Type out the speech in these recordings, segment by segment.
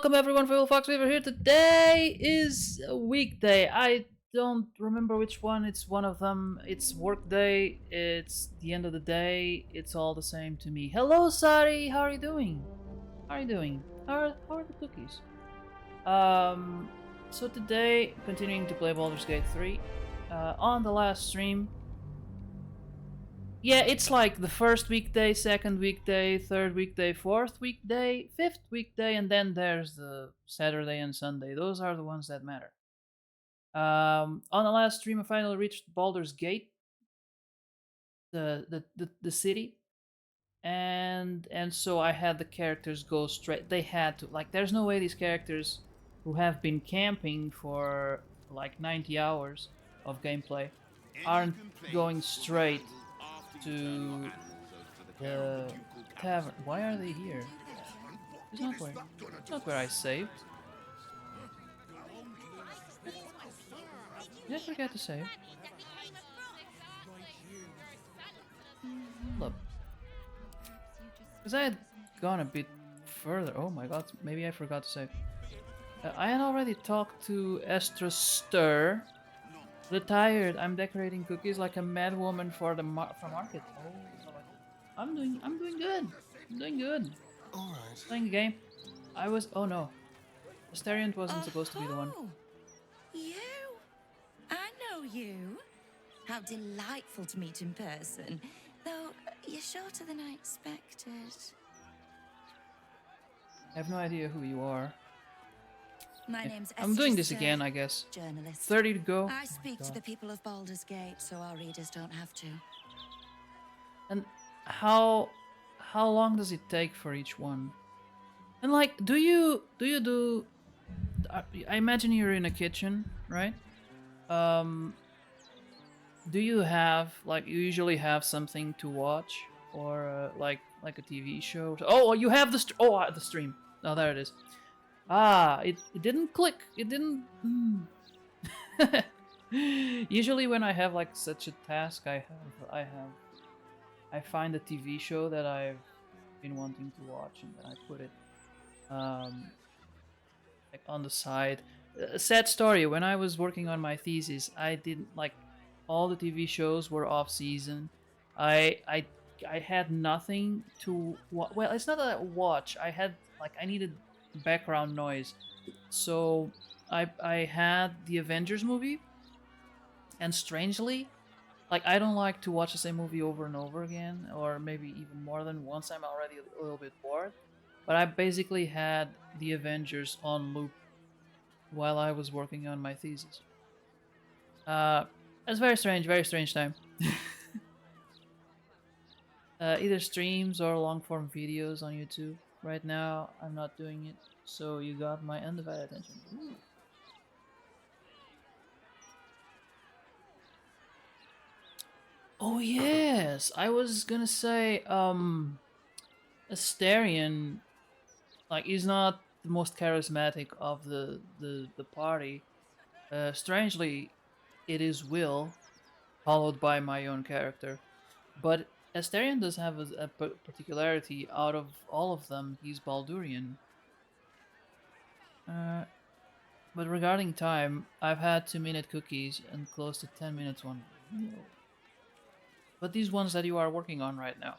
welcome everyone for Fox Weaver here. Today is a weekday. I don't remember which one. It's one of them. It's work day. It's the end of the day. It's all the same to me. Hello, Sari. How are you doing? How are you doing? How are the cookies? Um. So today, continuing to play Baldur's Gate 3. On the last stream, yeah, it's like the first weekday, second weekday, third weekday, fourth weekday, fifth weekday, and then there's the Saturday and Sunday. Those are the ones that matter. On the last stream, I finally reached Baldur's Gate, the city, and so I had the characters go straight. They had to like. There's no way these characters who have been camping for like 90 hours of gameplay aren't going straight to the tavern. Why are they here? It's not where I saved. Did I forget to save? Look, because I had gone a bit further. Oh my god, maybe I forgot to save. I had already talked to Estra Stir. Retired. I'm decorating cookies like a mad woman for the market. Oh, I'm doing good. I'm doing good. All right. Playing the game. I was. Oh no, Asterion wasn't supposed to be the one. Oh, you? I know you. How delightful to meet in person. Though you're shorter than I expected. I have no idea who you are. My name's I'm doing this Esther, again, I guess. journalist. 30 to go. I speak to the people of Baldur's Gate, so our readers don't have to. And how long does it take for each one? And like, do you do? I imagine you're in a kitchen, right? Do you have like you usually have something to watch or like a TV show? Oh, you have the the stream. Oh, there it is. Ah, it didn't click. It didn't. Usually, when I have like such a task, I find a TV show that I've been wanting to watch, and then I put it like on the side. A sad story. When I was working on my thesis, I didn't like all the TV shows were off season. I had nothing to well, it's not that I watch. I had like I needed background noise, so I had the Avengers movie, and strangely, like I don't like to watch the same movie over and over again, or maybe even more than once. I'm already a little bit bored. But I basically had the Avengers on loop while I was working on my thesis. It's very strange time. Either streams or long form videos on YouTube. Right now, I'm not doing it, so you got my undivided attention. Ooh. Oh yes, I was gonna say, Asterion, like, he's not the most charismatic of the party. Strangely, it is Will, followed by my own character. But Asterion does have a particularity. Out of all of them, he's Baldurian. But regarding time, I've had 2-minute cookies and close to 10 minutes one. But these ones that you are working on right now,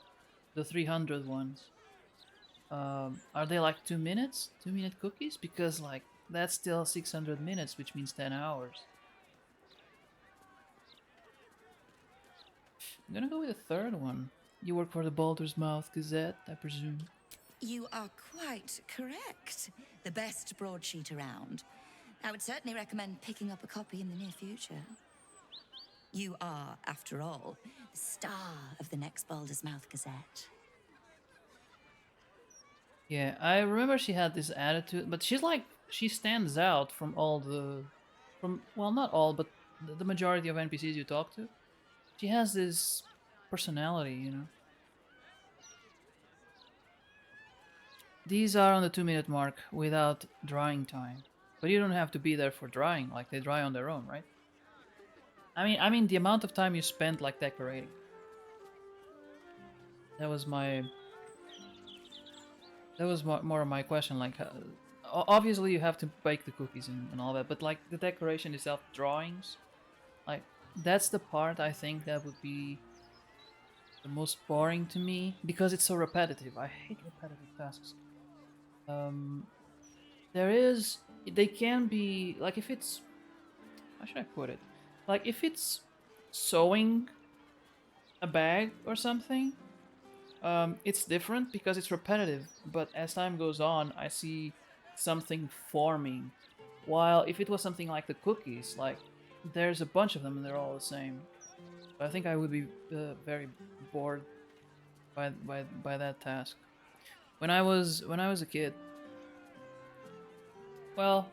the 300 ones, are they like 2 minutes? 2-minute cookies? Because like that's still 600 minutes, which means 10 hours. I'm gonna go with the third one. You work for the Baldur's Mouth Gazette, I presume. You are quite correct. The best broadsheet around. I would certainly recommend picking up a copy in the near future. You are, after all, the star of the next Baldur's Mouth Gazette. Yeah, I remember she had this attitude, but she's like, she stands out from all well, not all, but the majority of NPCs you talk to. She has this personality, you know. These are on the 2-minute mark without drying time. But you don't have to be there for drying, like they dry on their own, right? I mean the amount of time you spent like decorating. That was more of my question, like obviously you have to bake the cookies and all that, but like the decoration itself, drawings, like that's the part I think that would be the most boring to me because it's so repetitive. I hate repetitive tasks. Um, there is they can be like if it's how should I put it? Like if it's sewing a bag or something, it's different because it's repetitive. But as time goes on, I see something forming. While if it was something like the cookies, like there's a bunch of them and they're all the same. I think I would be very bored by that task. When I was a kid, well,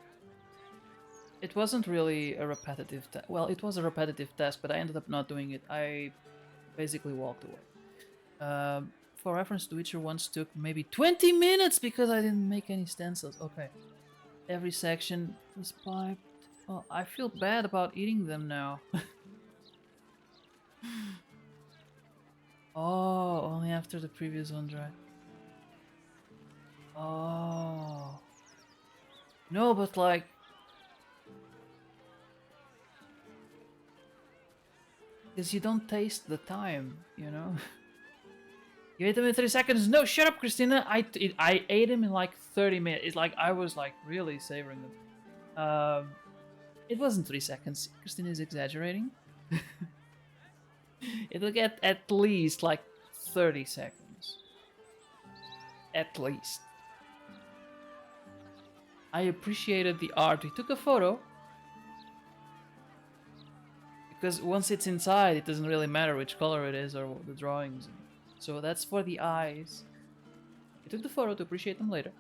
it wasn't really a repetitive. Well, it was a repetitive task, but I ended up not doing it. I basically walked away. For reference, The Witcher once took maybe 20 minutes because I didn't make any stencils. Okay, every section was piped. Oh, I feel bad about eating them now. Oh, only after the previous one dried. Oh. No, but like... Because you don't taste the time, you know? You ate them in 30 seconds. No, shut up, Christina. I ate them in like 30 minutes. It's like I was like really savoring them. It wasn't 3 seconds. Christina is exaggerating. It'll get at least like 30 seconds. At least. I appreciated the art. We took a photo. Because once it's inside, it doesn't really matter which color it is or the drawings. So that's for the eyes. I took the photo to appreciate them later.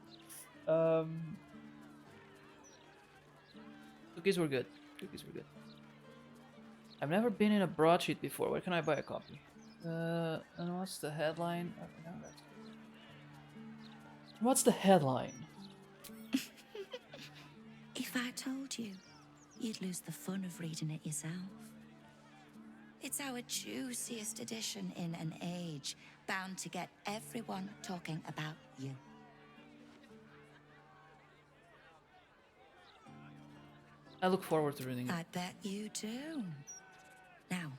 Cookies were good. Cookies were good. I've never been in a broadsheet before. Where can I buy a copy? And what's the headline? Oh, no, that's... What's the headline? If I told you, you'd lose the fun of reading it yourself. It's our juiciest edition in an age bound to get everyone talking about you. I look forward to reading it. I bet you do. Now,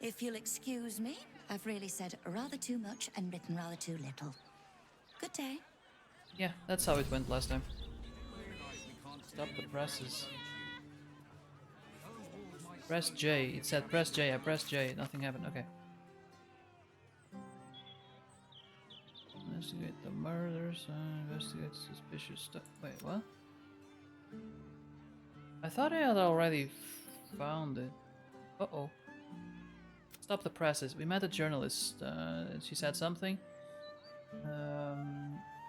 if you'll excuse me, I've really said rather too much and written rather too little. Good day. Yeah, that's how it went last time. Stop the presses. Press J. It said press J. I pressed J. Nothing happened. Okay. Investigate the murders. Investigate suspicious stuff. Wait, what? I thought I had already found it. Uh-oh. Stop the presses. We met a journalist. She said something.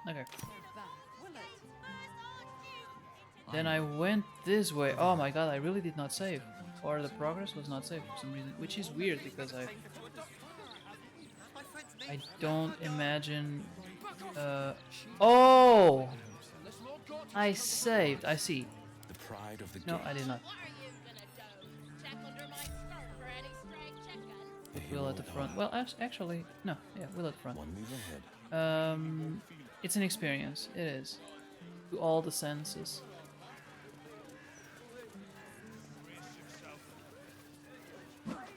Okay. Then I went this way. Oh my god, I really did not save. Or the progress was not saved for some reason. Which is weird because I don't imagine... Oh! I saved. I see. No, I did not. Wheel at the front. Well, actually, no. Yeah, wheel at the front. It's an experience. It is. To all the senses.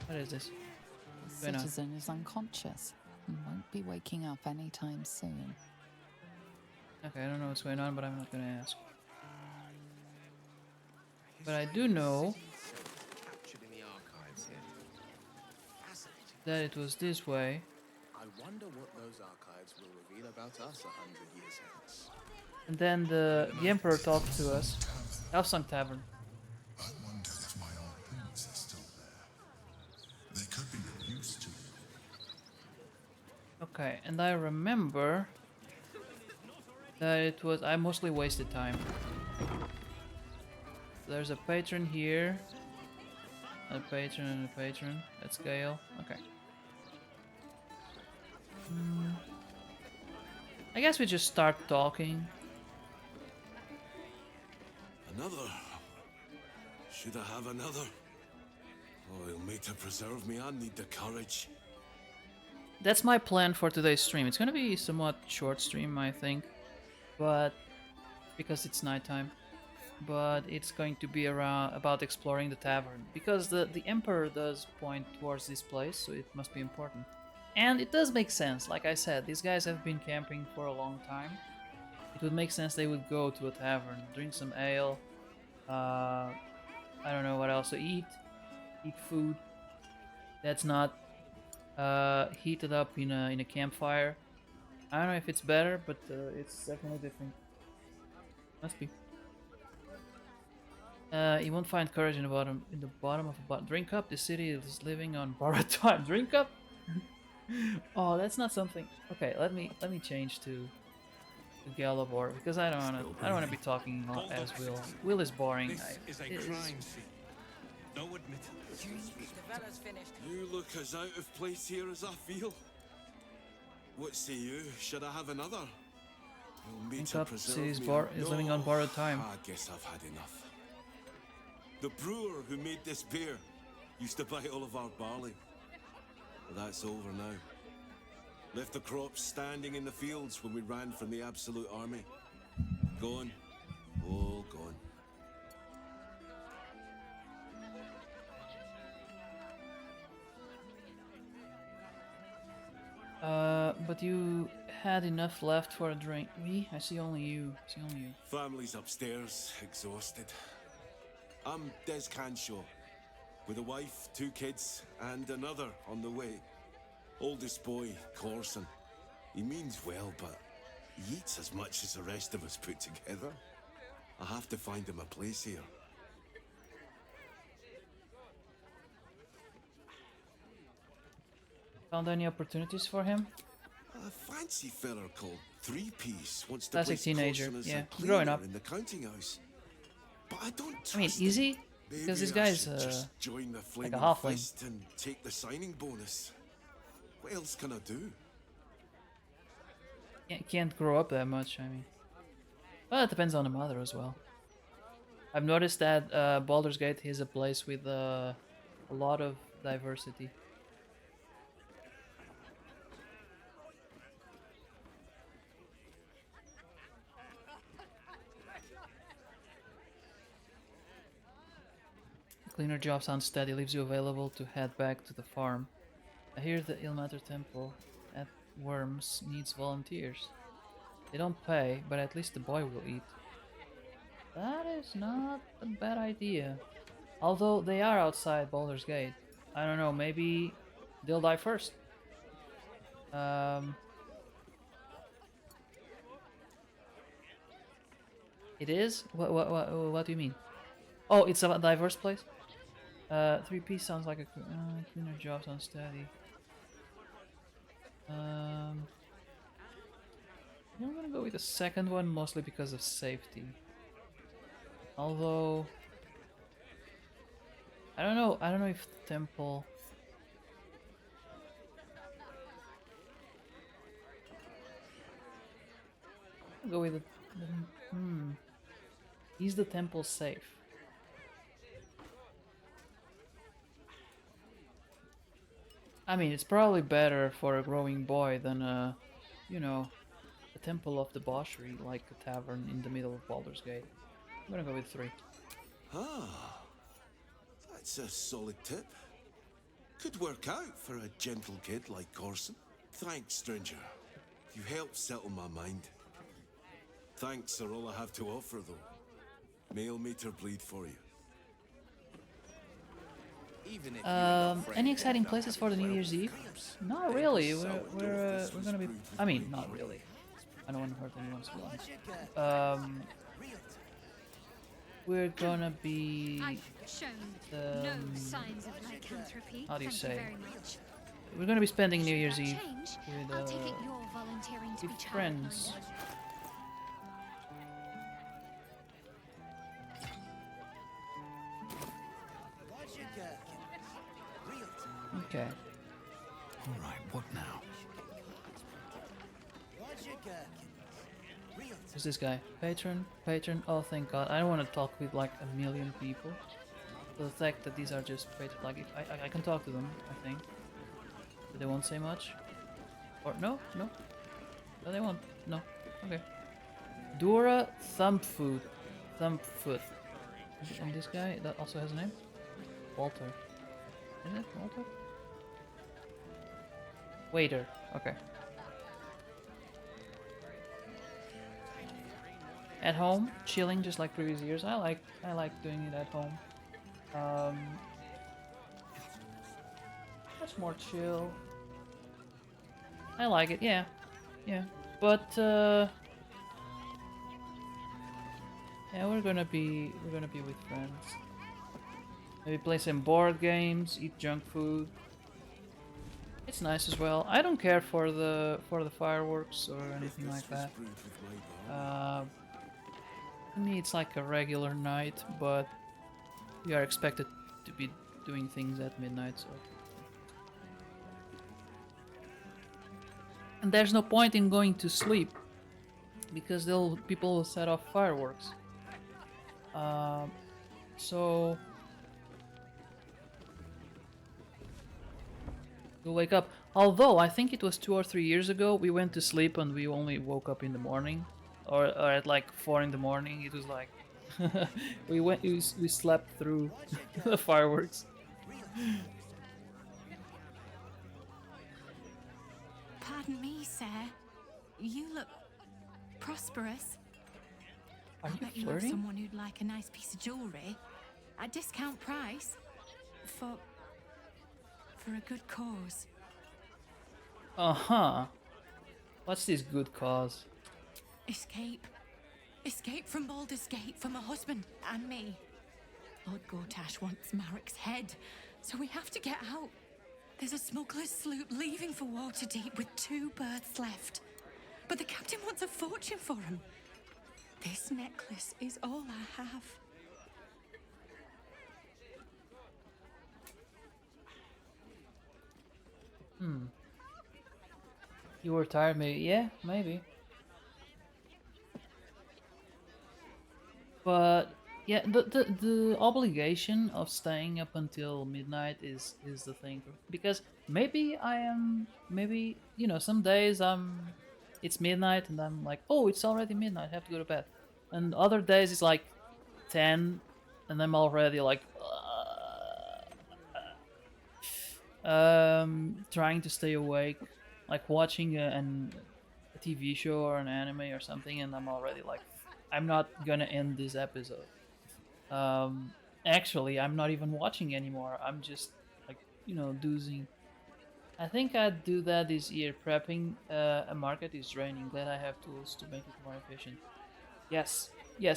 What is this? The citizen is unconscious and won't be waking up anytime soon. Okay, I don't know what's going on, but I'm not gonna ask. But I do know that it was this way. I wonder what those archives will reveal about us 100 years hence. And then the Emperor talked to us. Elfsong Tavern. I wondered if my old things are still there. They could be of use to you. Okay, and I remember that it was... I mostly wasted time. There's a patron here. A patron and a patron. That's Gale. Okay. I guess we just start talking. Another? Should I have another? Oh, you'll need to preserve me. I need the courage. That's my plan for today's stream. It's gonna be somewhat short stream, I think. But because it's nighttime. But it's going to be around about exploring the tavern because the emperor does point towards this place, so it must be important. And it does make sense. Like I said, these guys have been camping for a long time. It would make sense they would go to a tavern, drink some ale. I don't know what else to eat. Eat food that's not heated up in a campfire. I don't know if it's better, but it's definitely different. Must be. You won't find courage in the bottom of a bottle. Drink up. The city is living on borrowed time. Drink up. Oh, that's not something. Okay, let me change to Galabor because I don't wanna be talking as Will. Will is boring. This is a crime scene. No admitting. The fella's finished. You look as out of place here as I feel. What say you? Should I have another? You'll meet Drink to up. The preserve city me. is living on borrowed time. I guess I've had enough. The brewer who made this beer used to buy all of our barley. Well, that's over now. Left the crops standing in the fields when we ran from the Absolute Army. Gone. All gone. But you had enough left for a drink. Me? I see only you. Family's upstairs, exhausted. I'm Des Canshaw, with a wife, 2 kids, and another on the way. Oldest boy, Corson. He means well, but he eats as much as the rest of us put together. I have to find him a place here. Found any opportunities for him? A fancy feller called Three Piece wants to Classic place teenager, Corson as yeah, a growing cleaner up. in the counting house. But I don't trust I mean, him. easy? Because this Maybe I guy's should just join the Flaming halfling. Fist and take the signing bonus. What else can I do? can't grow up that much, I mean. Well, it depends on the mother as well. I've noticed that Baldur's Gate is a place with a lot of diversity. Cleaner job sounds steady, leaves you available to head back to the farm. I hear the Ilmater Temple at Worms needs volunteers. They don't pay, but at least the boy will eat. That is not a bad idea. Although they are outside Baldur's Gate. I don't know, maybe they'll die first. It is? What do you mean? Oh, it's a diverse place? 3P sounds like a cleaner job sounds steady. I'm gonna go with the second one mostly because of safety. Although I don't know if temple I'll go with the Is the temple safe? I mean, it's probably better for a growing boy than you know, a temple of debauchery like a tavern in the middle of Baldur's Gate. I'm gonna go with 3. Ah, that's a solid tip. Could work out for a gentle kid like Corson. Thanks, stranger. You helped settle my mind. Thanks are all I have to offer, though. Mail meter bleed for you. Even if you're not Any friendly exciting enough places to for the be New Year's Eve? welcomes. Not really. We're gonna be. I mean, not really. I don't want to hurt anyone's feelings. We're gonna be. I've shown no signs of lycanthropy. How do you Thank say? very much. We're gonna be spending New Year's Eve Change. with I'll take it you're volunteering to be child friends. minded. Okay. All right, what now? Who's this guy? Patron? Patron? Oh, thank God. I don't want to talk with like a million people. So the fact that these are just patron, like if I can talk to them, I think. But they won't say much. Or no, no, no, they won't. No. Okay. Dora Thumbfoot. Thumbfoot. And this guy that also has a name? Walter. Is it Walter? Waiter. Okay. At home, chilling just like previous years. I like doing it at home. Much more chill. I like it, yeah. Yeah. But yeah, we're gonna be with friends. Maybe play some board games, eat junk food. It's nice as well. I don't care for the fireworks or anything like that. To me, it's like a regular night, but we are expected to be doing things at midnight, so. And there's no point in going to sleep because people will set off fireworks. So you'll wake up. Although I think it was 2 or 3 years ago, we went to sleep and we only woke up in the morning, or at like 4 in the morning. It was like we slept through the fireworks. Pardon me, sir. You look prosperous. Are I you bet you know flirting? someone who'd like a nice piece of jewellery at discount price for a good cause. Uh-huh. What's this good cause? Escape. Escape from Baldur's Gate for my husband and me. Lord Gortash wants Marek's head, so we have to get out. There's a smuggler's sloop leaving for Waterdeep with 2 berths left. But the captain wants a fortune for him. This necklace is all I have. You were tired, maybe? Yeah, maybe. But yeah, the obligation of staying up until midnight is the thing, because maybe some days it's midnight and I'm like, oh, it's already midnight, I have to go to bed, and other days it's like 10 and I'm already like trying to stay awake, like watching a TV show or an anime or something, and I'm already like, I'm not gonna end this episode. Actually, I'm not even watching anymore. I'm just like, doozing. I think I'd do that this year. Prepping a market is draining. Glad I have tools to make it more efficient. Yes,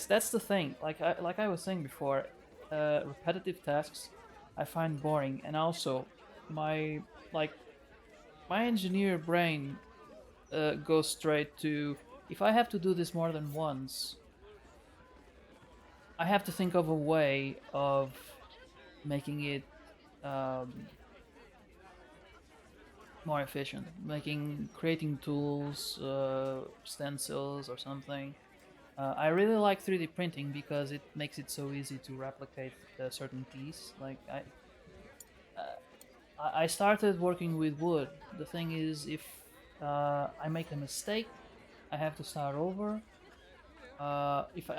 that's the thing. Like I was saying before, repetitive tasks I find boring, and also my my engineer brain goes straight to, if I have to do this more than once, I have to think of a way of making it more efficient, creating tools, stencils or something. I really like 3D printing because it makes it so easy to replicate a certain piece. Like I started working with wood. The thing is, if I make a mistake, I have to start over. If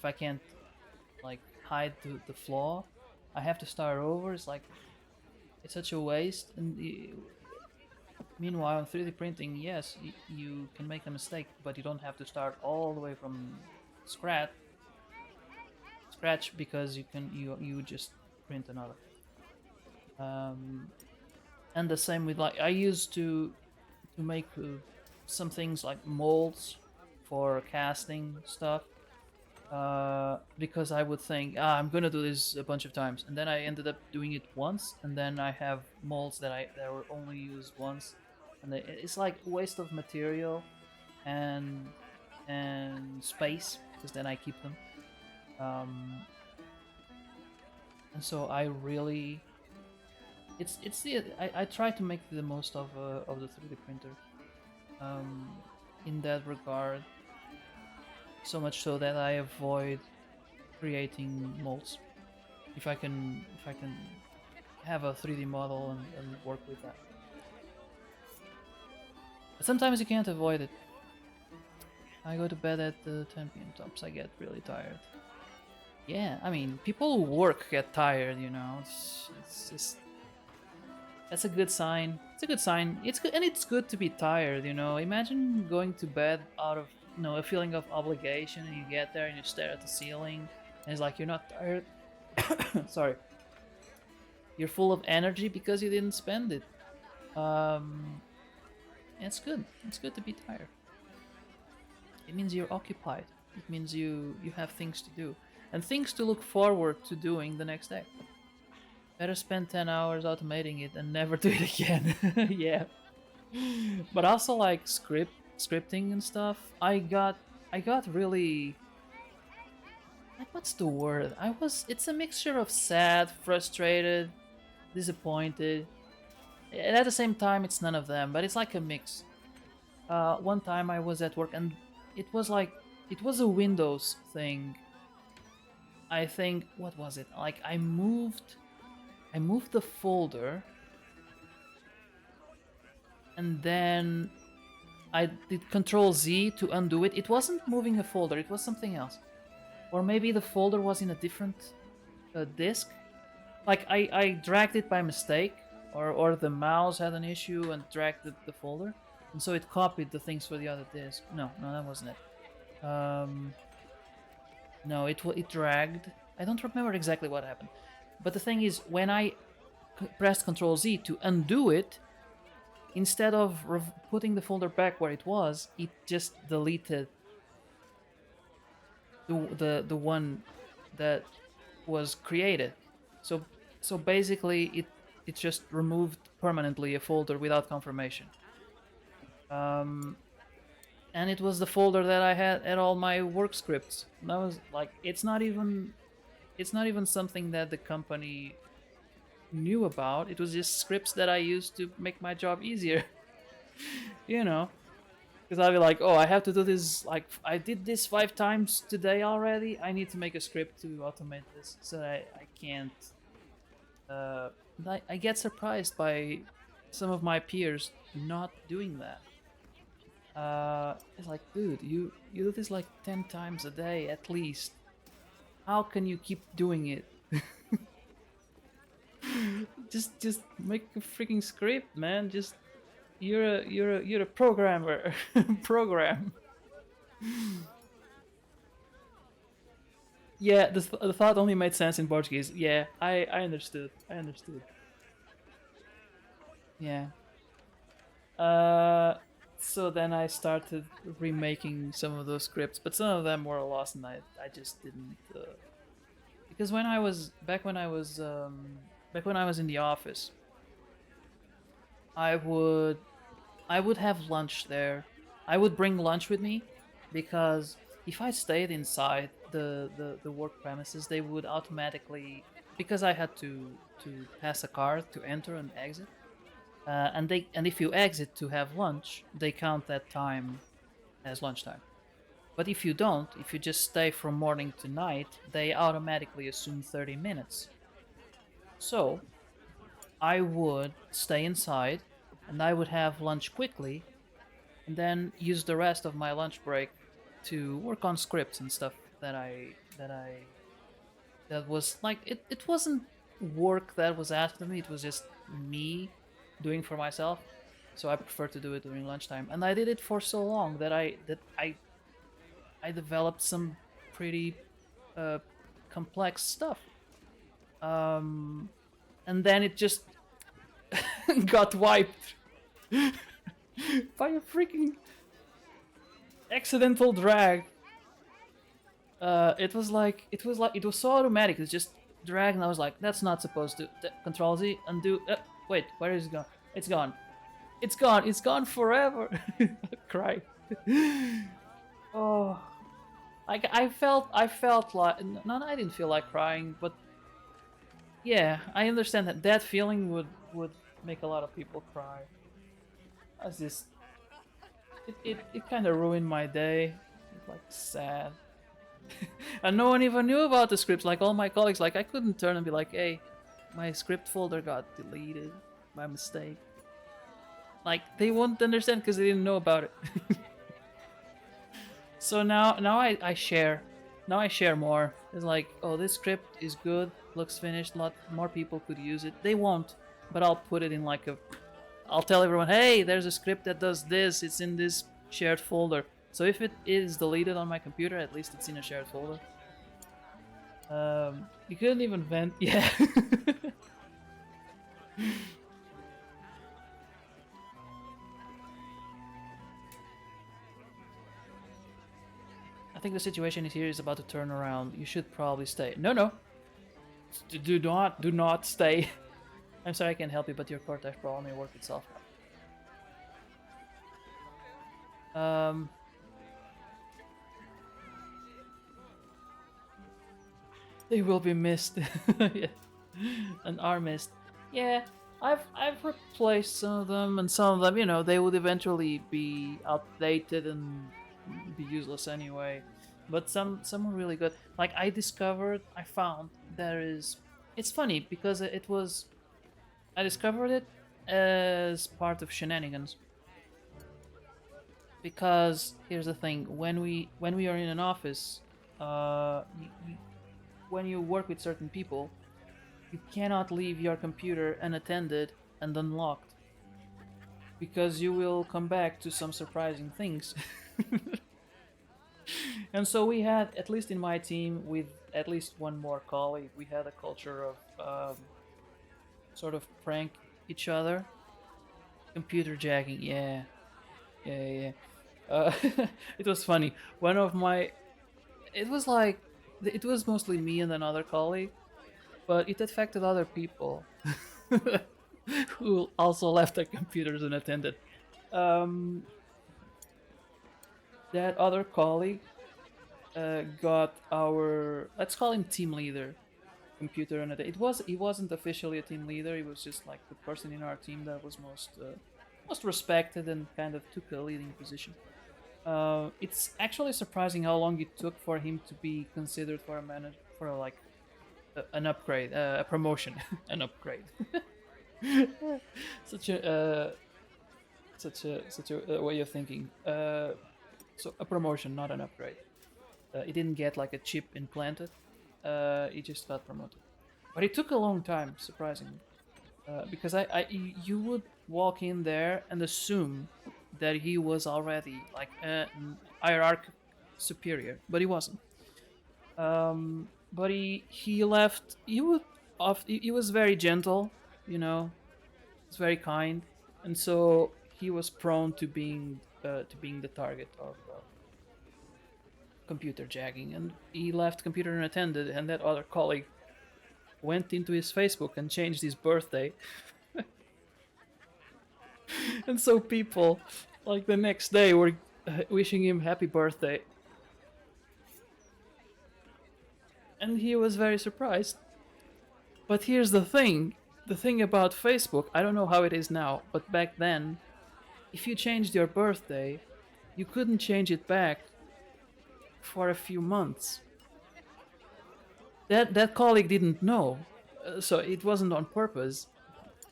I can't like hide the flaw, I have to start over. It's such a waste. And meanwhile, in 3D printing, yes, you can make a mistake, but you don't have to start all the way from scratch because you just print another. And the same with, like, I used to make some things like molds for casting stuff, because I would think, I'm gonna do this a bunch of times, and then I ended up doing it once, and then I have molds that were only used once, and it's like a waste of material and space, because then I keep them. And so I really, I try to make the most of the 3D printer, in that regard. So much so that I avoid creating molds. If I can have a 3D model and work with that. But sometimes you can't avoid it. I go to bed at 10 p.m. tops. I get really tired. Yeah, I mean, people who work get tired, you know. It's just that's a good sign. It's a good sign. It's good, and it's good to be tired, you know. Imagine going to bed out of, you know, a feeling of obligation, and you get there and you stare at the ceiling, and it's like you're not tired. Sorry. You're full of energy because you didn't spend it. It's good. It's good to be tired. It means you're occupied. It means you have things to do and things to look forward to doing the next day. Better spend 10 hours automating it and never do it again. Yeah. But also like scripting and stuff. I got really, like, what's the word? It's a mixture of sad, frustrated, disappointed. And at the same time it's none of them, but it's like a mix. One time I was at work and it was a Windows thing. I think, what was it? Like I moved the folder and then I did Control Z to undo it. It wasn't moving a folder, it was something else. Or maybe the folder was in a different disk. Like I dragged it by mistake, or the mouse had an issue and dragged the folder, and so it copied the things for the other disk. No, that wasn't it. No, it dragged. I don't remember exactly what happened. But the thing is, when I pressed Control Z to undo it, instead of putting the folder back where it was, it just deleted the one that was created. So basically, it just removed permanently a folder without confirmation. And it was the folder that I had all my work scripts. And I was like, it's not even something that the company knew about. It was just scripts that I used to make my job easier. You know, because I'd be like, oh, I have to do this, like, I did this 5 times today already. I need to make a script to automate this, so I can't. I get surprised by some of my peers not doing that. It's like, dude, you do this like 10 times a day at least. How can you keep doing it? just make a freaking script, man. Just you're a programmer. Program. Yeah, the thought only made sense in Portuguese. Yeah, I understood. Yeah. So then I started remaking some of those scripts, but some of them were lost, and I just didn't. Because when I was back when I was in the office, I would have lunch there. I would bring lunch with me, because if I stayed inside the work premises, they would automatically, because I had to pass a card to enter and exit. And if you exit to have lunch, they count that time as lunchtime. But if you don't, if you just stay from morning to night, they automatically assume 30 minutes. So I would stay inside and I would have lunch quickly and then use the rest of my lunch break to work on scripts and stuff that was like, it wasn't work that was asked of me, it was just me doing for myself. So I prefer to do it during lunchtime, and I did it for so long that I developed some pretty complex stuff. And then it just got wiped by a freaking accidental drag. It was so automatic. It just dragged, and I was like, "That's not supposed to." Control Z, undo. Wait, where is it gone? It's gone. It's gone. It's gone forever. Cry. Oh, like I felt like no, I didn't feel like crying, but yeah, I understand that feeling would make a lot of people cry. I was just it kind of ruined my day. It's like sad. And no one even knew about the scripts. Like all my colleagues, like I couldn't turn and be like, "Hey, my script folder got deleted by mistake." Like they won't understand because they didn't know about it. So now I share. Now I share more. It's like, oh, this script is good, looks finished. A lot more people could use it. They won't, but I'll put it in like a. I'll tell everyone, hey, there's a script that does this. It's in this shared folder. So if it is deleted on my computer, at least it's in a shared folder. You couldn't even vent. Yeah. I think the situation here is about to turn around. You should probably stay. No. Do not stay. I'm sorry I can't help you, but your cortex problem may work itself out. They will be missed. Yeah. And are missed. Yeah, I've replaced some of them, and some of them, you know, they would eventually be outdated and be useless anyway. But some are really good. Like I found there is. It's funny because I discovered it as part of shenanigans. Because here's the thing: when we are in an office, when you work with certain people, you cannot leave your computer unattended and unlocked, because you will come back to some surprising things. And so we had, at least in my team, with at least one more colleague, we had a culture of sort of prank each other. Computer jacking, yeah. It was funny. One of my, it was like, it was mostly me and another colleague, but it affected other people who also left their computers unattended. That other colleague got our, let's call him team leader, computer unattended. He wasn't officially a team leader. He was just like the person in our team that was most respected and kind of took a leading position. It's actually surprising how long it took for him to be considered for a manager, for like an upgrade, a promotion, an upgrade. such a way of thinking. So a promotion, not an upgrade. He didn't get like a chip implanted. He just got promoted, but it took a long time, surprisingly, because you would walk in there and assume that he was already like an hierarch superior, but he wasn't. But he left. He was very gentle, you know. He's very kind, and so he was prone to being the target of computer jacking, and he left computer unattended, and that other colleague went into his Facebook and changed his birthday. And so people, like the next day, were wishing him happy birthday. And he was very surprised. But here's the thing about Facebook, I don't know how it is now, but back then, if you changed your birthday, you couldn't change it back for a few months. That colleague didn't know, so it wasn't on purpose.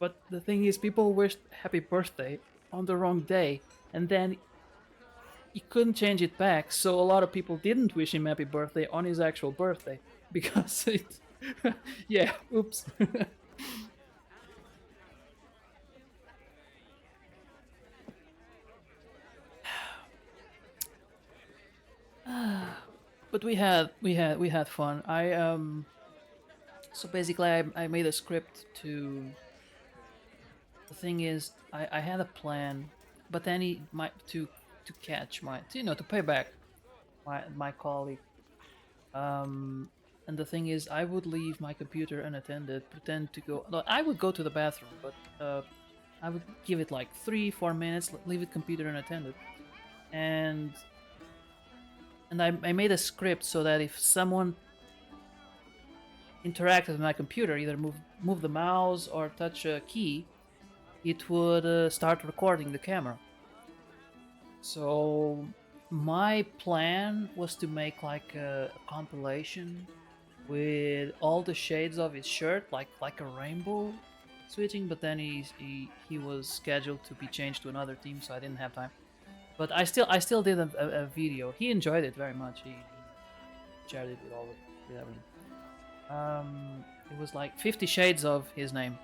But the thing is, people wished happy birthday on the wrong day, and then he couldn't change it back, so a lot of people didn't wish him happy birthday on his actual birthday, because it... yeah, oops. But we had fun. So basically I made a script to... The thing is, I had a plan, but then to catch my, to pay back my colleague. And the thing is, I would leave my computer unattended, pretend to go... No, I would go to the bathroom, but I would give it like 3-4 minutes, leave it computer unattended. And I made a script so that if someone interacted with my computer, either move the mouse or touch a key, it would start recording the camera. So my plan was to make like a compilation with all the shades of his shirt, like a rainbow switching, but then he was scheduled to be changed to another team, so I didn't have time. But I still did a video. He enjoyed it very much. He shared it with everyone. It was like 50 Shades of his name.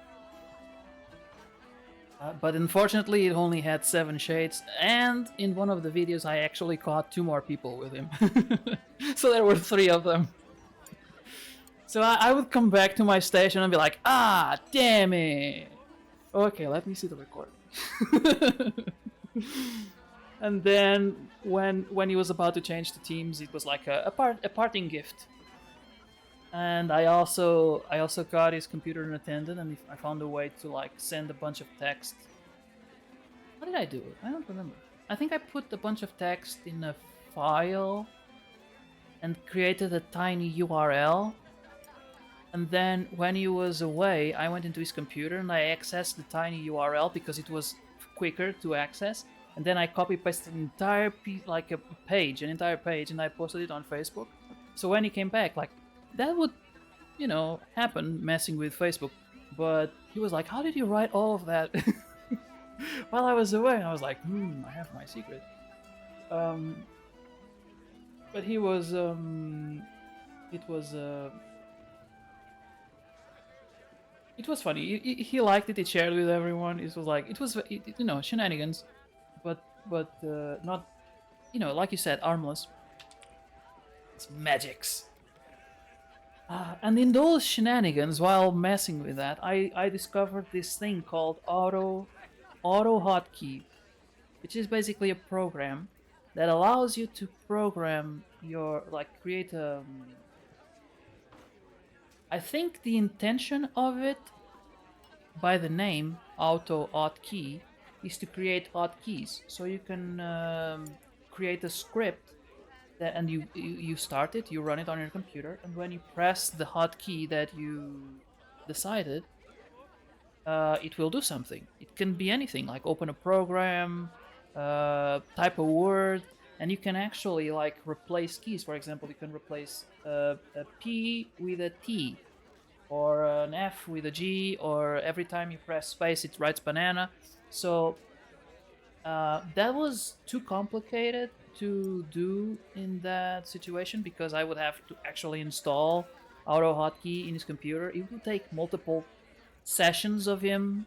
But unfortunately, it only had 7 shades, and in one of the videos, I actually caught 2 more people with him. So there were 3 of them. So I would come back to my station and be like, ah, damn it! Okay, let me see the recording. And then when he was about to change the teams, it was like a parting gift. And I also got his computer unattended, and I found a way to like send a bunch of text. How did I do it? I don't remember. I think I put a bunch of text in a file and created a tiny URL. And then when he was away, I went into his computer and I accessed the tiny URL because it was quicker to access. And then I copy pasted an entire piece, like an entire page, and I posted it on Facebook. So when he came back, like, that would, happen messing with Facebook. But he was like, how did you write all of that while I was away? And I was like, I have my secret. But he was, it was funny. He liked it. He shared with everyone. It was like, shenanigans, but not, like you said, harmless. It's magics. And in those shenanigans, while messing with that, I discovered this thing called auto hotkey, which is basically a program that allows you to program your, create a... I think the intention of it, by the name auto hotkey, is to create hotkeys. So you can create a script and you start it, you run it on your computer, and when you press the hotkey that you decided, it will do something. It can be anything, like open a program, type a word, and you can actually replace keys. For example, you can replace a P with a T, or an F with a G, or every time you press space it writes banana. So that was too complicated to do in that situation, because I would have to actually install auto hotkey in his computer. It would take multiple sessions of him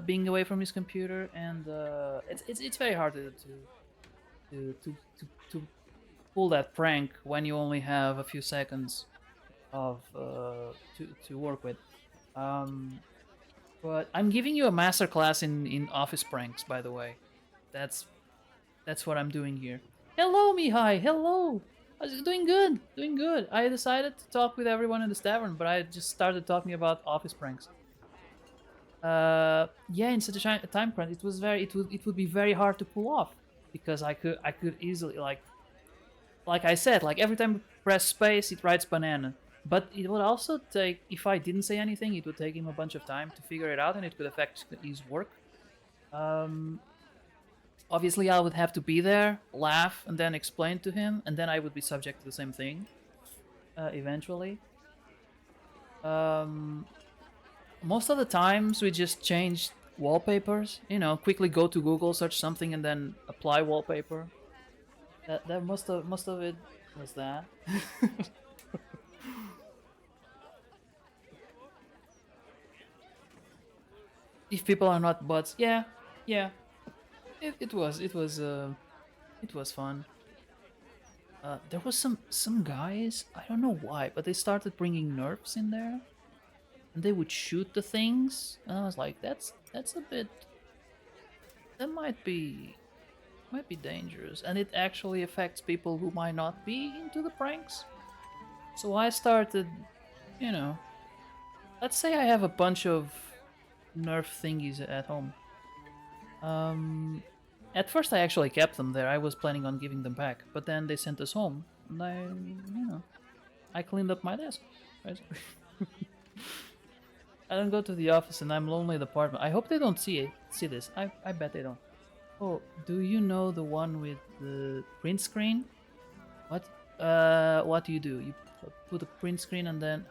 being away from his computer, and it's very hard to pull that prank when you only have a few seconds of to work with. But I'm giving you a masterclass in office pranks, by the way. That's what I'm doing here. Hello, Mihai. Hello. Doing good. Doing good. I decided to talk with everyone in this tavern, but I just started talking about office pranks. Yeah, in such a time crunch, it would be very hard to pull off, because I could easily like I said, every time I press space it writes banana. But it would also take, if I didn't say anything, it would take him a bunch of time to figure it out, and it could affect his work. Obviously, I would have to be there, laugh, and then explain to him, and then I would be subject to the same thing, eventually. Most of the times, we just changed wallpapers. Quickly go to Google, search something, and then apply wallpaper. That most of it was that. If people are not bots, yeah. It was fun. There was some guys, I don't know why, but they started bringing nerfs in there, and they would shoot the things, and I was like, that's a bit, that might be dangerous, and it actually affects people who might not be into the pranks. So I started, let's say I have a bunch of nerf thingies at home. At first I actually kept them there. I was planning on giving them back, but then they sent us home, and I cleaned up my desk. Basically. I don't go to the office, and I'm lonely in the apartment. I hope they don't see this. I bet they don't. Oh, do you know the one with the print screen? What do? You put a print screen and then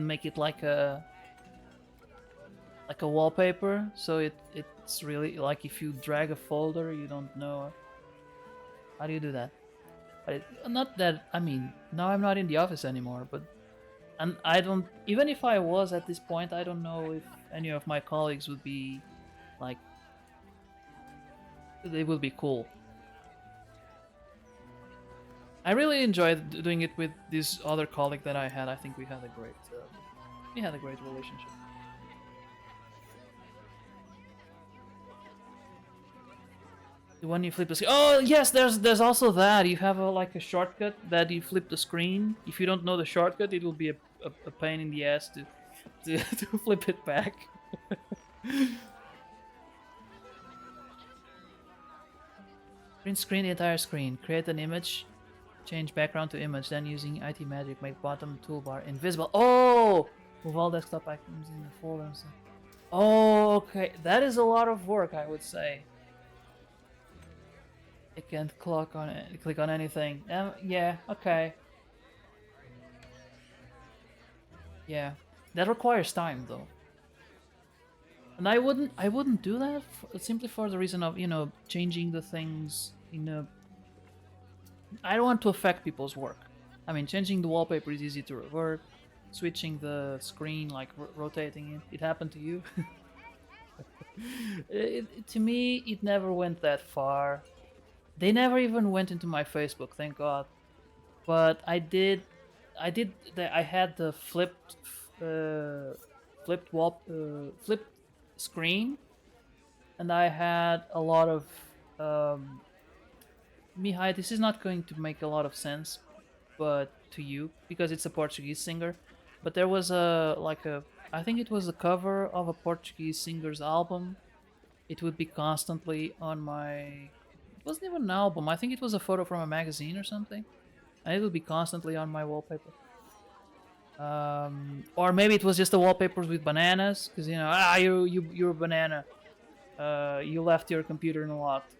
make it like a wallpaper, so it it's really like if you drag a folder, you don't know. How do you do that? Not that, I mean, now I'm not in the office anymore, but and I don't, even if I was at this point, I don't know if any of my colleagues would be like, they would be cool. I really enjoyed doing it with this other colleague that I had. I think we had a great relationship. When you flip the screen, oh yes, there's also that. You have like a shortcut that you flip the screen. If you don't know the shortcut, it will be a pain in the ass to to flip it back. Print screen the entire screen. Create an image. Change background to image. Then using IT magic, make bottom toolbar invisible. Oh, move all desktop items in the folder. Oh, okay. That is a lot of work, I would say. I can't click on anything. Yeah, okay. Yeah, that requires time though. And I wouldn't do that simply for the reason of, you know, changing the things in a... I don't want to affect people's work. I mean, changing the wallpaper is easy to revert. Switching the screen, like rotating it. It happened to you. To me, it never went that far. They never even went into my Facebook, thank God. But I had the flipped screen, and I had a lot of Mihai, this is not going to make a lot of sense, but to you, because it's a Portuguese singer. But there was I think it was a cover of a Portuguese singer's album. It would be constantly on my... It wasn't even an album. I think it was a photo from a magazine or something. And it would be constantly on my wallpaper. Or maybe it was just the wallpapers with bananas, because you know, you're a banana. You left your computer unlocked.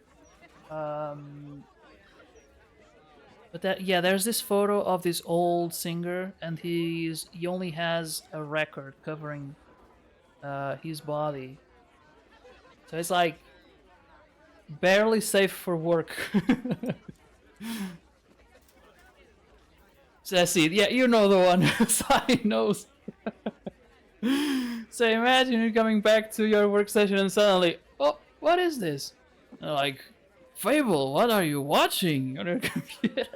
But there's this photo of this old singer, and he only has a record covering his body. So it's like barely safe for work. Sassy, yeah, you know the one. Sai knows. So imagine you're coming back to your workstation and suddenly, oh, what is this? And like, Fable, what are you watching on your computer?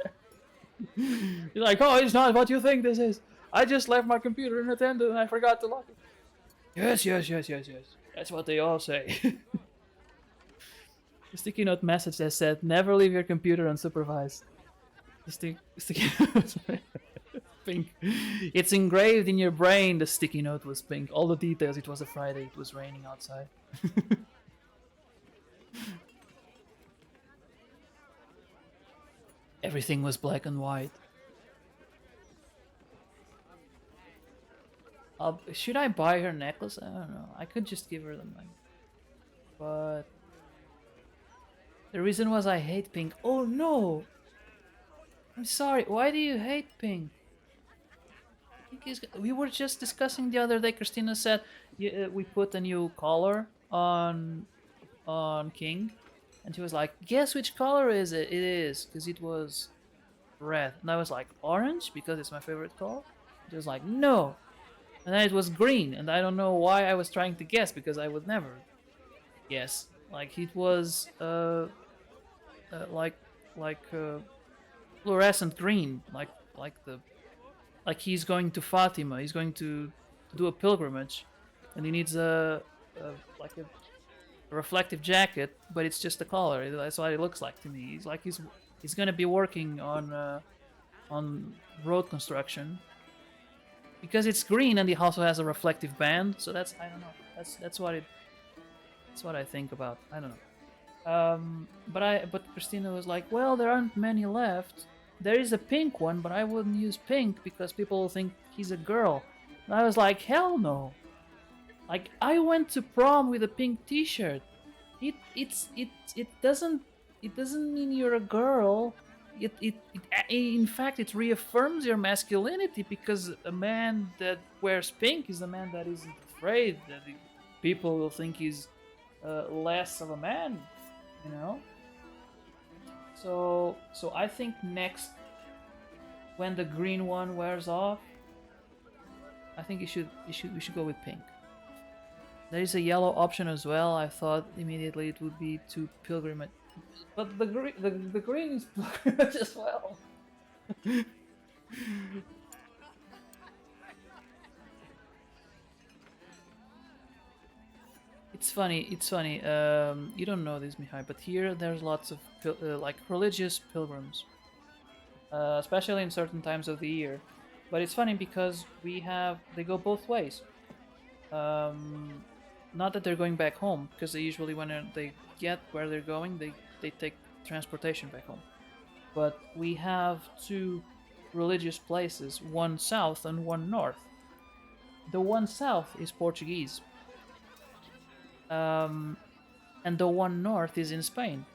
You're like, oh, it's not what you think this is. I just left my computer unattended and I forgot to lock it. Yes. That's what they all say. The sticky note message that said, never leave your computer unsupervised. The sticky note. Pink. It's engraved in your brain. The sticky note was pink. All the details. It was a Friday. It was raining outside. Everything was black and white. Should I buy her necklace? I don't know. I could just give her the money. But the reason was I hate pink. Oh no! I'm sorry. Why do you hate pink? We were just discussing the other day. Christina said we put a new color on King, and she was like, "Guess which color is it?" It is, because it was red, and I was like, "Orange," because it's my favorite color. She was like, "No," and then it was green, and I don't know why I was trying to guess, because I would never guess. Like it was fluorescent green, like he's going to Fatima. He's going to do a pilgrimage, and he needs a reflective jacket, but it's just a collar. That's what it looks like to me. He's gonna be working on road construction because it's green, and he also has a reflective band. So I don't know. That's what I think about. I don't know. But Christina was like, well, there aren't many left. There is a pink one, but I wouldn't use pink because people will think he's a girl. And I was like, hell no. Like, I went to prom with a pink t-shirt. It doesn't mean you're a girl. In fact, it reaffirms your masculinity, because a man that wears pink is a man that isn't afraid that people will think he's less of a man, you know. So I think next, when the green one wears off, I think we should go with pink. There is a yellow option as well. I thought immediately it would be to pilgrimage, but the green is pilgrimage as well. It's funny. It's funny. You don't know this, Mihai, but here there's lots of like religious pilgrims, especially in certain times of the year. But it's funny because they go both ways. Not that they're going back home, because they usually, when they get where they're going, they take transportation back home. But we have two religious places, one south and one north. The one south is Portuguese, and the one north is in Spain.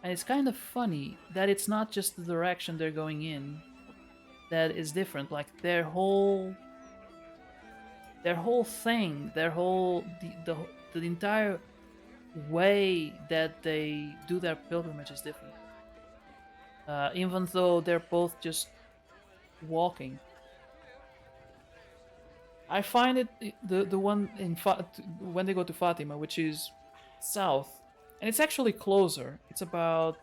And it's kind of funny that it's not just the direction they're going in that is different. Like their whole thing, the entire way that they do their pilgrimage is different. Even though they're both just walking. I find it the one when they go to Fatima, which is south, and it's actually closer. It's about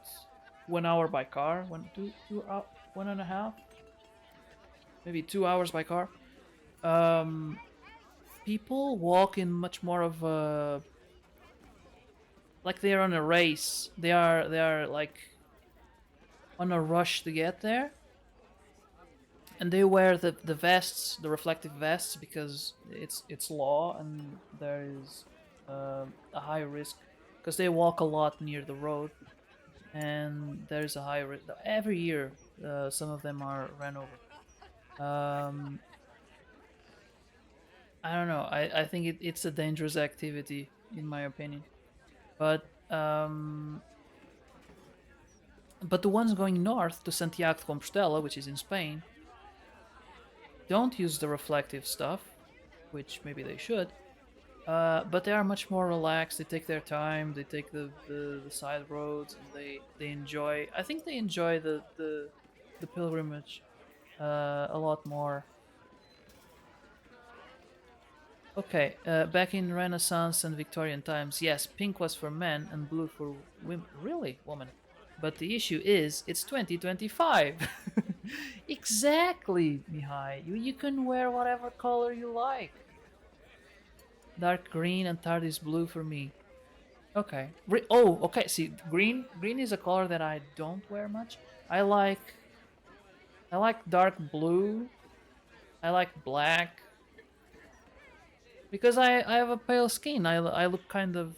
1 hour by car, 1.5, maybe 2 hours by car. People walk in much more of a, like they're on a race. They are like on a rush to get there. And they wear the vests, the reflective vests, because it's law and there is a high risk, because they walk a lot near the road, and there's a high risk. Every year, some of them are ran over. I don't know. I think it's a dangerous activity, in my opinion. But the ones going north to Santiago de Compostela, which is in Spain, don't use the reflective stuff, which maybe they should, but they are much more relaxed. They take their time, they take the side roads, and they enjoy, I think they enjoy the pilgrimage a lot more. Okay, back in Renaissance and Victorian times, yes, pink was for men and blue for women. Really, woman? But the issue is, it's 2025. Exactly, Mihai. You can wear whatever color you like. Dark green and TARDIS blue for me. Okay. Okay. See, green is a color that I don't wear much. I like dark blue. I like black. Because I have a pale skin. I look kind of,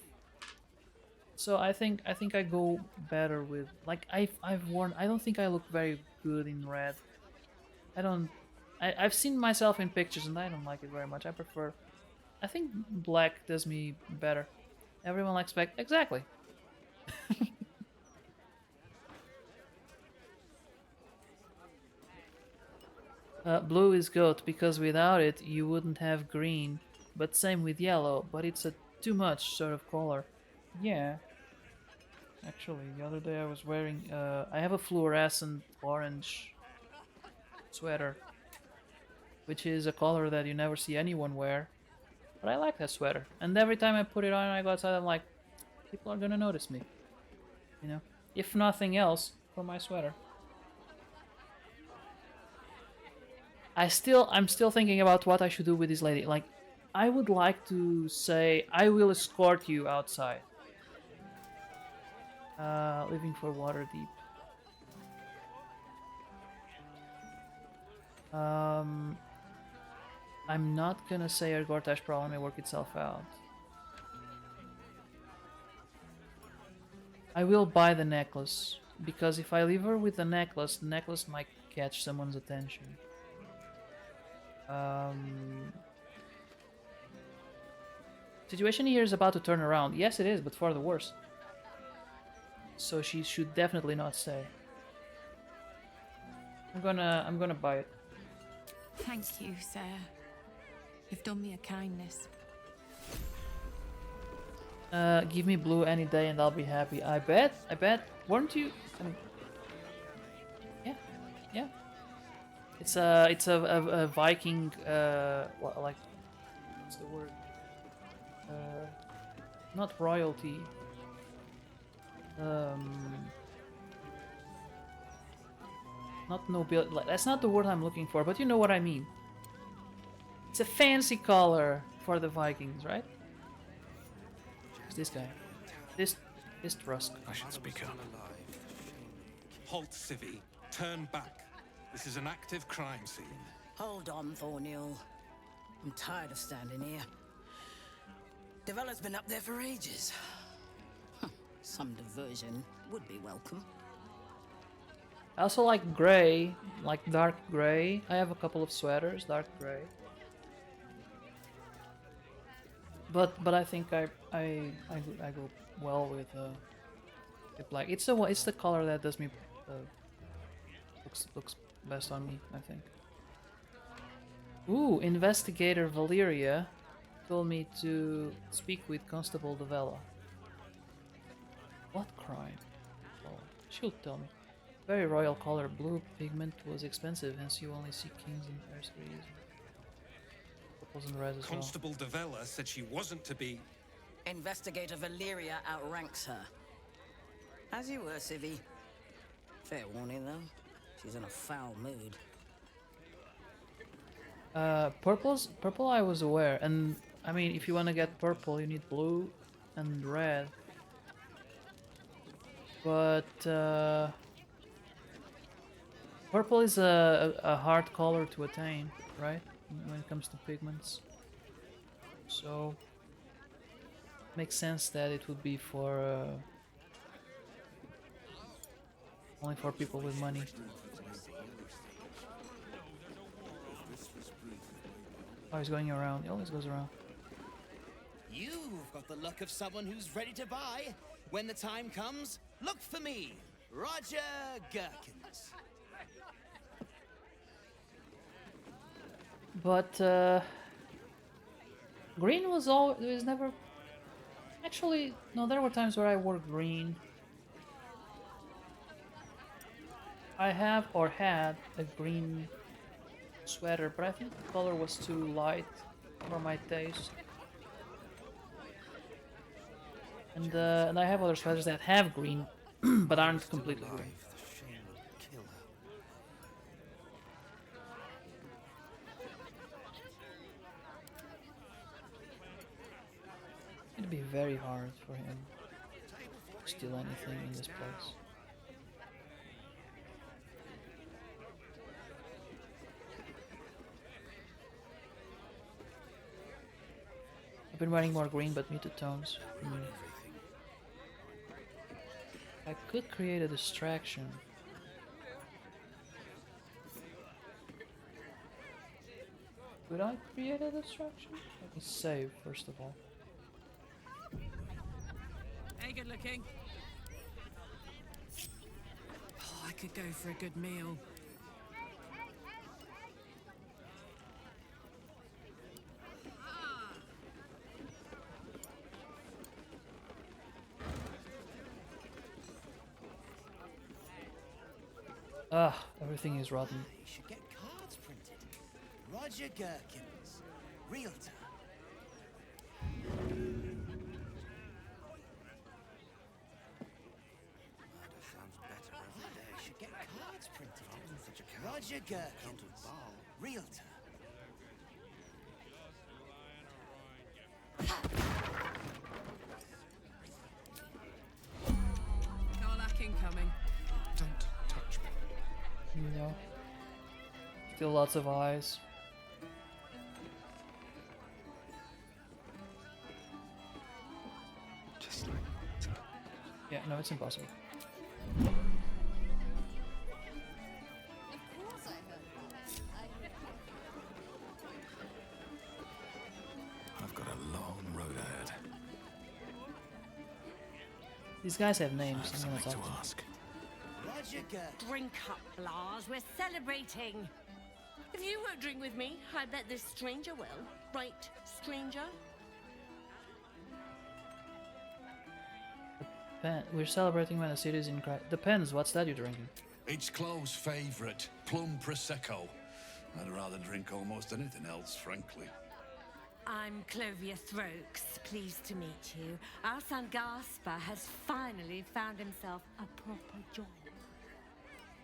so I think I go better with, like, I've worn, I don't think I look very good in red. I've seen myself in pictures and I don't like it very much. I think black does me better. Everyone likes black. Exactly. Blue is goat, because without it you wouldn't have green. But same with yellow, but it's a too much sort of color. Yeah. Actually, the other day I was wearing, I have a fluorescent orange sweater, which is a color that you never see anyone wear. But I like that sweater. And every time I put it on and I go outside, I'm like, people are gonna notice me. You know? If nothing else, for my sweater. I'm still thinking about what I should do with this lady. Like, I would like to say, I will escort you outside. Leaving for Waterdeep. I'm not gonna say our Gortash problem may work itself out. I will buy the necklace, because if I leave her with the necklace might catch someone's attention. Situation here is about to turn around. Yes, it is, but for the worse. So she should definitely not stay. I'm gonna buy it. Thank you, sir. You've done me a kindness. Give me blue any day and I'll be happy. I bet. I bet. Weren't you? I mean, yeah, yeah. It's a Viking. What, like, what's the word? Not royalty. Not nobility. That's not the word I'm looking for, but you know what I mean. It's a fancy color for the Vikings, right? It's this guy. This Trusk. I should speak up. Halt, Civvy. Turn back. This is an active crime scene. Hold on, Thornhill. I'm tired of standing here. Developer's been up there for ages. Some diversion would be welcome. I also like gray, like dark gray. I have a couple of sweaters, dark gray. But I think I go well with black. It's the color that does me looks best on me, I think. Ooh, Investigator Valeria told me to speak with Constable Devella. What crime? Oh, she'll tell me. Very royal color. Blue pigment was expensive, hence you only see kings and heirs for using. Purples and reds as well. Constable Devella said she wasn't to be... Investigator Valeria outranks her. As you were, Civvy. Fair warning, though. She's in a foul mood. Purple I was aware, and I mean, if you want to get purple, you need blue and red. But purple is a hard color to attain, right? When it comes to pigments. So makes sense that it would be for only for people with money. Oh, he's going around. He always goes around. You've got the luck of someone who's ready to buy. When the time comes, look for me, Roger Gherkins. But green was never. Actually, no. There were times where I wore green. I have or had a green sweater, but I think the color was too light for my taste. And I have other sweaters that have green, but aren't completely green. It'd be very hard for him to steal anything in this place. I've been running more green but muted tones. I could create a distraction. Could I create a distraction? Let me save first of all. Hey, good looking. Oh, I could go for a good meal. Ah, everything is rotten. You should get cards printed. Roger Gherkins, realtor. You should get cards printed. Roger Gherkins, realtor. Karlak incoming. Don't touch me. No. Still lots of eyes. Just like that. Yeah, no, it's impossible. I've got a long road ahead. These guys have names. I'm gonna Something talk to to them. ask. Roger Gherkins. Drink up, Lars. We're celebrating. If you won't drink with me, I bet this stranger will. Right, stranger? We're celebrating when the city's in crisis. Depends. What's that you're drinking? It's Chloe's favourite, plum prosecco. I'd rather drink almost anything else, frankly. I'm Clovia Throaks. Pleased to meet you. Our son Gaspar has finally found himself a proper job.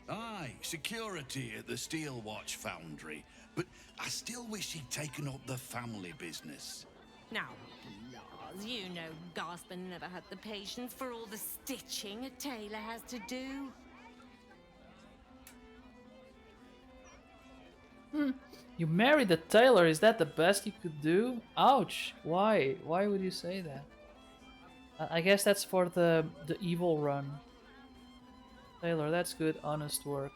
Aye, security at the Steel Watch Foundry. But I still wish he'd taken up the family business. Now, Lars, you know Gaspar never had the patience for all the stitching a tailor has to do. You married a tailor. Is that the best you could do? Ouch. Why? Why would you say that? I guess that's for the evil run. Tailor, that's good, honest work.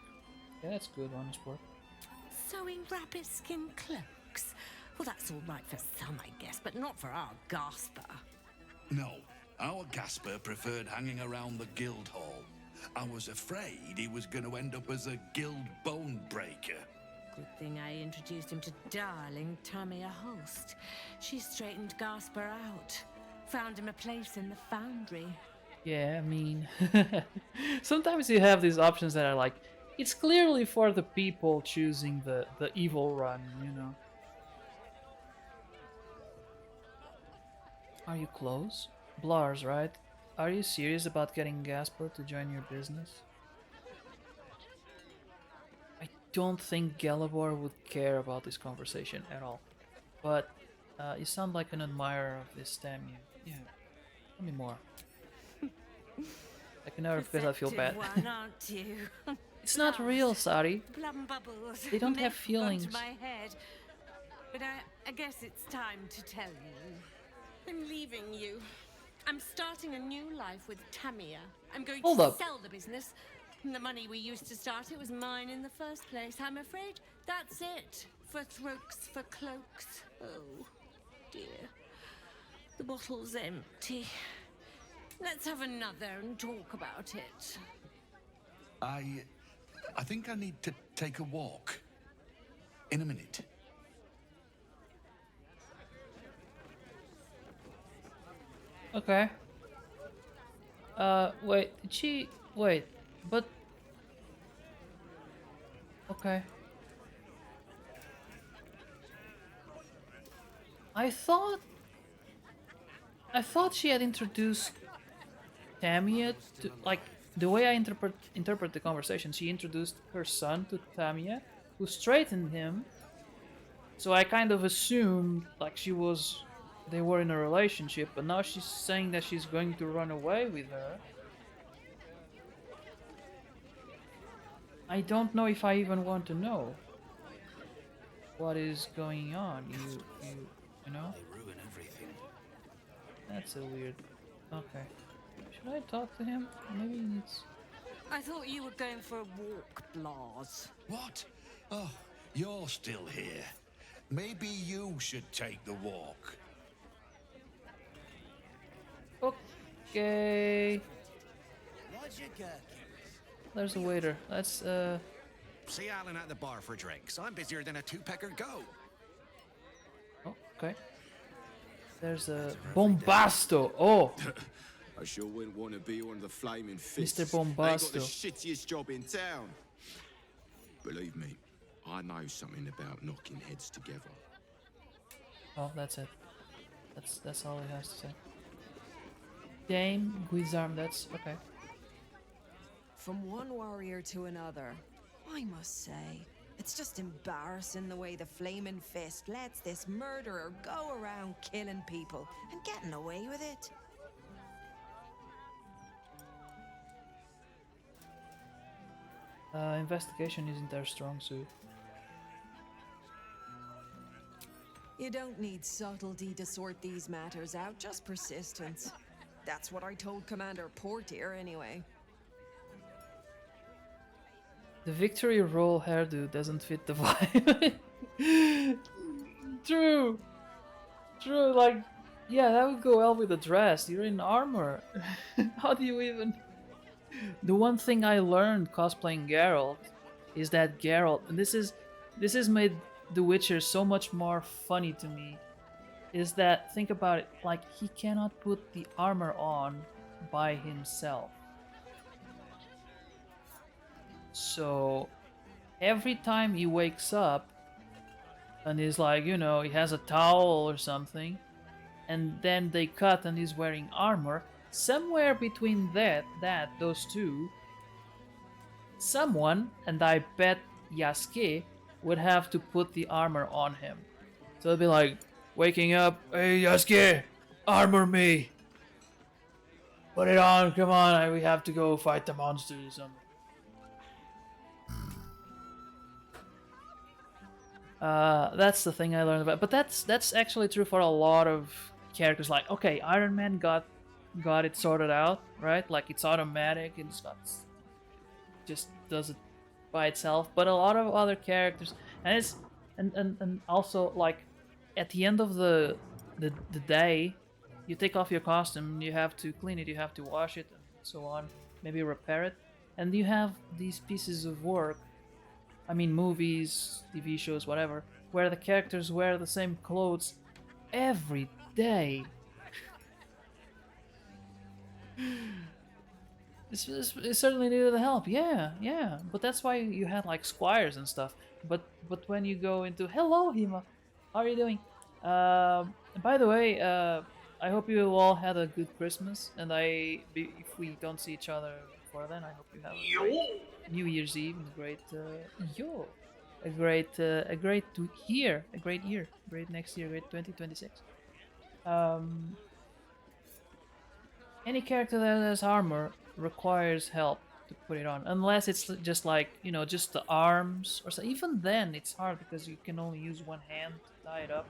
Yeah, that's good, honest work. Sewing rabbit skin cloaks. Well, that's all right for some, I guess, but not for our Gaspar. No, our Gasper preferred hanging around the guild hall. I was afraid he was going to end up as a guild bone breaker. Good thing I introduced him to darling Tamia Holst. She straightened Gaspar out. Found him a place in the foundry. Yeah, I mean... sometimes you have these options that are like, it's clearly for the people choosing the evil run, you know. Are you close? Blars, right? Are you serious about getting Gaspar to join your business? I don't think Galibor would care about this conversation at all. But you sound like an admirer of this Tamia. Yeah, tell me more. I can never because I feel bad. One, aren't you? It's not real, Sari. Plum bubbles. They don't have They've feelings. gone to my head. But I guess it's time to tell you. I'm leaving you. I'm starting a new life with Tamia. I'm going Hold to up. sell the business. The money we used to start it was mine in the first place. I'm afraid that's it. For throats, for cloaks. Oh, dear. The bottle's empty. Let's have another and talk about it. I think I need to take a walk. In a minute. Okay. Wait, did she... Wait, but... Okay. I thought she had introduced Tamia to... Like, the way I interpret the conversation, she introduced her son to Tamia, who straightened him. So I kind of assumed, like, they were in a relationship, but now she's saying that she's going to run away with her. I don't know if I even want to know what is going on. You know? They ruin everything. That's a weird... Okay. Should I talk to him? Maybe he needs... I thought you were going for a walk, Blas. What? Oh, you're still here. Maybe you should take the walk. Okay. Roger Gherkins. There's a waiter. Let's, See Alan at the bar for drinks. I'm busier than a two-pecker go. Oh, okay. There's a Bombasto. Oh, I sure wouldn't want to be one of the flaming fists. Mr. They got the Bombasto. shittiest job in town. Believe me, I know something about knocking heads together. Oh, that's it. That's all he has to say. Dame Guizarm. That's okay. From one warrior to another, I must say, it's just embarrassing the way the Flaming Fist lets this murderer go around killing people and getting away with it. Investigation isn't their strong suit. You don't need subtlety to sort these matters out, just persistence. That's what I told Commander Portier anyway. The victory roll hairdo doesn't fit the vibe. True. True, like, yeah, that would go well with the dress. You're in armor. How do you even... The one thing I learned cosplaying Geralt is that Geralt, and this has made The Witcher so much more funny to me, is that, think about it, like, he cannot put the armor on by himself. So every time he wakes up and he's like, you know, he has a towel or something, and then they cut and he's wearing armor, somewhere between those two, someone, and I bet Yasuke, would have to put the armor on him. So it'd be like, waking up, hey Yasuke, armor me. Put it on, come on, we have to go fight the monsters or something. That's the thing I learned about, but that's actually true for a lot of characters. Like, okay, Iron Man got it sorted out, right? Like it's automatic and it's got just does it by itself. But a lot of other characters, and it's and also like at the end of the day, you take off your costume, you have to clean it, you have to wash it, and so on, maybe repair it, and you have these pieces of work. I mean, movies, TV shows, whatever, where the characters wear the same clothes every day. It's certainly needed the help, yeah. But that's why you had like squires and stuff. But when you go into hello Hima, how are you doing? By the way, I hope you all had a good Christmas, and if we don't see each other before then, I hope you have a great New Year's Eve and a great year, great next year, great 2026. Any character that has armor requires help to put it on, unless it's just like, you know, just the arms or so. Even then it's hard because you can only use one hand to tie it up.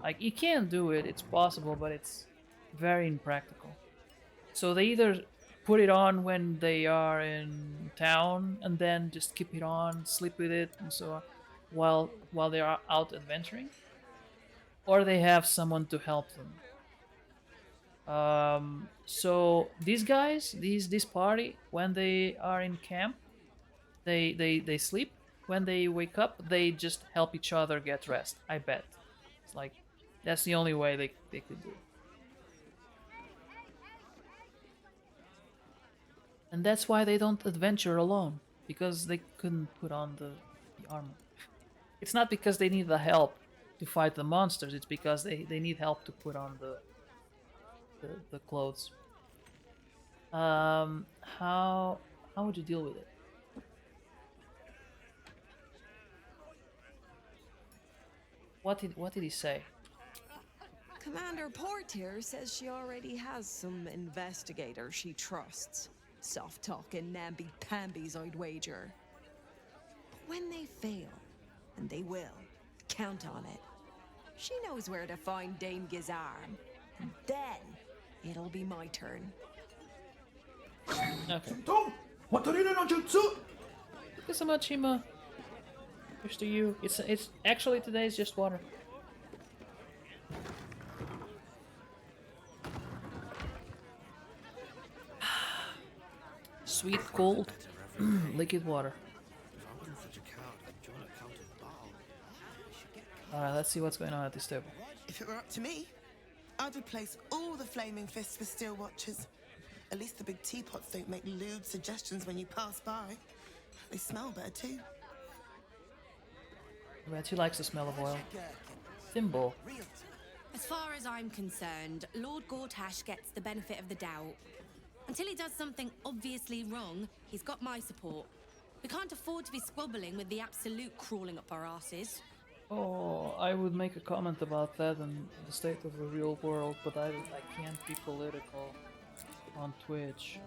Like, you can do it, it's possible, but it's very impractical. So they either put it on when they are in town and then just keep it on, sleep with it, and so on, while they are out adventuring, or they have someone to help them. So these guys, this party, when they are in camp, they sleep. When they wake up, they just help each other get rest. I bet. It's like that's the only way they could do it. And that's why they don't adventure alone, because they couldn't put on the armor. It's not because they need the help to fight the monsters, it's because they need help to put on the clothes. How would you deal with it? What did he say? Commander Portier says she already has some investigators she trusts. Soft talking namby-pambies, I'd wager. But when they fail, and they will, count on it. She knows where to find Dame Gizarm. And then it'll be my turn. Okay. Thank you so much, Hima. Here's to you. It's actually today's just water. Sweet, cold, liquid water. Alright, let's see what's going on at this table. If it were up to me, I'd replace all the flaming fists with steel watches. At least the big teapots don't make lewd suggestions when you pass by. They smell better too. I bet she likes the smell of oil. Thimble. As far as I'm concerned, Lord Gortash gets the benefit of the doubt. Until he does something obviously wrong, he's got my support. We can't afford to be squabbling with the Absolute crawling up our asses. Oh, I would make a comment about that and the state of the real world, but I can't be political on Twitch.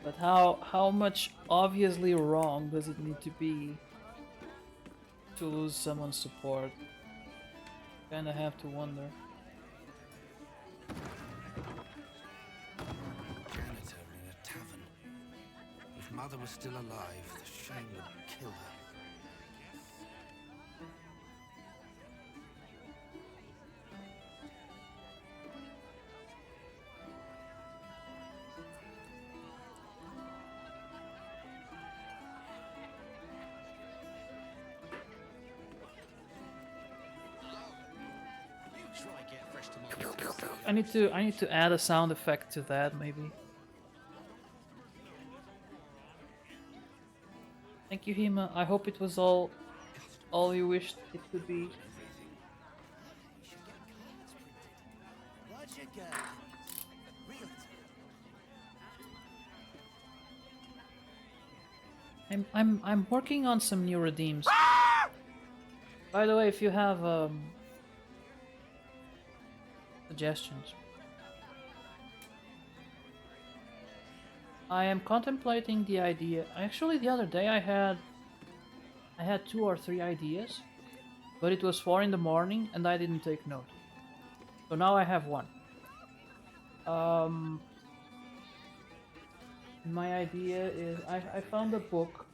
But how much obviously wrong does it need to be to lose someone's support? Kinda have to wonder. Janitor in a tavern. If Mother was still alive, the shame would kill her. I need to add a sound effect to that maybe. Thank you, Hima. I hope it was all you wished it could be. Roger, Gurk. I'm working on some new redeems. By the way, if you have suggestions, I am contemplating the idea. Actually, the other day I had 2 or 3 ideas, but it was 4 in the morning and I didn't take note. So now I have one. My idea is I found a book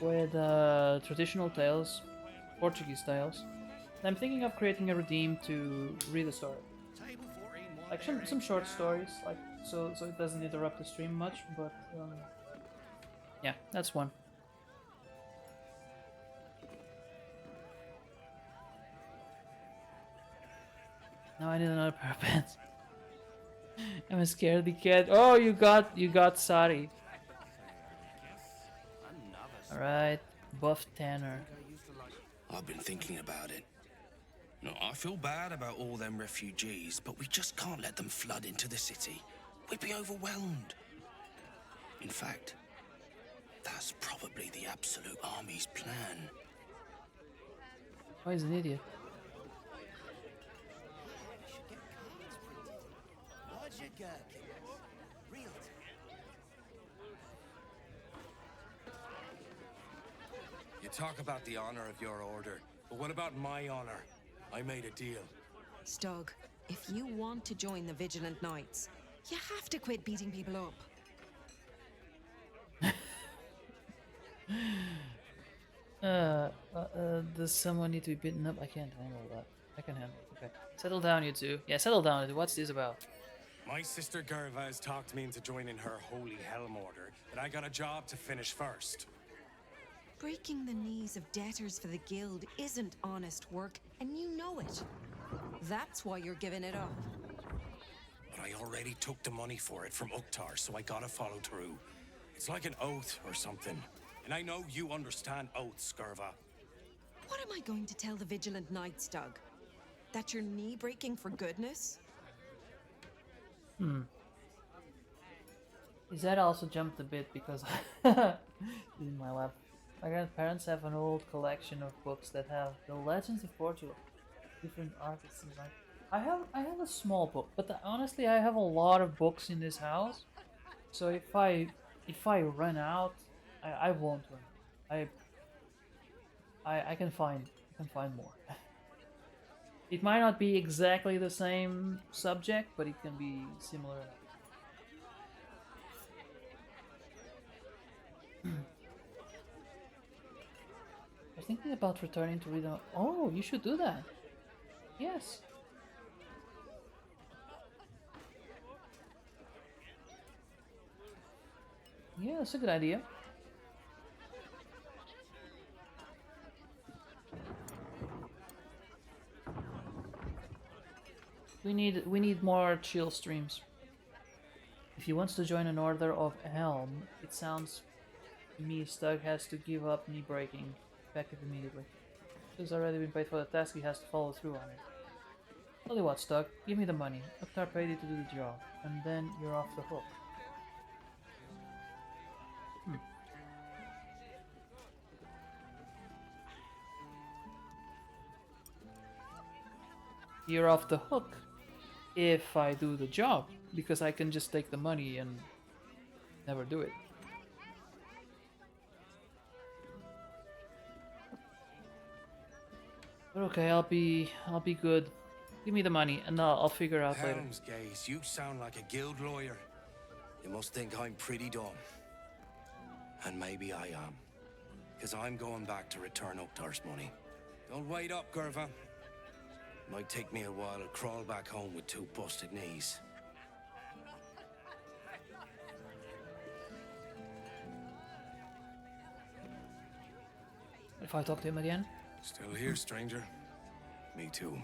with traditional tales, Portuguese tales. And I'm thinking of creating a redeem to read a story, like some short stories, like so it doesn't interrupt the stream much. But yeah, that's one. Now I need another pair of pants. I'm a scaredy cat. Oh, you got Sari. Alright, buff Tanner. I've been thinking about it. No, I feel bad about all them refugees, but we just can't let them flood into the city. We'd be overwhelmed. In fact, that's probably the Absolute Army's plan. Oh, he's an idiot. Roger, Gurk. You talk about the honor of your order, but what about my honor? I made a deal. Stug, if you want to join the Vigilant Knights, you have to quit beating people up. Does someone need to be beaten up? I can't handle that. I can handle it. Okay. Settle down, you two. Yeah, settle down. What's this about? My sister Gerva has talked me into joining her Holy Helm Order, but I got a job to finish first. Breaking the knees of debtors for the guild isn't honest work, and you know it. That's why you're giving it up. But I already took the money for it from Uktar, so I gotta follow through. It's like an oath or something. And I know you understand oaths, Gerva. What am I going to tell the Vigilant Knights, Doug? That you're knee-breaking for goodness? His head also jumped a bit because in my lap. My grandparents have an old collection of books that have the Legends of Portugal, different artists and like. I have a small book, but honestly, I have a lot of books in this house. So if I run out, I won't run. I can find more. It might not be exactly the same subject, but it can be similar enough. I was thinking about returning to read. Oh, you should do that. Yes. Yeah, that's a good idea. We need more chill streams. If he wants to join an order of Helm, it sounds to me Stug has to give up knee breaking effective immediately. He's already been paid for the task, he has to follow through on it. Tell you what, Stug, give me the money. Uktar paid you to do the job, and then you're off the hook. You're off the hook if I do the job, because I can just take the money and never do it. But okay, I'll be good. Give me the money and I'll figure out later. Helmsgaze, you sound like a guild lawyer. You must think I'm pretty dumb. And maybe I am. Because I'm going back to return Uktar's money. Don't wait up, Gerva. Might take me a while to crawl back home with 2 busted knees. If I talk to him again? Still here, stranger? Me too.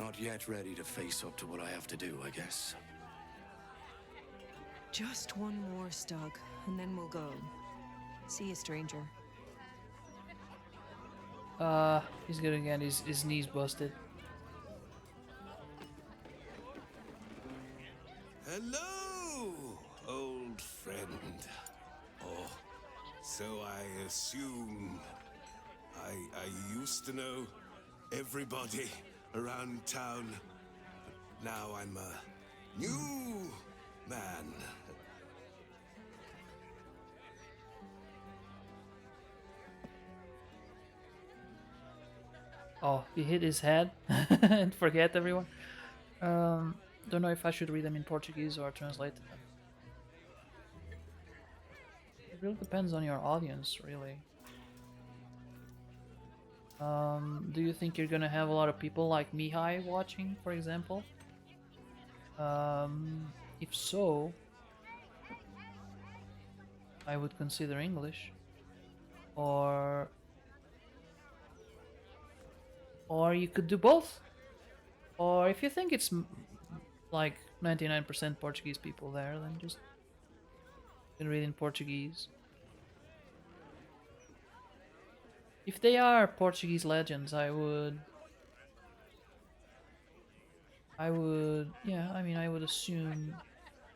Not yet ready to face up to what I have to do, I guess. Just one more, Stug, and then we'll go. See you, stranger. He's gonna get his knees busted. Hello, old friend. Oh, so I assume I used to know everybody around town. But now I'm a new man. Oh, he hit his head and forget everyone. Don't know if I should read them in Portuguese or translate them. It really depends on your audience, really. Do you think you're gonna have a lot of people like Mihai watching, for example? If so, I would consider English. Or you could do both. Or if you think it's like 99% Portuguese people there, then just you can read in Portuguese. If they are Portuguese legends, I would, yeah, I mean, I would assume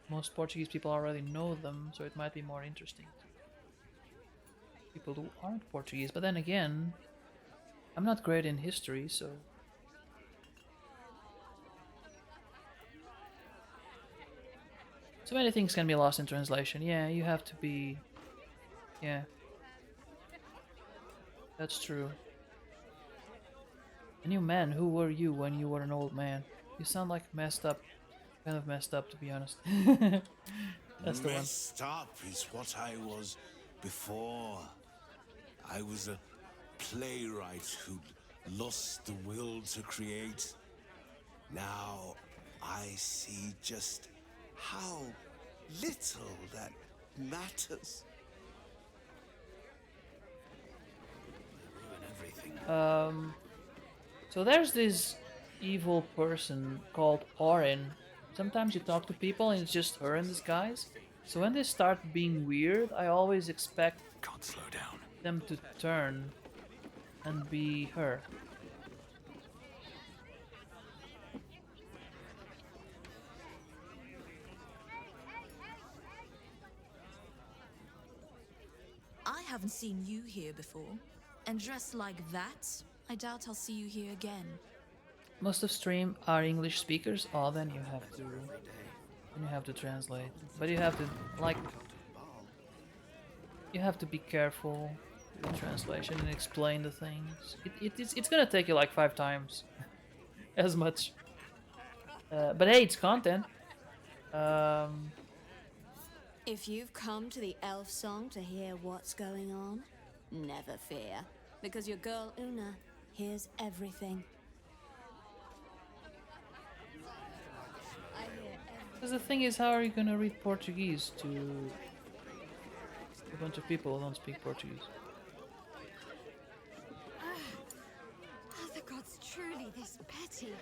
most Portuguese people already know them, so it might be more interesting to people who aren't Portuguese. But then again, I'm not great in history, so many things can be lost in translation. Yeah, you have to be, yeah, that's true. A new man, who were you when you were an old man? You sound like messed up. Kind of messed up, to be honest. That's the one. Messed up is what I was before. I was a playwright who'd lost the will to create. Now I see just how little that matters. So there's this evil person called Orin. Sometimes you talk to people and it's just her in disguise. So when they start being weird, I always expect them to turn and be her. I haven't seen you here before. And dressed like that, I doubt I'll see you here again. Most of stream are English speakers. Oh, then you have to translate. But you have to, like, you have to be careful with the translation and explain the things. It's gonna take you like 5 times as much. But hey, it's content. If you've come to the elf song to hear what's going on, never fear, because your girl Una hears everything. Because the thing is, how are you gonna read Portuguese to a bunch of people who don't speak Portuguese? Are the gods truly this petty?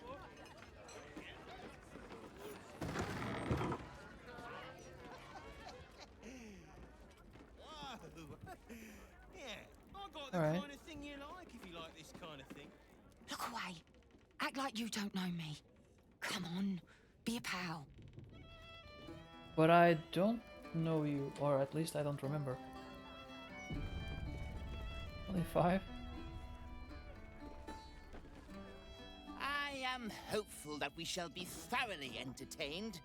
The Alright. kind of thing you like if you like this kind of thing. Look away. Act like you don't know me. Come on, be a pal. But I don't know you, or at least I don't remember. Only 5? I am hopeful that we shall be thoroughly entertained.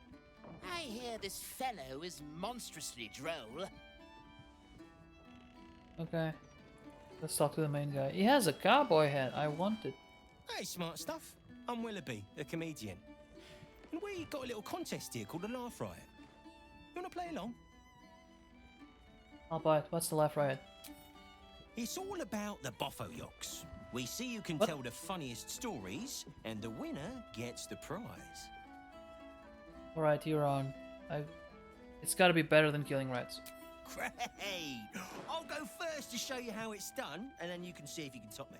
I hear this fellow is monstrously droll. Okay. Let's talk to the main guy. He has a cowboy hat. I want it. Hey, smart stuff. I'm Willoughby, the comedian. And we got a little contest here called the Laugh Riot. You want to play along? I'll buy it. What's the Laugh Riot? It's all about the Boffo-Yoks. We see who can tell the funniest stories, and the winner gets the prize. Alright, you're on. It's gotta be better than killing rats. Great! I'll go first to show you how it's done, and then you can see if you can top me.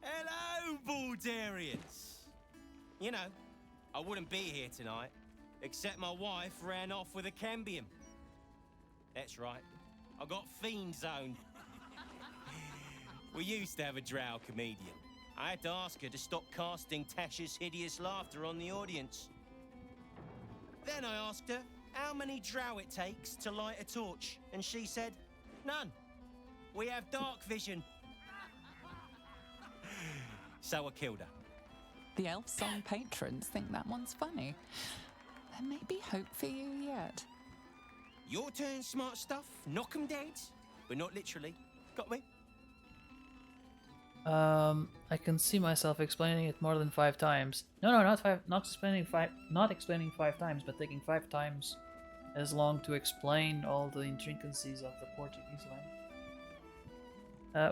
Hello, Baldurians. You know, I wouldn't be here tonight, except my wife ran off with a cambium. That's right, I got fiend zoned. We used to have a drow comedian. I had to ask her to stop casting Tasha's hideous laughter on the audience. Then I asked her how many drow it takes to light a torch, and she said, none. We have dark vision. So I killed her. The elf song patrons think that one's funny. There may be hope for you yet. Your turn, smart stuff. Knock 'em dead. But not literally. Got me? I can see myself explaining it more than 5 times. No, not 5. Not explaining 5 times, but taking 5 times as long to explain all the intricacies of the Portuguese language.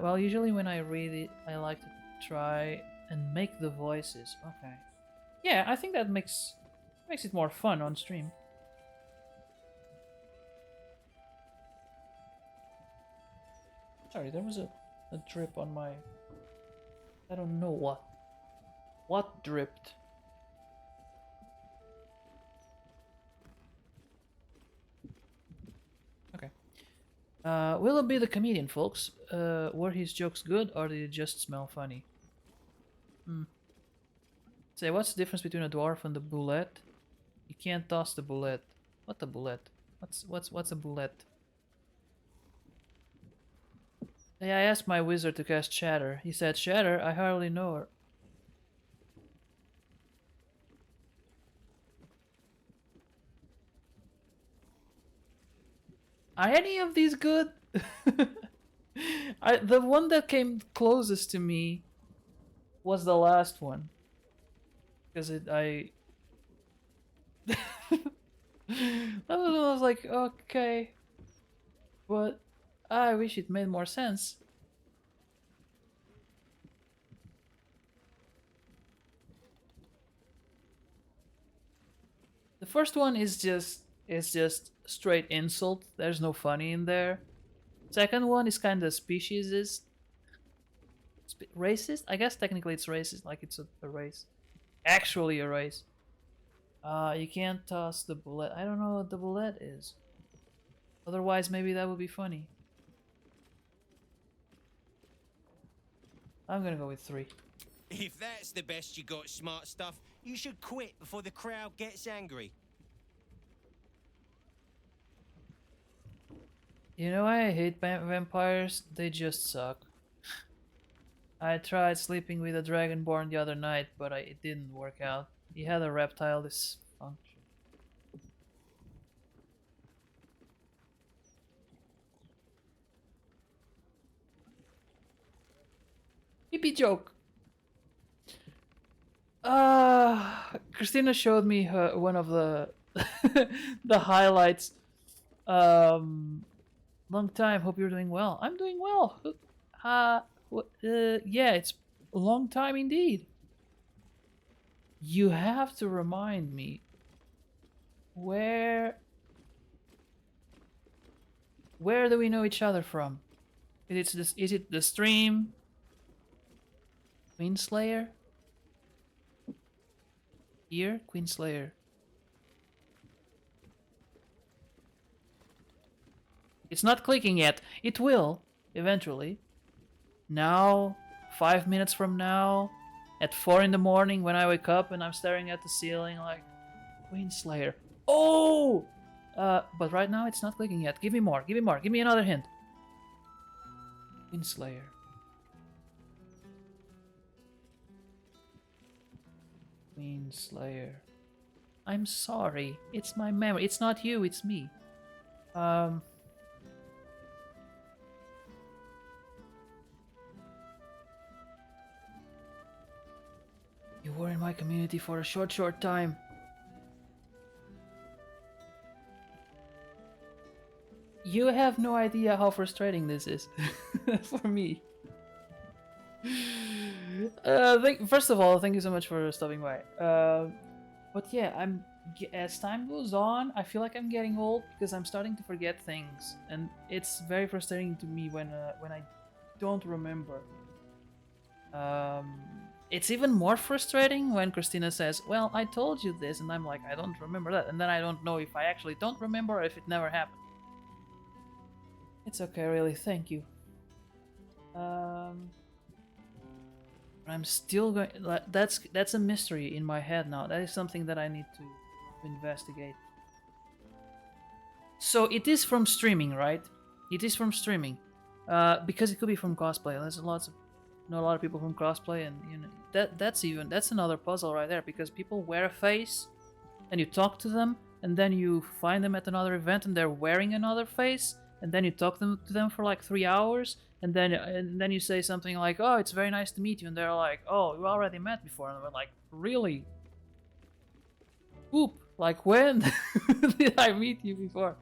Well, usually when I read it, I like to try and make the voices. Okay. Yeah, I think that makes it more fun on stream. Sorry, there was a drip on my... I don't know what. What dripped? Okay. Will it be the comedian, folks? Were his jokes good, or did it just smell funny? Say, what's the difference between a dwarf and the boulette? You can't toss the boulette. What the boulette? What's a boulette? Hey, I asked my wizard to cast Shatter. He said, Shatter? I hardly know her. Are any of these good? The one that came closest to me was the last one. Because I was like, okay. But I wish it made more sense. The first one is just straight insult. There's no funny in there. Second one is kind of speciesist. Racist? I guess technically it's racist, like it's a race. Actually a race. You can't toss the bullet. I don't know what the bullet is. Otherwise, maybe that would be funny. I'm gonna go with 3. If that's the best you got, smart stuff, you should quit before the crowd gets angry. You know why I hate vampires? They just suck. I tried sleeping with a dragonborn the other night, but it didn't work out. He had a reptile dysfunction. Hippie joke. Christina showed me one of the the highlights. Long time. Hope you're doing well. I'm doing well. Yeah, it's a long time indeed. You have to remind me where do we know each other from? Is it the stream? Queenslayer? Here, Queenslayer. It's not clicking yet. It will, eventually. Now, 5 minutes from now, at 4 in the morning when I wake up and I'm staring at the ceiling like, Queenslayer. Oh! But right now it's not clicking yet. Give me more, give me more, give me another hint. Queenslayer. Queenslayer. I'm sorry. It's my memory. It's not you, it's me. You were in my community for a short time. You have no idea how frustrating this is for me. First of all, thank you so much for stopping by. But yeah, as time goes on, I feel like I'm getting old because I'm starting to forget things, and it's very frustrating to me when I don't remember. it's even more frustrating when Christina says, well, I told you this, and I'm like, I don't remember that. And then I don't know if I actually don't remember or if it never happened. It's okay, really, thank you. I'm still going... That's a mystery in my head now. That is something that I need to investigate. So it is from streaming, right? It is from streaming. Because it could be from cosplay. There's know a lot of people from cosplay, and you know that's another puzzle right there, because people wear a face and you talk to them, and then you find them at another event and they're wearing another face, and then you talk to them for like 3 hours, and then you say something like, oh, it's very nice to meet you, and they're like, oh, we already met before, and we're like, really? Oop, like when did I meet you before?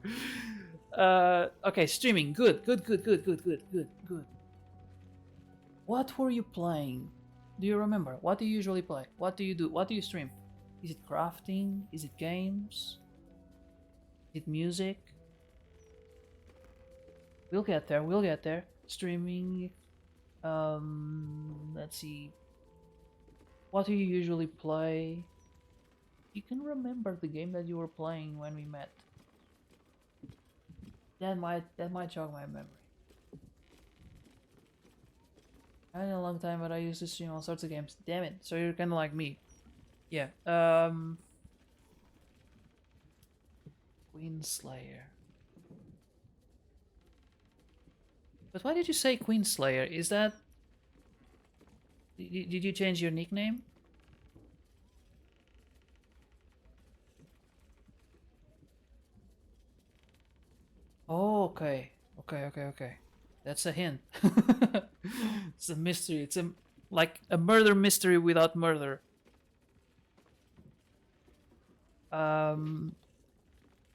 Okay, streaming, good. What were you playing? Do you remember? What do you usually play? What do you do? What do you stream? Is it crafting? Is it games? Is it music? We'll get there. Streaming. Let's see. What do you usually play? You can remember the game that you were playing when we met. That might jog my memory. I had a long time, but I used to stream all sorts of games. Damn it! So you're kind of like me. Yeah. Queen Slayer. But why did you say Queen Slayer? Is that... Did you change your nickname? Oh, okay. Okay. That's a hint. It's a mystery. It's like a murder mystery without murder.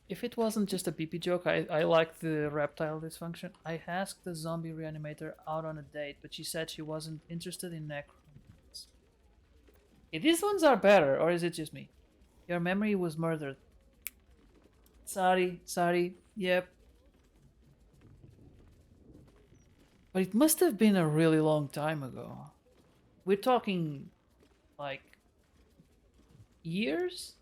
If it wasn't just a pee-pee joke, I like the reptile dysfunction. I asked the zombie reanimator out on a date, but she said she wasn't interested in necrons. These ones are better, or is it just me? Your memory was murdered. Sorry. Yep. But it must have been a really long time ago. We're talking, like, years?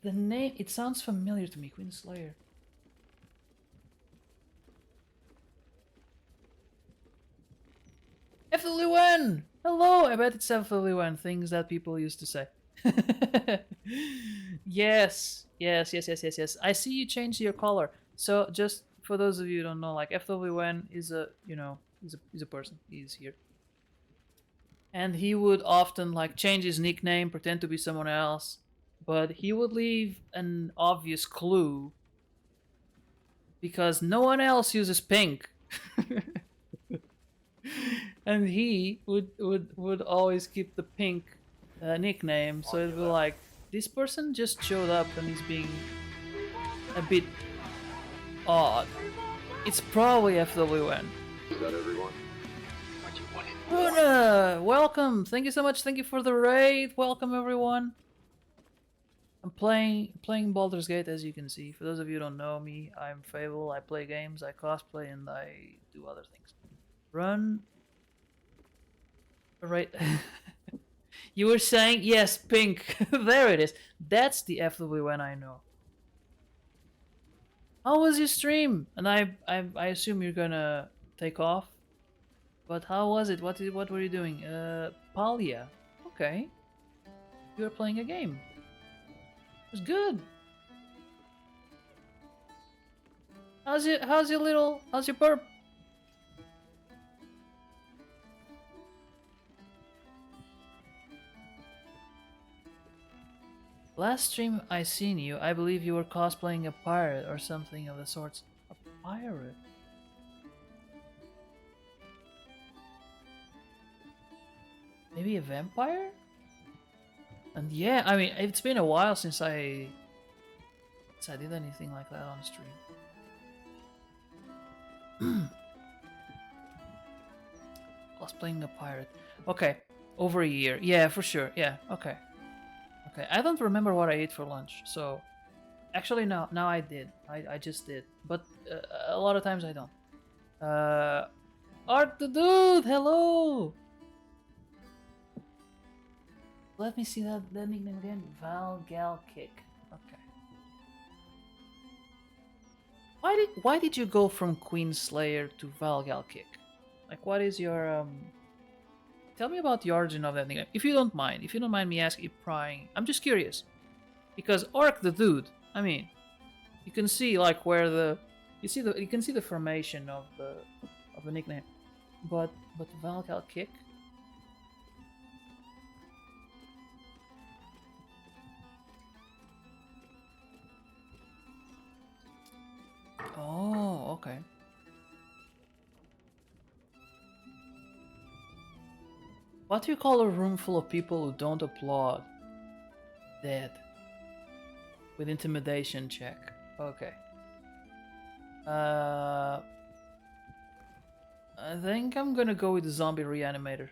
The name, it sounds familiar to me, Queen Slayer. FWN! Hello! I bet it's FWN, things that people used to say. Yes. I see you changed your color. So just for those of you who don't know, like FWN is a, you know, he's a person. He's here. And he would often like change his nickname, pretend to be someone else, but he would leave an obvious clue because no one else uses pink. And he would always keep the pink nickname, so it'd be like, this person just showed up and he's being a bit odd. It's probably FWN. Is that everyone? Bruna, welcome. Thank you so much. Thank you for the raid. Welcome everyone. I'm playing Baldur's Gate, as you can see. For those of you who don't know me, I'm Fable. I play games, I cosplay, and I do other things. Run. Right. You were saying yes, pink. There it is. That's the FWN I know. How was your stream? And I assume you're gonna take off. But how was it? What were you doing? Palia. Okay. You were playing a game. It was good. How's your burp? Last stream I seen you, I believe you were cosplaying a pirate or something of the sorts. A pirate? Maybe a vampire? And yeah, I mean, it's been a while since I did anything like that on stream. Cosplaying a pirate. Okay, over a year. Yeah, for sure. Yeah, okay. Okay, I don't remember what I ate for lunch, so... Actually, no, now I did. I just did. But a lot of times I don't. Art the Dude, hello! Let me see that nickname again. Valgal Kick. Okay. Why did you go from Queen Slayer to Valgal Kick? Like, what is your Tell me about the origin of that nickname, if you don't mind. If you don't mind me asking, prying. I'm just curious, because Orc the dude. I mean, you can see like where you can see the formation of the nickname, but Valgal Kick. Oh, okay. What do you call a room full of people who don't applaud? Dead. With intimidation check. Okay. I think I'm gonna go with the zombie reanimator.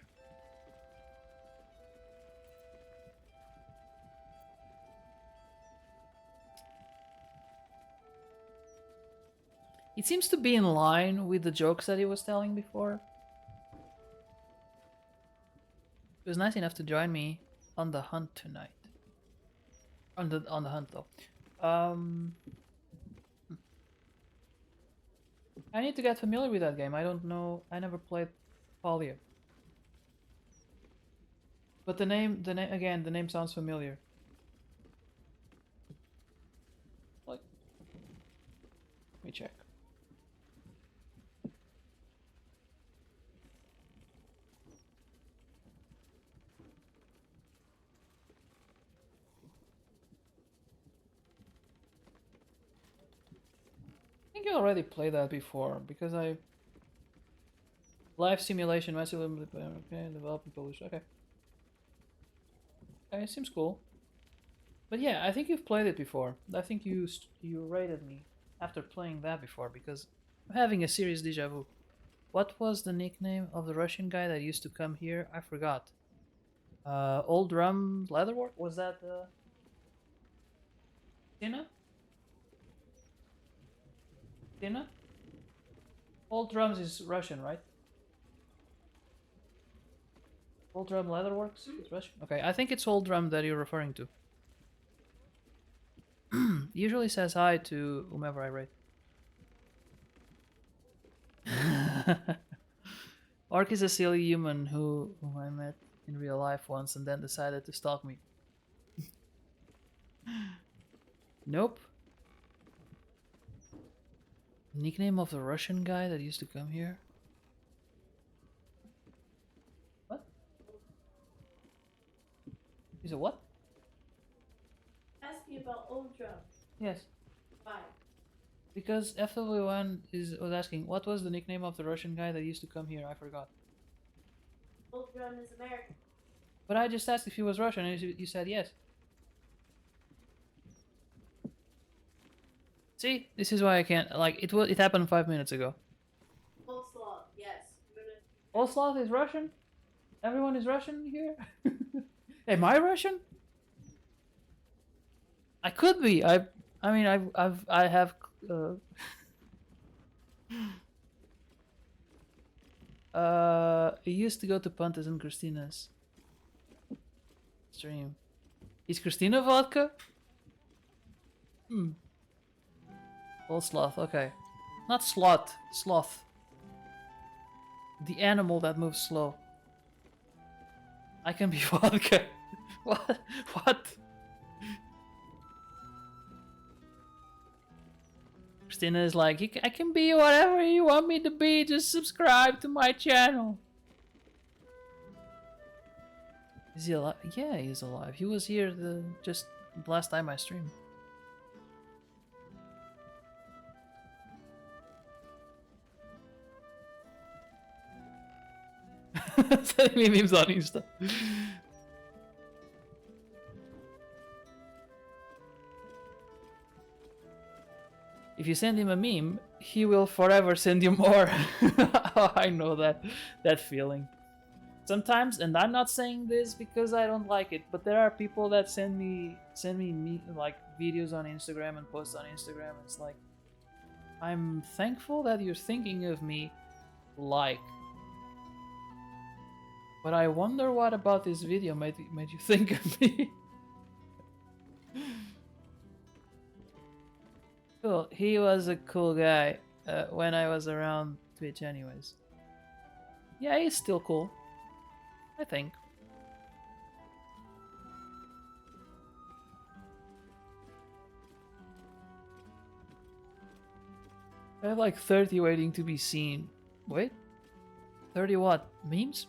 It seems to be in line with the jokes that he was telling before. He was nice enough to join me on the hunt tonight. On the hunt though. I need to get familiar with that game. I don't know. I never played Polio. But the name again, the name sounds familiar. Like, let me check. I think you already played that before, because I... Life simulation, massive... Okay, developing Polish, okay. Okay, it seems cool. But yeah, I think you've played it before. I think you rated me after playing that before, because I'm having a serious deja vu. What was the nickname of the Russian guy that used to come here? I forgot. Old Drum Leatherwork? Was that Tina? Tina? Old Drums is Russian, right? Old Drum Leatherworks is Russian? Okay, I think it's Old Drum that you're referring to. Usually says hi to whomever I rate. Orc is a silly human who I met in real life once and then decided to stalk me. Nope. Nickname of the Russian guy that used to come here? What? Is it what? Ask me about Old Drum. Yes. Why? Because FW1 was asking, what was the nickname of the Russian guy that used to come here? I forgot. Old Drum is American. But I just asked if he was Russian and you said yes. See, this is why I can't, like, it happened 5 minutes ago. Old Sloth, yes. Old Sloth is Russian? Everyone is Russian here? Am I Russian? I could be. I have I used to go to Pantas and Christina's stream. Is Christina vodka? Hmm. Old Sloth, okay. Not sloth, sloth. The animal that moves slow. I can be vodka. What? What? Christina is like, I can be whatever you want me to be, just subscribe to my channel. Is he alive? Yeah, he's alive. He was here just the last time I streamed. Sending me memes on Insta. If you send him a meme, he will forever send you more. Oh, I know that feeling. Sometimes, and I'm not saying this because I don't like it, but there are people that send me like videos on Instagram and posts on Instagram. It's like, I'm thankful that you're thinking of me, like. But I wonder what about this video made you think of me. Cool. He was a cool guy when I was around Twitch anyways. Yeah, he's still cool. I think. I have like 30 waiting to be seen. Wait? 30 what? Memes?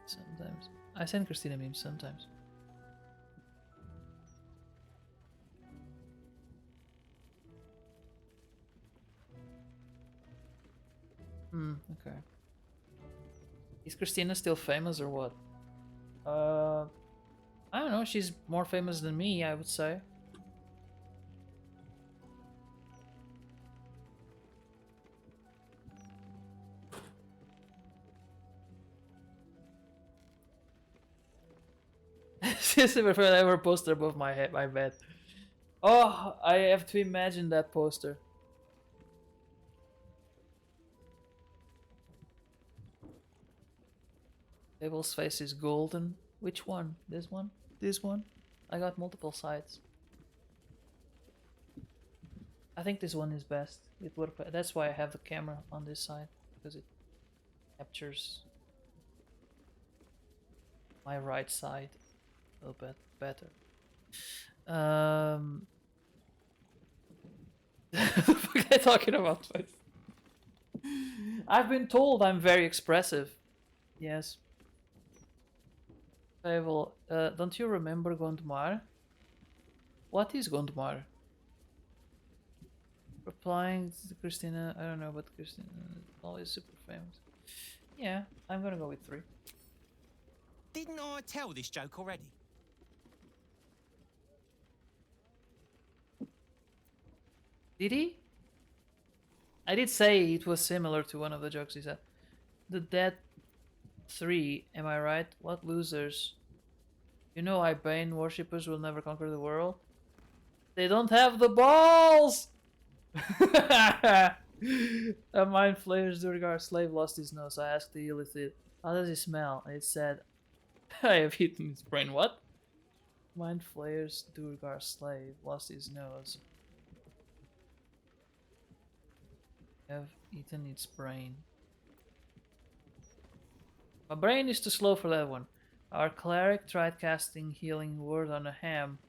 Sometimes. I send Christina memes sometimes. Okay. Is Christina still famous or what? I don't know, she's more famous than me, I would say. She's the first ever poster above my head, my bed. Oh, I have to imagine that poster. Abel's face is golden. Which one? This one? This one? I got multiple sides. I think this one is best. It would. That's why I have the camera on this side, because it captures my right side a little bit better. What am I talking about? I've been told I'm very expressive. Yes. Abel, don't you remember Gondomar? What is Gondomar? Replying to Christina, I don't know, but Christina is always super famous. Yeah, I'm gonna go with 3. Didn't I tell this joke already? Did he? I did say it was similar to one of the jokes he said. The Dead 3, am I right? What losers? You know Ibane worshippers will never conquer the world? They don't have the balls! A mind flayer's Durgar slave lost his nose. I asked the illithid, how does he smell? And it said, I have eaten his brain. What? Mind flayer's Durgar slave lost his nose. I have eaten its brain. My brain is too slow for that one. Our cleric tried casting healing word on a ham,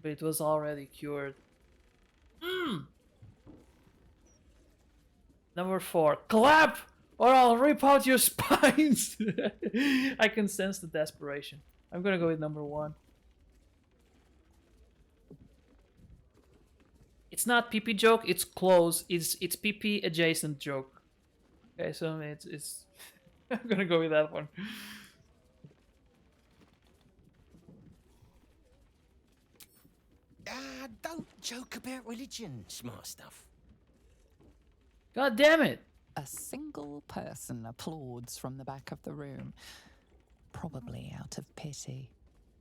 but it was already cured. Number 4. Clap! Or I'll rip out your spines! I can sense the desperation. I'm gonna go with number 1. It's not pee-pee joke, it's close. It's pee-pee adjacent joke. Okay, so it's I'm gonna go with that one. Don't joke about religion, smart stuff. God damn it! A single person applauds from the back of the room, probably out of pity.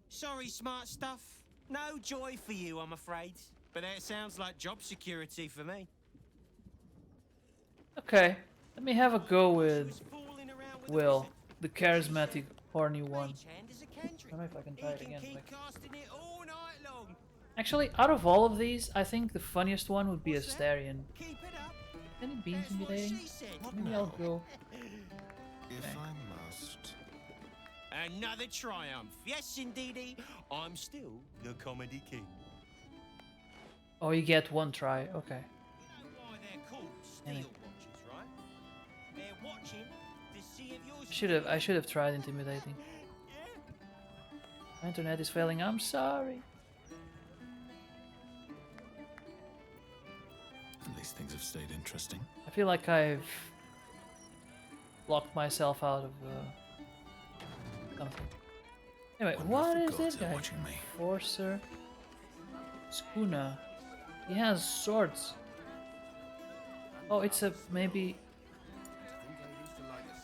Sorry, smart stuff. No joy for you, I'm afraid. But that sounds like job security for me. Okay, let me have a go with Will, the charismatic, horny one. I don't know if I can try it again. Actually, out of all of these, I think the funniest one would be Astarion. Any beans intimidating? Maybe I'll go. If I must. Another triumph. Yes, indeedy. I'm still the comedy king. Oh, you get one try. Okay. You know why they're called steel watchers, right? They're watching to see if you're... I should have tried intimidating. My internet is failing. I'm sorry. At least things have stayed interesting. I feel like I've locked myself out of something. Anyway, what is this guy? Forcer Skuna. He has swords. Oh, it's a maybe.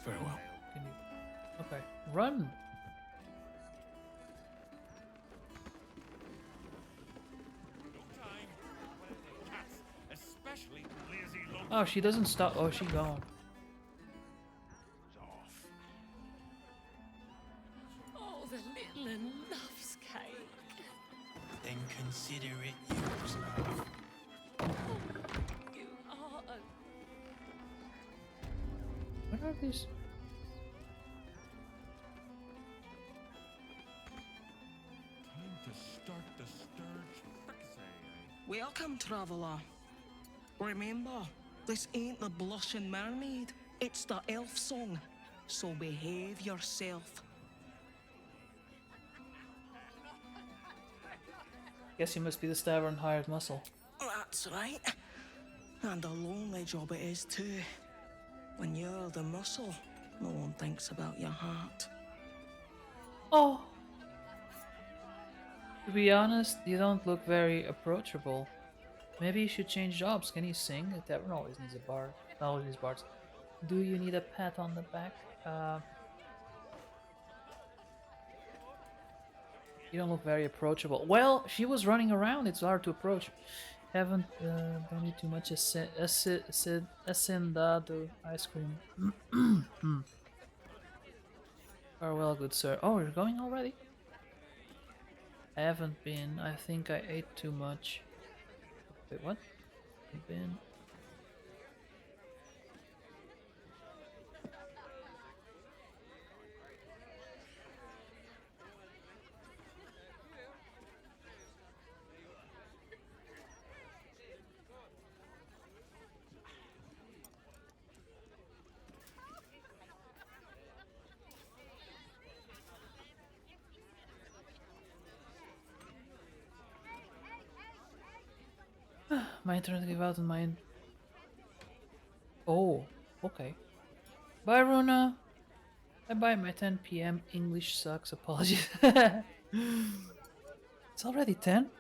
Very well. Can you... Okay, run. Oh, she doesn't stop. Oh, she gone. a little love's cake. Then consider it yours, love. You are a... What are these? Time to start the sturge fixie. Welcome, traveller. Remember, this ain't the blushing mermaid. It's the elf song. So behave yourself. Guess you must be the Stavern hired muscle. That's right. And a lonely job it is too. When you're the muscle, no one thinks about your heart. Oh. To be honest, you don't look very approachable. Maybe you should change jobs. Can you sing? The tavern always needs a bard. Always needs bards. Do you need a pat on the back? You don't look very approachable. Well, she was running around. It's hard to approach. Haven't done you too much hacendado ice cream. Farewell, good sir. Oh, you're going already? I haven't been. I think I ate too much. Wait, what? Been. My internet gave out on my... Oh, okay. Bye, Runa. Bye-bye, my 10 p.m. English sucks. Apologies. It's already 10?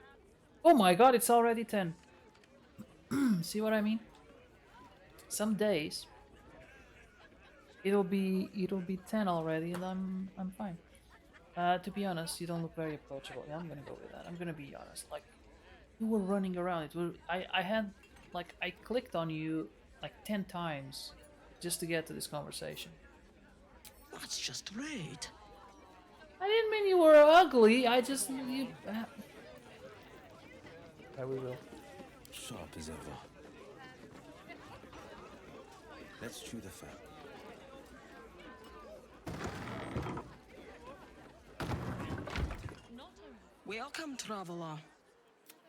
Oh my god, it's already 10. See what I mean? Some days it'll be 10 already and I'm fine. To be honest, you don't look very approachable. Yeah, I'm gonna go with that. I'm gonna be honest. Like, you were running around. It was I had like I clicked on you like 10 times just to get to this conversation. That's just rude. I didn't mean you were ugly. I just you. There we will. Sharp as ever. Let's chew the fat. Welcome, traveller.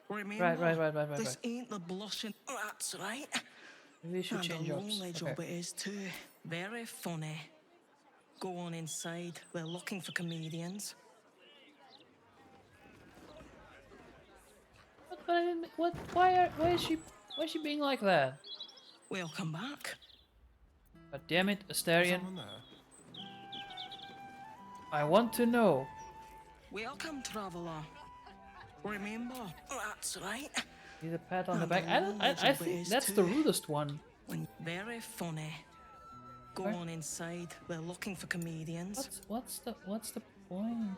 Remember, Right. this ain't the blushing... That's right. Maybe we should and change a jobs. lonely job it is too. Very funny. Go on inside. We're looking for comedians. But I didn't. What? Why is she being like that? Welcome back. God damn it, Astarion. I want to know. Welcome, traveller. Remember, that's right. Need a pat on the back. I think that's the rudest one. Very funny. Go on inside. We're looking for comedians. What's the point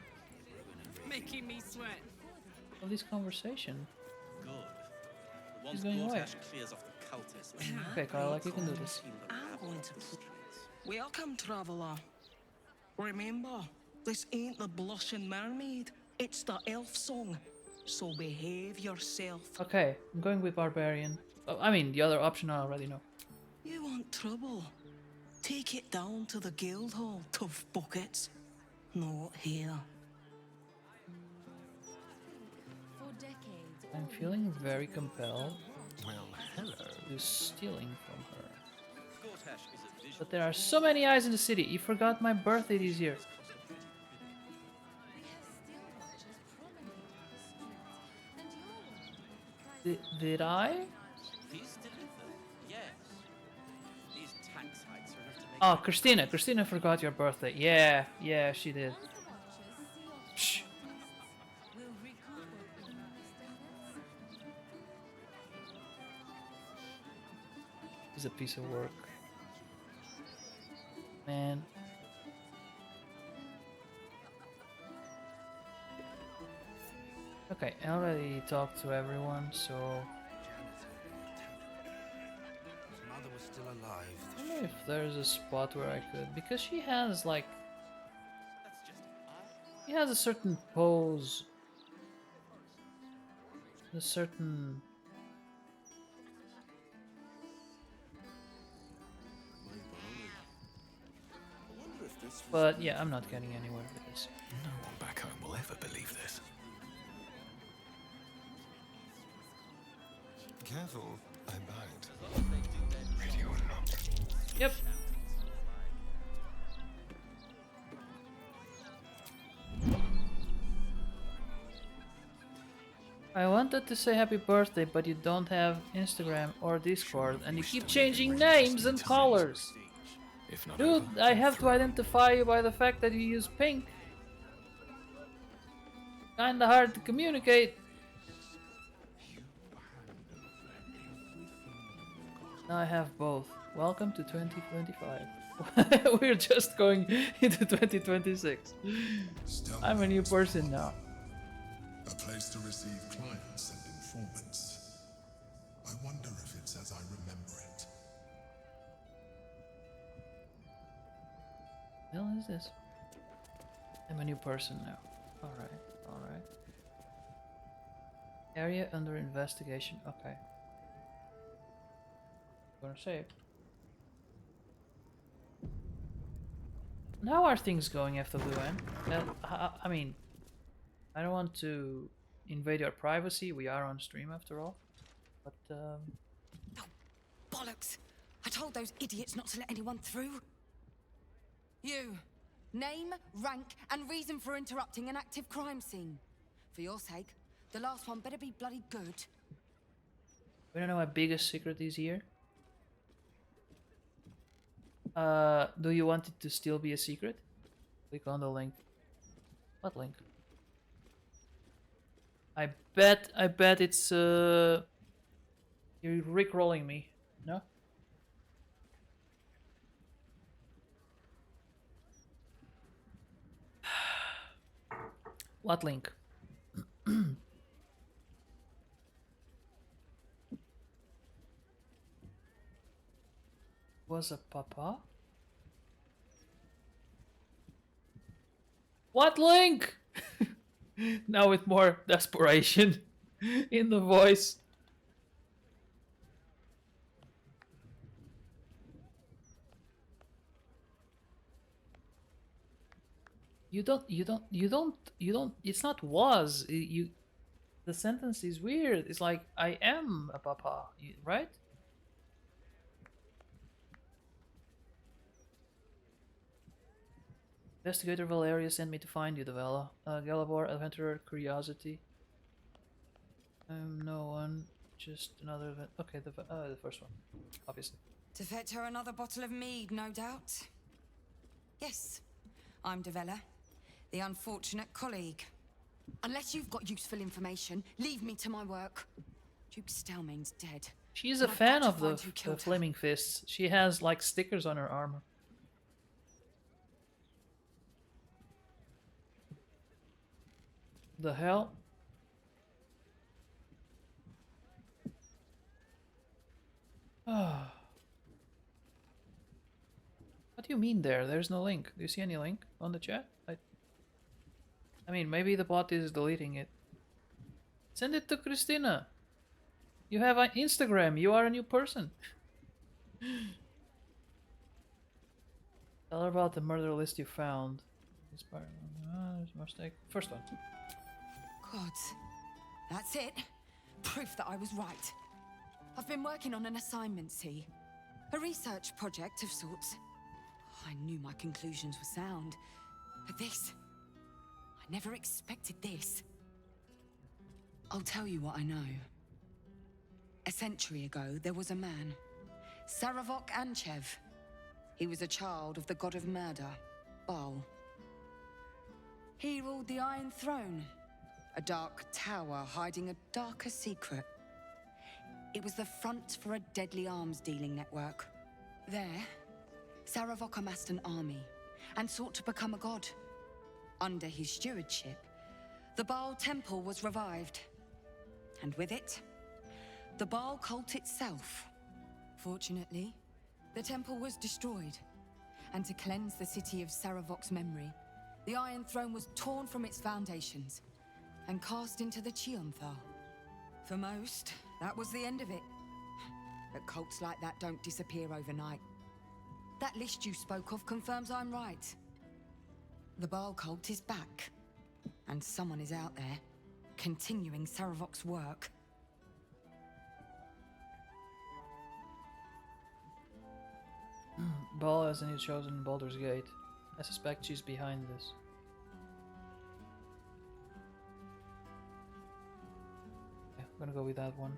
Making me sweat. of this conversation? Good. The He's ones going away. Gortash clears off the cultists. Okay, Carl, like you can do this. I'm going to... Welcome, traveller. Remember, this ain't the blushing mermaid. It's the elf song. So behave yourself. Okay, I'm going with barbarian. Oh, I mean, the other option I already know. You want trouble? Take it down to the guild hall, tough buckets. Not here. For decades, I'm feeling very compelled Well, hello. to stealing from her. Gortash is a vision. But there are so many eyes in the city. You forgot my birthday this year. Did I? These delivered? Yes. These tax hikes are enough to make... Oh, Christina. Christina forgot your birthday. Yeah, she did. Shh. It's a piece of work. Man. Okay, I already talked to everyone, so... His mother was still alive. I wonder if there's a spot where I could... Because she has, like... He has a certain pose. A certain... But yeah, I'm not getting anywhere with this. No one back home will ever believe this. Careful, I'm bound. Ready or not. Yep. I wanted to say happy birthday, but you don't have Instagram or Discord, and you keep changing names and colors. Dude, I have to identify you by the fact that you use pink. Kinda hard to communicate. Now I have both. Welcome to 2025. We're just going into 2026. I'm a new person now. A place to receive clients and informants. I wonder if it's as I remember it. The hell is this? I'm a new person now. Alright, alright. Area under investigation. Okay. Gonna save. And how are things going after Luan? I mean, I don't want to invade your privacy. We are on stream after all. But, Bollocks! I told those idiots not to let anyone through. You. Name, rank, and reason for interrupting an active crime scene. For your sake, the last one better be bloody good. we don't know our biggest secret is here. Do you want it to still be a secret? Click on the link. What link? I bet it's you're rickrolling me, no? What link? Was a papa? What link? Now with more desperation in the voice. You don't, it's not was, the sentence is weird. It's like, I am a papa, right? Investigator Valeria sent me to find you, Devella. Galabor, adventurer, curiosity. No one, just another event. Okay, the first one, obviously. To fetch her another bottle of mead, no doubt. Yes, I'm Devella, the unfortunate colleague. Unless you've got useful information, leave me to my work. Duke Stelmane's dead. She's a fan of the Flaming Fists. She has like stickers on her armor. The hell? What do you mean there? There's no link. Do you see any link on the chat? I mean, maybe the bot is deleting it. Send it to Christina. You have an Instagram. You are a new person. Tell her about the murder list you found. There's a mistake. First one. God, that's it. Proof that I was right. I've been working on an assignment, see? A research project of sorts. I knew my conclusions were sound. But this... I never expected this. I'll tell you what I know. A century ago, there was a man. Saravok Anchev. He was a child of the god of murder, Baal. He ruled the Iron Throne. A dark tower hiding a darker secret. It was the front for a deadly arms-dealing network. There, Saravok amassed an army and sought to become a god. Under his stewardship, the Baal temple was revived. And with it, the Baal cult itself. Fortunately, the temple was destroyed. And to cleanse the city of Saravok's memory, The Iron Throne was torn from its foundations and cast into the Chionthal. For most, that was the end of it. But cults like that don't disappear overnight. That list you spoke of confirms I'm right. The Baal cult is back, and someone is out there, continuing Saravok's work. Baal hasn't chosen Baldur's Gate. I suspect she's behind this. Yeah, I'm gonna go with that one.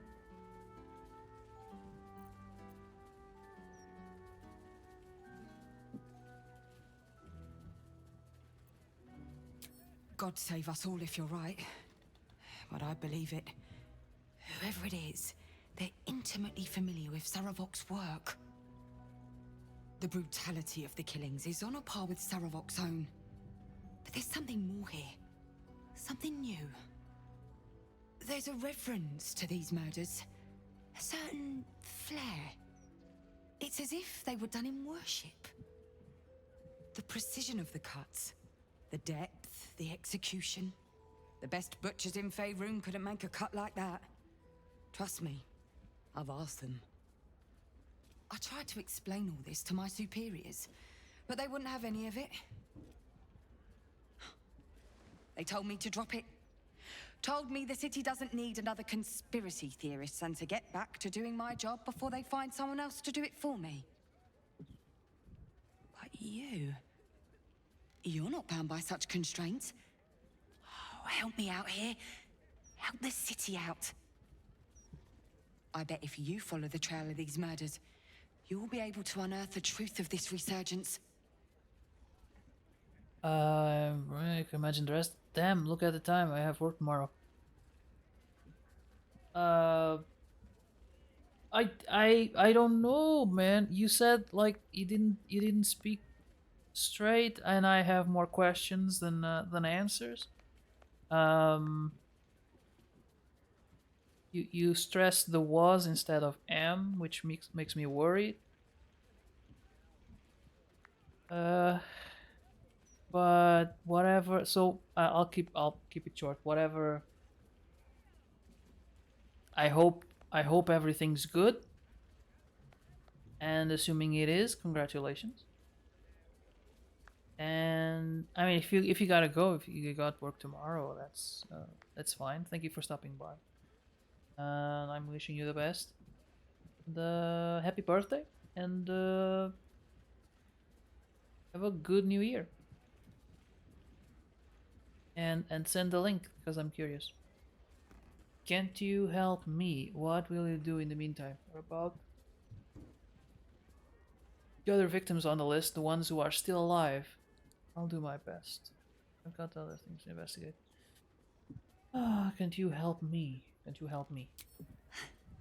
God save us all if you're right. But I believe it. Whoever it is, they're intimately familiar with Saravok's work. The brutality of the killings is on a par with Saravok's own. But there's something more here. Something new. There's a reverence to these murders. A certain flair. It's as if they were done in worship. The precision of the cuts. The depth, the execution. The best butchers in Faerun couldn't make a cut like that. Trust me, I've asked them. I tried to explain all this to my superiors, but they wouldn't have any of it. They told me to drop it. Told me the city doesn't need another conspiracy theorist and to get back to doing my job before they find someone else to do it for me. But you're not bound by such constraints. Oh, help me out here. Help the city out. I bet if you follow the trail of these murders, you'll be able to unearth the truth of this resurgence. I can imagine the rest. Damn, look at the time. I have work tomorrow. I don't know, man. You said like you didn't speak straight, and I have more questions than answers. You stressed the was instead of am, which makes me worried. But whatever. So I'll keep it short. Whatever. I hope everything's good. And assuming it is, congratulations. And I mean, if you gotta go, if you got work tomorrow, that's fine. Thank you for stopping by. And I'm wishing you the best. Happy birthday, and have a good new year. And send the link because I'm curious. Can't you help me? What will you do in the meantime? What about the other victims on the list, the ones who are still alive? I'll do my best. I've got other things to investigate. Can't you help me? Can't you help me?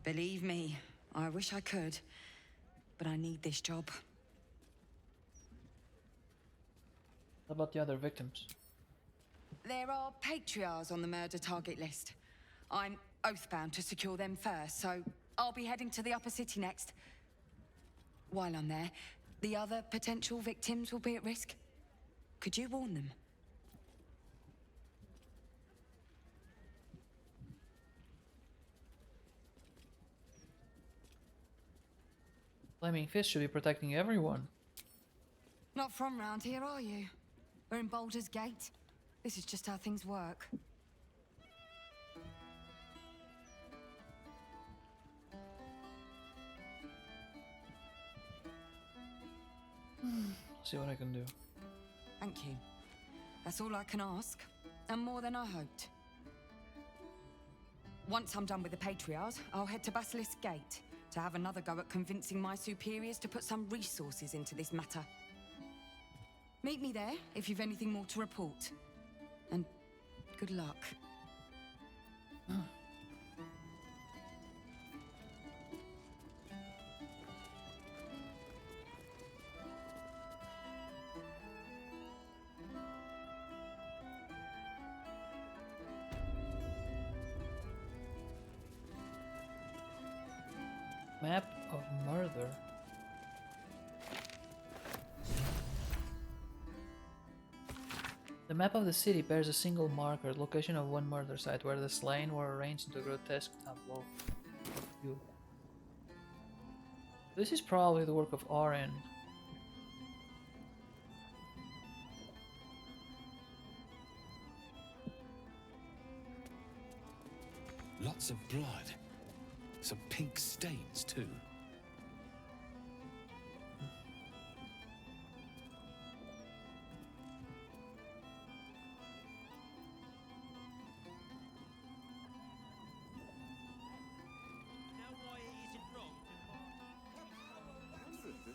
Believe me, I wish I could, but I need this job. What about the other victims? There are patriarchs on the murder target list. I'm oathbound to secure them first, so I'll be heading to the upper city next. While I'm there, the other potential victims will be at risk. Could you warn them? Flaming Fist should be protecting everyone. Not from round here, are you? We're in Baldur's Gate. This is just how things work. See what I can do. Thank you. That's all I can ask, and more than I hoped. Once I'm done with the Patriarchs, I'll head to Basilisk Gate to have another go at convincing my superiors to put some resources into this matter. Meet me there if you've anything more to report. And good luck. Map of murder. The map of the city bears a single marker, the location of one murder site, where the slain were arranged into a grotesque tableau. This is probably the work of Oren. Lots of blood. Some pink stains, too.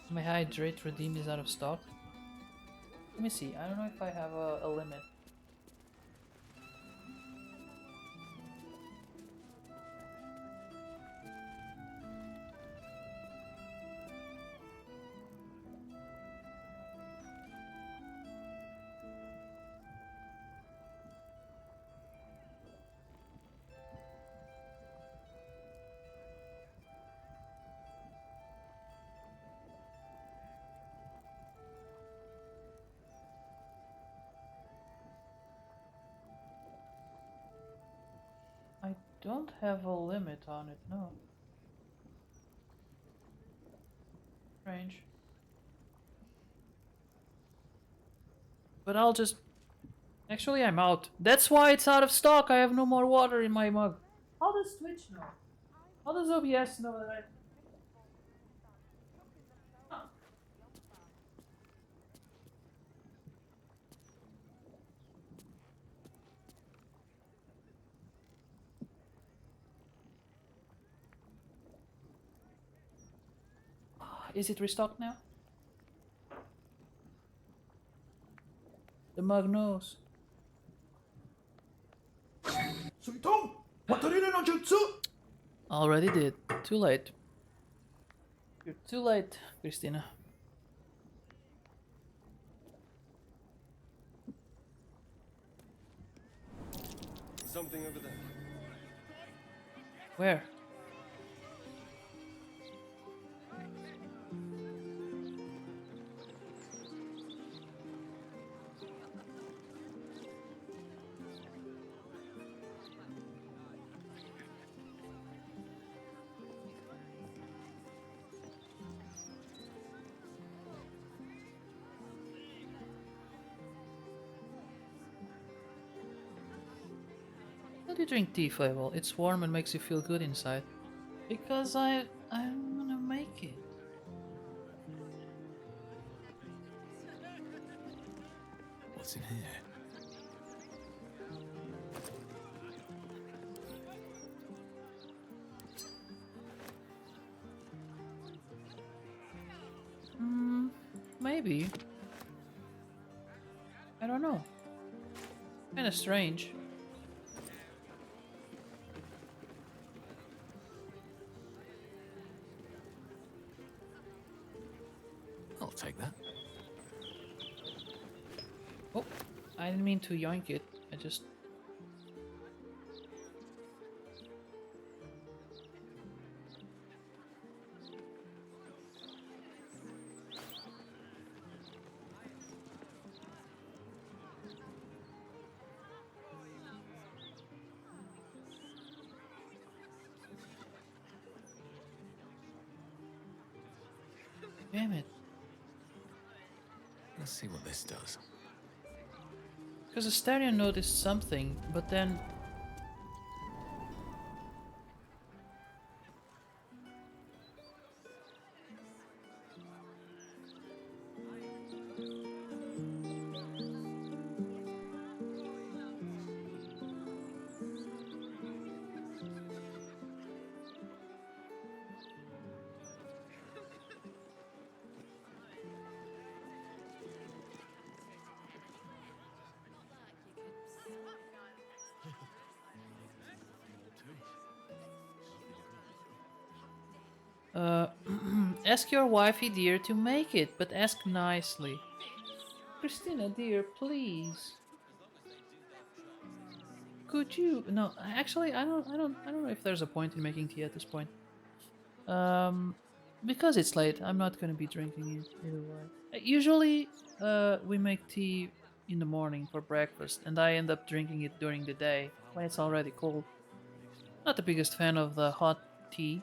My hydrate redeem is out of stock. Let me see. I don't know if I have a limit. I don't have a limit on it, no. Strange. But I'll just... Actually, I'm out. That's why it's out of stock. I have no more water in my mug. How does Twitch know? How does OBS know that I... Huh. Is it restocked now? The mug knows. Already did. Too late. You're too late, Christina. Something over there. Where? How do you drink tea, Flavel? It's warm and makes you feel good inside. Because I'm gonna make it. What's in here? Maybe. I don't know. Kinda strange. I'll take that. Oh, I didn't mean to yoink it. I just... Damn it. Let's see what this does. Because Astarion noticed something, but then... ask your wifey dear to make it, but ask nicely. Christina dear, please. Could you? No, actually, I don't know if there's a point in making tea at this point. Because it's late, I'm not gonna be drinking it either way. Usually, we make tea in the morning for breakfast, and I end up drinking it during the day when it's already cold. Not the biggest fan of the hot tea.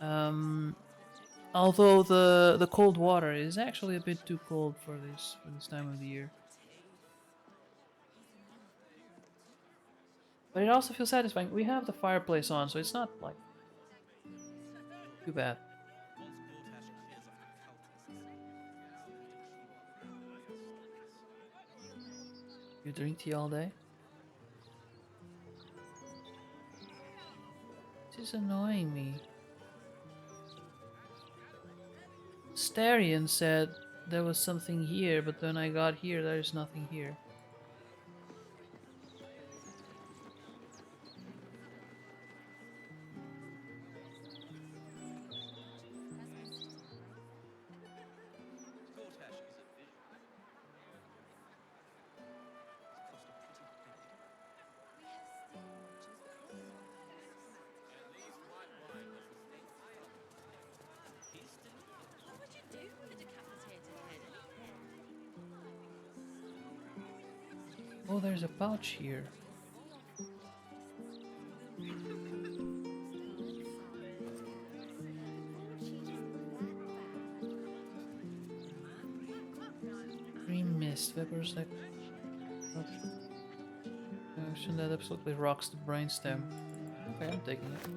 Um, Although the cold water is actually a bit too cold for this time of the year. But it also feels satisfying. We have the fireplace on, so it's not like too bad. You drink tea all day? This is annoying me. Starion said there was something here, but when I got here, there is nothing here. Oh, there's a pouch here. Green mist, vapors that action that absolutely rocks the brainstem. Okay, I'm taking it.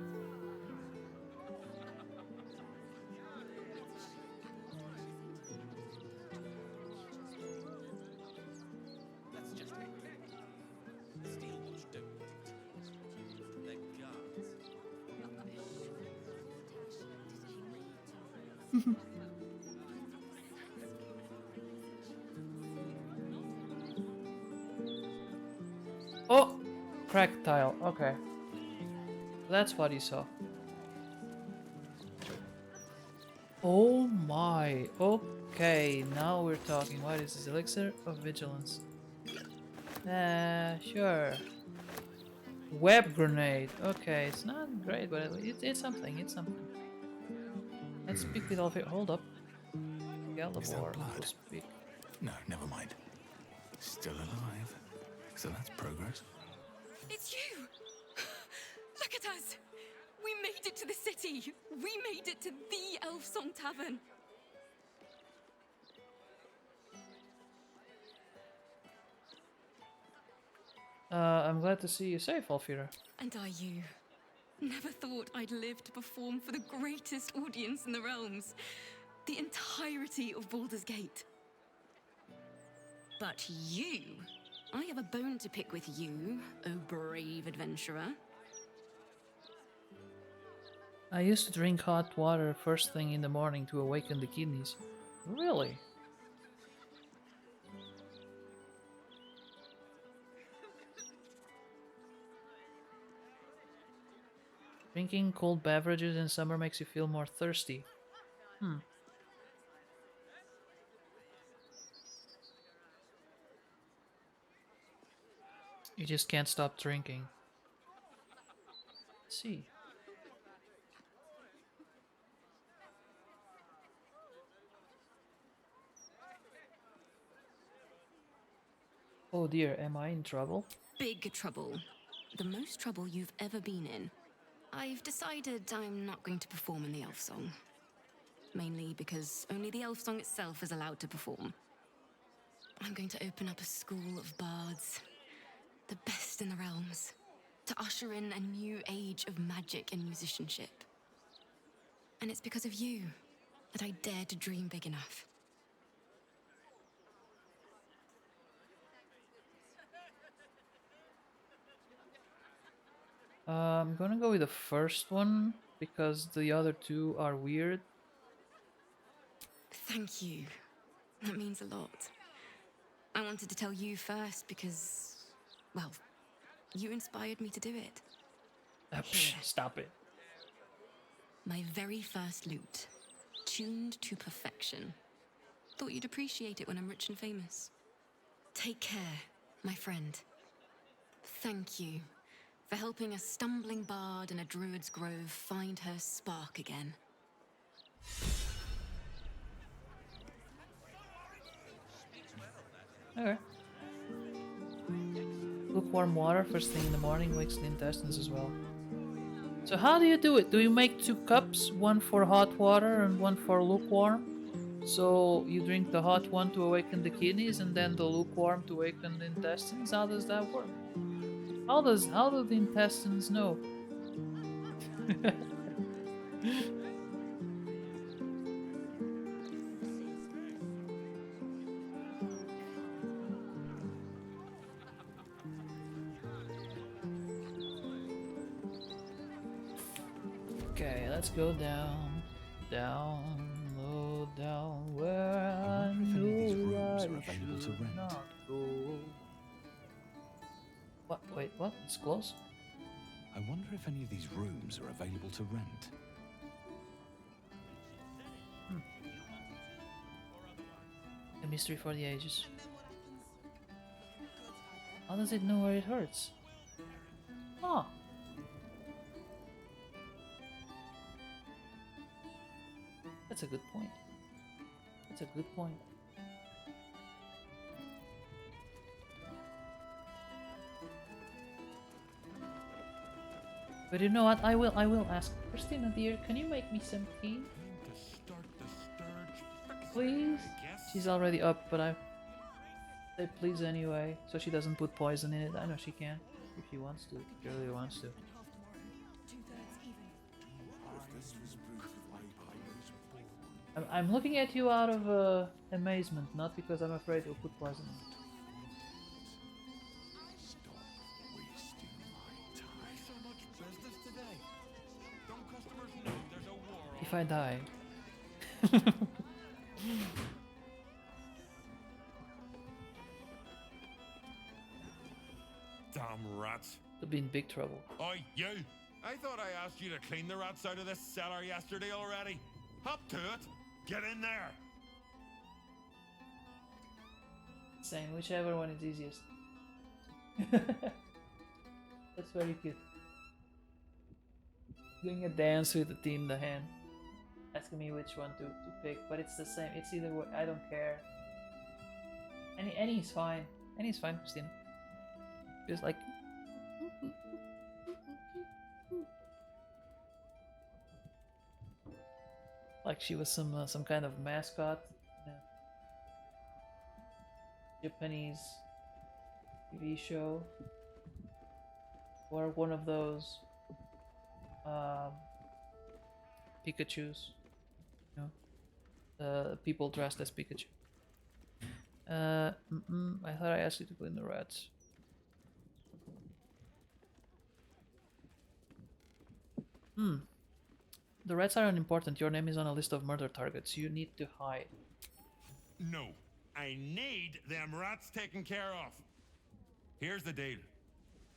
Oh! Cracked tile, okay. That's what he saw. Oh my, okay, now we're talking. What is this? Elixir of Vigilance. Sure. Web grenade. Okay, it's not great, but it's something, it's something. Let's speak with Alfie. Hold up. Galivor will speak. No, never mind. Still alive. So that's progress. It's you! Look at us! We made it to the city! We made it to the Elf Song Tavern! I'm glad to see you safe, Alfira. And are you? Never thought I'd live to perform for the greatest audience in the realms. The entirety of Baldur's Gate. But you? I have a bone to pick with you, oh brave adventurer. I used to drink hot water first thing in the morning to awaken the kidneys. Really? Drinking cold beverages in summer makes you feel more thirsty. You just can't stop drinking. Let's see. Oh dear, am I in trouble? Big trouble. The most trouble you've ever been in. I've decided I'm not going to perform in the elf song. Mainly because only the elf song itself is allowed to perform. I'm going to open up a school of bards. The best in the realms. To usher in a new age of magic and musicianship. And it's because of you that I dare to dream big enough. I'm gonna go with the first one because the other two are weird. Thank you. That means a lot. I wanted to tell you first because, well, you inspired me to do it. Stop it. My very first lute, tuned to perfection. Thought you'd appreciate it when I'm rich and famous. Take care, my friend. Thank you for helping a stumbling bard in a druid's grove find her spark again. Okay. Lukewarm water first thing in the morning wakes the intestines as well. So how do you do it? Do you make 2 cups, one for hot water and one for lukewarm? So you drink the hot one to awaken the kidneys and then the lukewarm to awaken the intestines? How does that work? How do the intestines know? Okay, let's go down, down, low down, where I knew I should not go. What? Wait, what? It's close? I wonder if any of these rooms are available to rent. A mystery for the ages. How does it know where it hurts? Oh. That's a good point. That's a good point. But you know what? I will ask Christina, dear, can you make me some tea? Please? She's already up, but I say please anyway, so she doesn't put poison in it. I know she can, if she wants to, if she really wants to. I'm looking at you out of amazement, not because I'm afraid you'll put poison in it. If I die. Damn rats. They'll be in big trouble. Oi, you! I thought I asked you to clean the rats out of this cellar yesterday already. Hop to it. Get in there. Same, whichever one is easiest. That's very cute. Doing a dance with the team, the hand. Asking me which one to pick, but it's the same. It's either way. I don't care. Any's fine. Any's fine, Christina. Just like. Like she was some kind of mascot. Japanese TV show. Or one of those Pikachus. You know? People dressed as Pikachu. I thought I asked you to clean the rats. The rats are unimportant. Your name is on a list of murder targets. You need to hide. No, I need them rats taken care of. Here's the deal.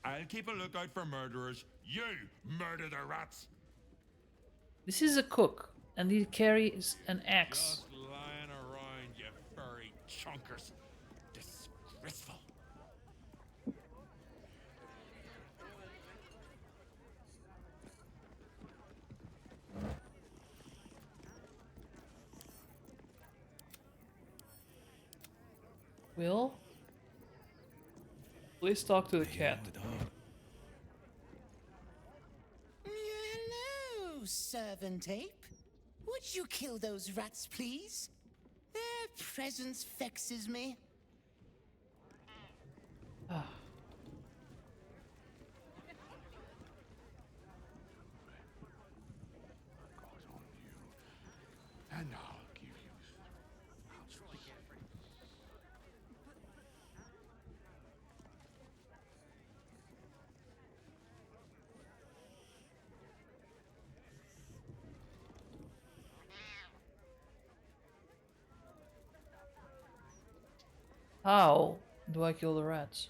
I'll keep a lookout for murderers. You murder the rats. This is a cook, and he carries an axe. Just lying around, you furry chunkers. Disgraceful. Will? Please talk to the cat. Hello, servant ape. Would you kill those rats, please? Their presence vexes me. And I'll give you. How do I kill the rats?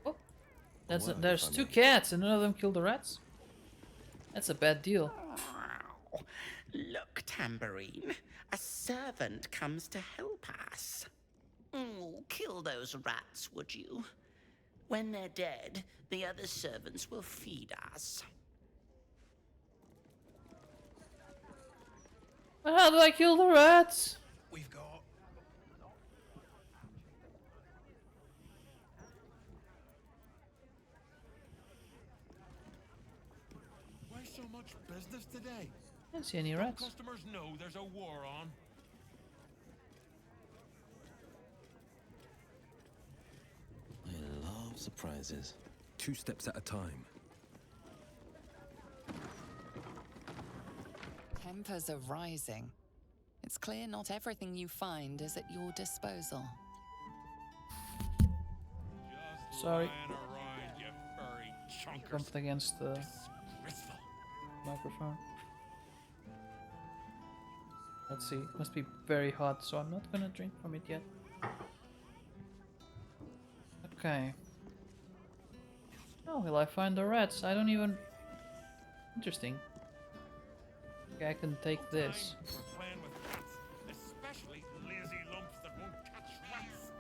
Oh, there's 2 cats and none of them killed the rats? That's a bad deal. Look, Tambourine. A servant comes to help us. Kill those rats, would you? When they're dead, the other servants will feed us. But how do I kill the rats? We've got. Why so much business today? I don't see any Don't rats. customers know there's a war on? I love surprises. 2 steps at a time. Tempers are rising. It's clear not everything you find is at your disposal. Sorry. Lying around, you furry chunkers. Bumped against the Disgraceful. microphone. Let's see. It must be very hot, so I'm not gonna drink from it yet. Okay. Oh, will I find the rats? I don't even... Interesting. Okay, I can take this. We're playing with rats, especially lazy lumps that won't catch rats.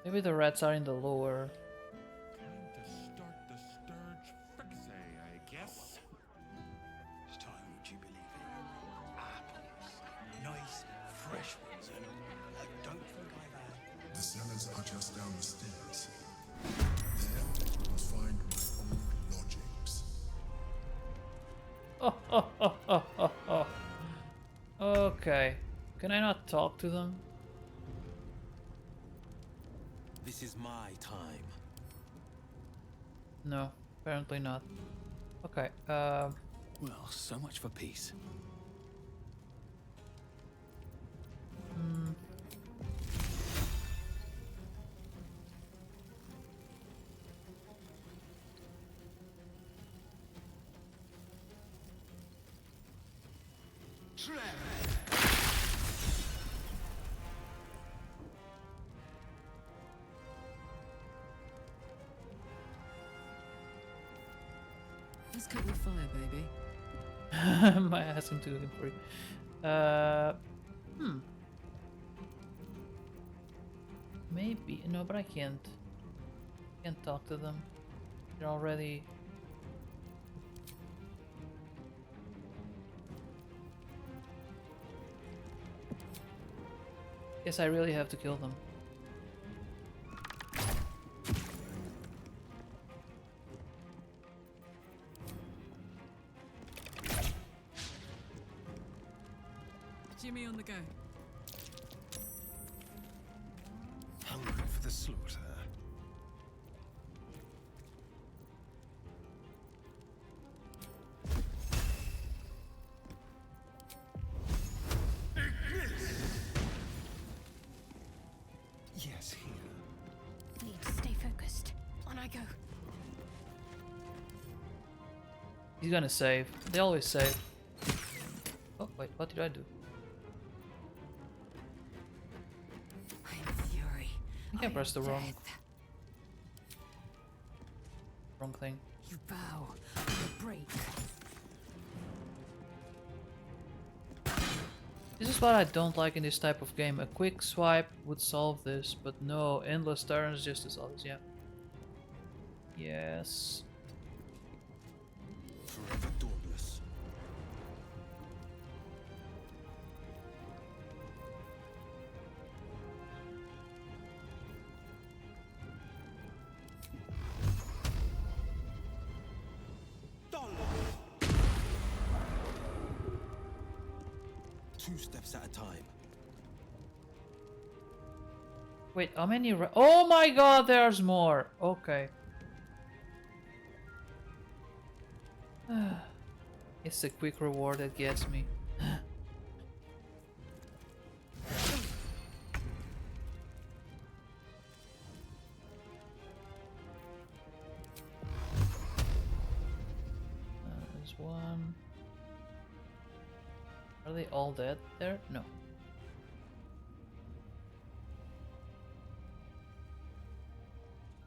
Maybe the rats are in the lower... Time to start the sturge frixe, I guess. It's time, would you believe it? Apples. Nice, fresh ones, and I don't think I've had. The cellars are just down the stairs. There, you will find my old lodgings. Okay. Can I not talk to them? This is my time. No, apparently not. Okay, Well, so much for peace. Let's cut your fire, baby. might ask him to do it for you. Maybe. No, but I can't. Can't talk to them. They're already... Guess I really have to kill them. Jimmy on the go. Hungry for the slaughter. Yes, here. Need to stay focused. On I go. He's gonna save. They always save. Oh, wait, what did I do? I'm fury. I think I pressed the wrong thing. You bow. You break. This is what I don't like in this type of game. A quick swipe would solve this, but no, endless turns just to solve this, yeah. Yes. Forever dauntless. Two steps at a time. Wait, how many oh my god, there's more! Okay. It's the quick reward that gets me. There's one. Are they all dead there? No.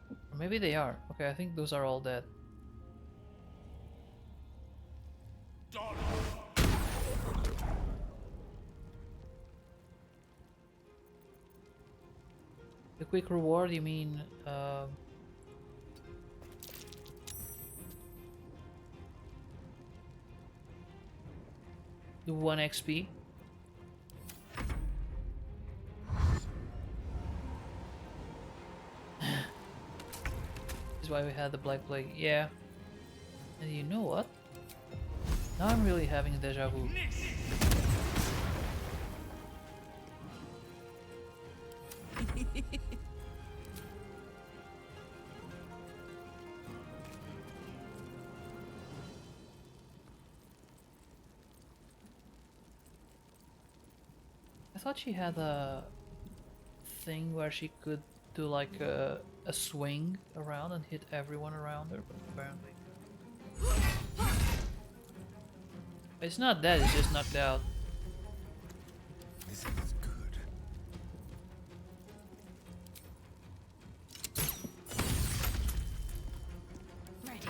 Or maybe they are. Okay, I think those are all dead. The quick reward, you mean the 1 XP? This is why we had the Black Plague. Yeah. And you know what? Now I'm really having a deja vu. I thought she had a thing where she could do like a swing around and hit everyone around her, but apparently it's not that, it's just knocked out. This is good. Ready.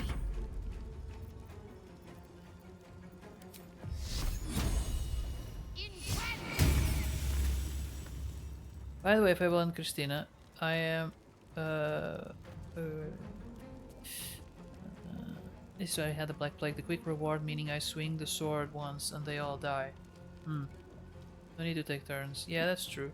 By the way, Fable and Christina, I am so I had the Black Plague, the quick reward, meaning I swing the sword once and they all die. No need to take turns. Yeah, that's true.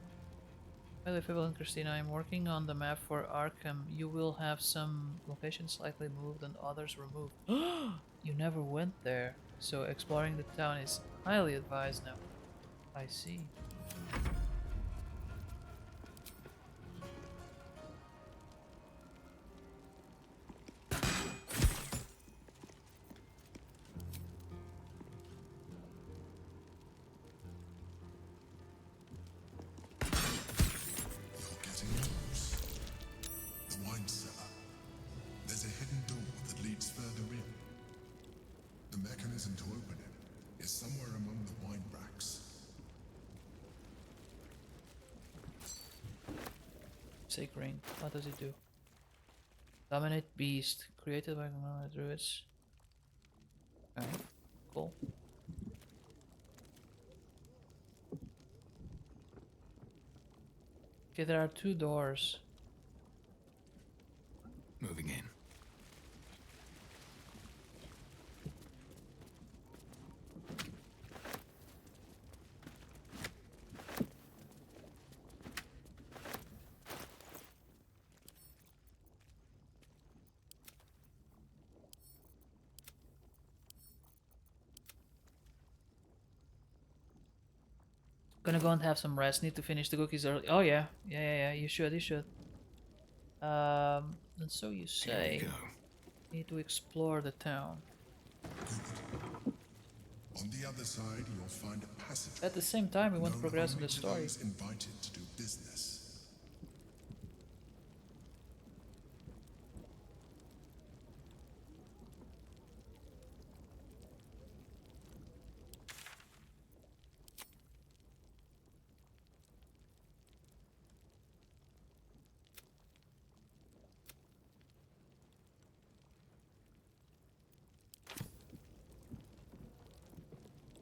By the way, Fable and Christina, I'm working on the map for Arkham. You will have some locations slightly moved and others removed. You never went there, so exploring the town is highly advised now. I see. mechanism to open it is somewhere among the wine racks. Sake ring. What does it do? Dominate beast. Created by druids. Okay, cool. Okay, there are 2 doors. Moving in. Gonna go and have some rest. Need to finish the cookies early. Oh yeah, yeah. You should. And so you say. Need to explore the town. On the other side, you'll find a passage. At the same time, we want to progress in the story. Those invited to do business.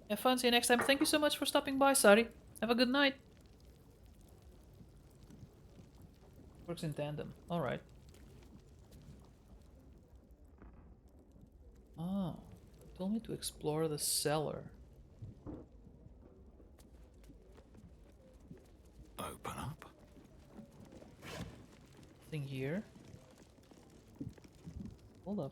Have fun. See you next time. Thank you so much for stopping by, Sari. Have a good night. Works in tandem. Alright. Oh. Told me to explore the cellar. Open up. Thing here. Hold up.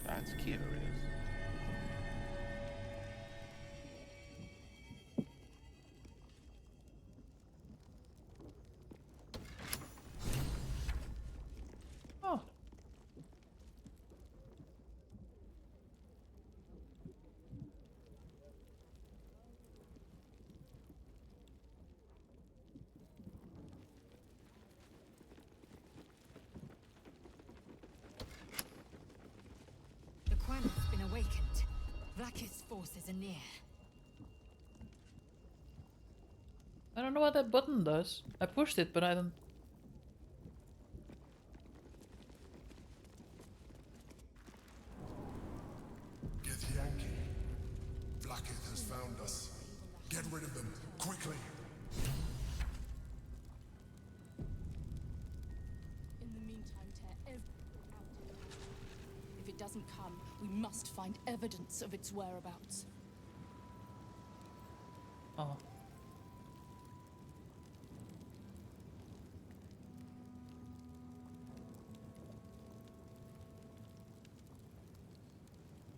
That's curious. Oh. The Quan has been awakened. Vlaakith's forces are near. I don't know what that button does. I pushed it, but I don't... Get rid of them, quickly. In the meantime, tear everything out. If it doesn't come, we must find evidence of its whereabouts. Oh.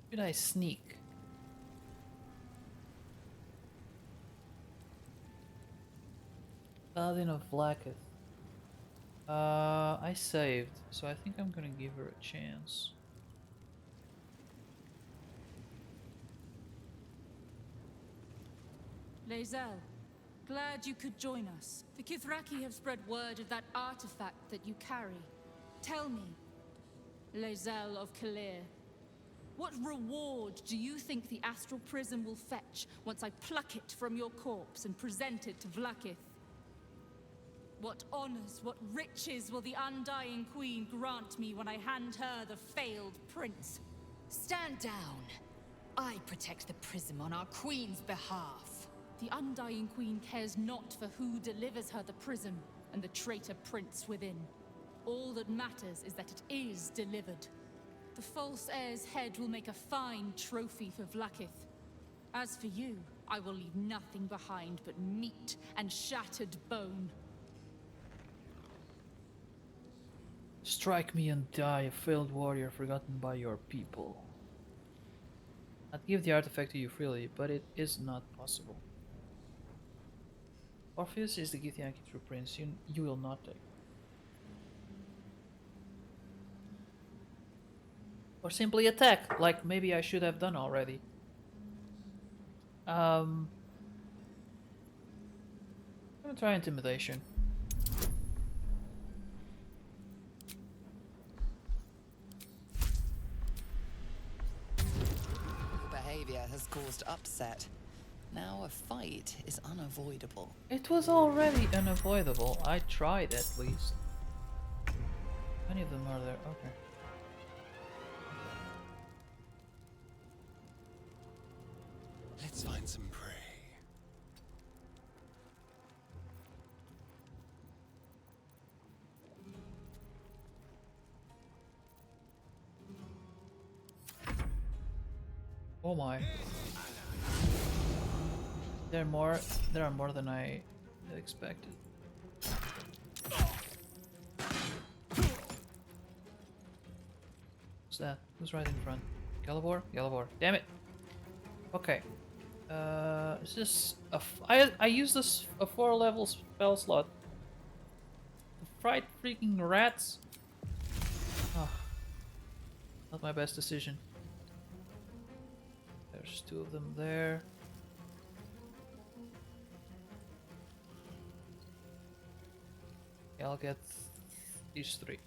Should I sneak? Paladin of Blacketh. I saved, so I think I'm gonna give her a chance. Lae'zel, glad you could join us. The Kithraki have spread word of that artifact that you carry. Tell me, Lae'zel of Kalir, what reward do you think the astral prism will fetch once I pluck it from your corpse and present it to Vlaakith? What honors, what riches will the Undying Queen grant me when I hand her the failed prince? Stand down. I protect the prism on our queen's behalf. The Undying Queen cares not for who delivers her the prism and the traitor prince within. All that matters is that it is delivered. The false heir's head will make a fine trophy for Vlaakith. As for you, I will leave nothing behind but meat and shattered bone. Strike me and die, a failed warrior forgotten by your people. I'd give the artifact to you freely, but it is not possible. Orpheus is the Githyanki true prince. You will not take. Or simply attack, like maybe I should have done already. I'm gonna try intimidation. Your behavior has caused upset. Now a fight is unavoidable. It was already unavoidable. I tried at least. Many of them are there. Okay. Let's find some prey. Oh my. There are more than I had expected. Who's that? Who's right in front? Galivor? Galivor. Damn it! Okay. Is this I use this a 4-level spell slot. Fright freaking rats. Oh, not my best decision. There's 2 of them there. I'll get these 3.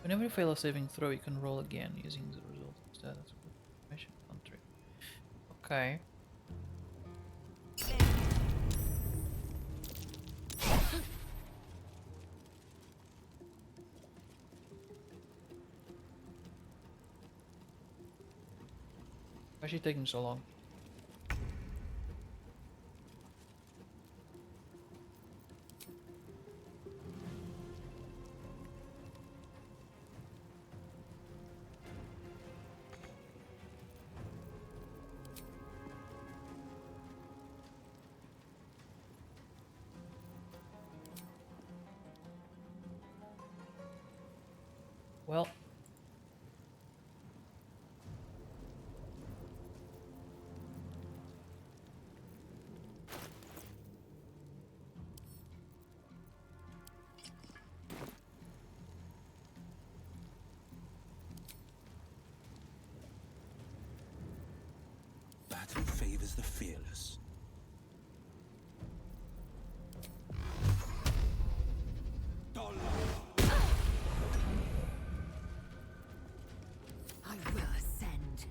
Whenever you fail a saving throw, you can roll again using the result instead. That's good information. Fun trick. Okay. Why is she taking so long? Well, Battle favors the fearless. I will ascend.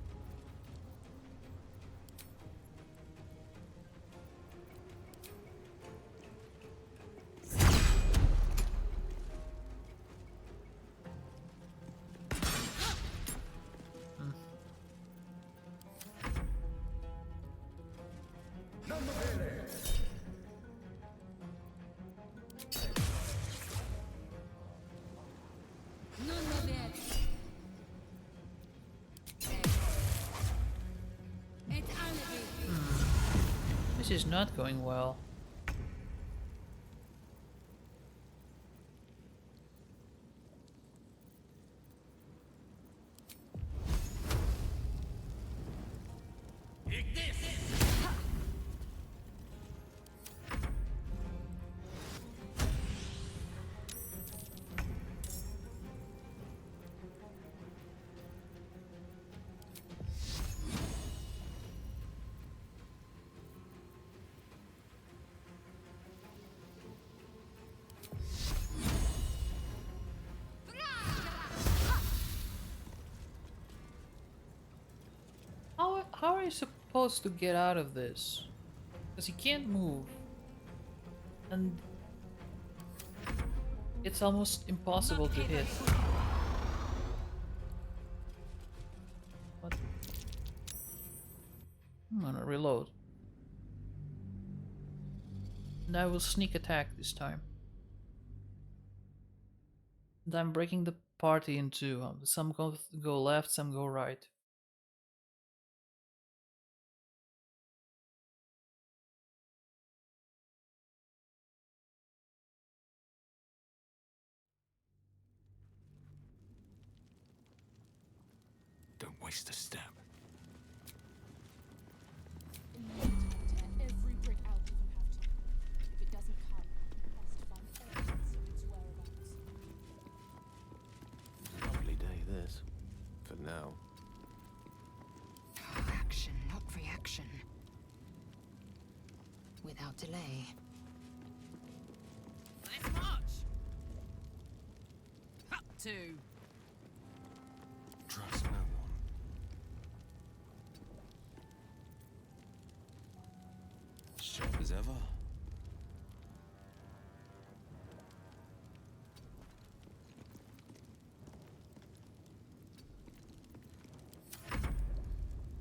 This is not going well. How are you supposed to get out of this? Because he can't move. And it's almost impossible to hit. What? I'm gonna reload. And I will sneak attack this time. And I'm breaking the party in two. Some go left, some go right. Don't waste a step. Every brick out if you have to. If it doesn't come, you must find evidence of its whereabouts. Lovely day, this. For now. Action, not reaction. Without delay. Let's march! Up to. Trust no one. Sharp as ever.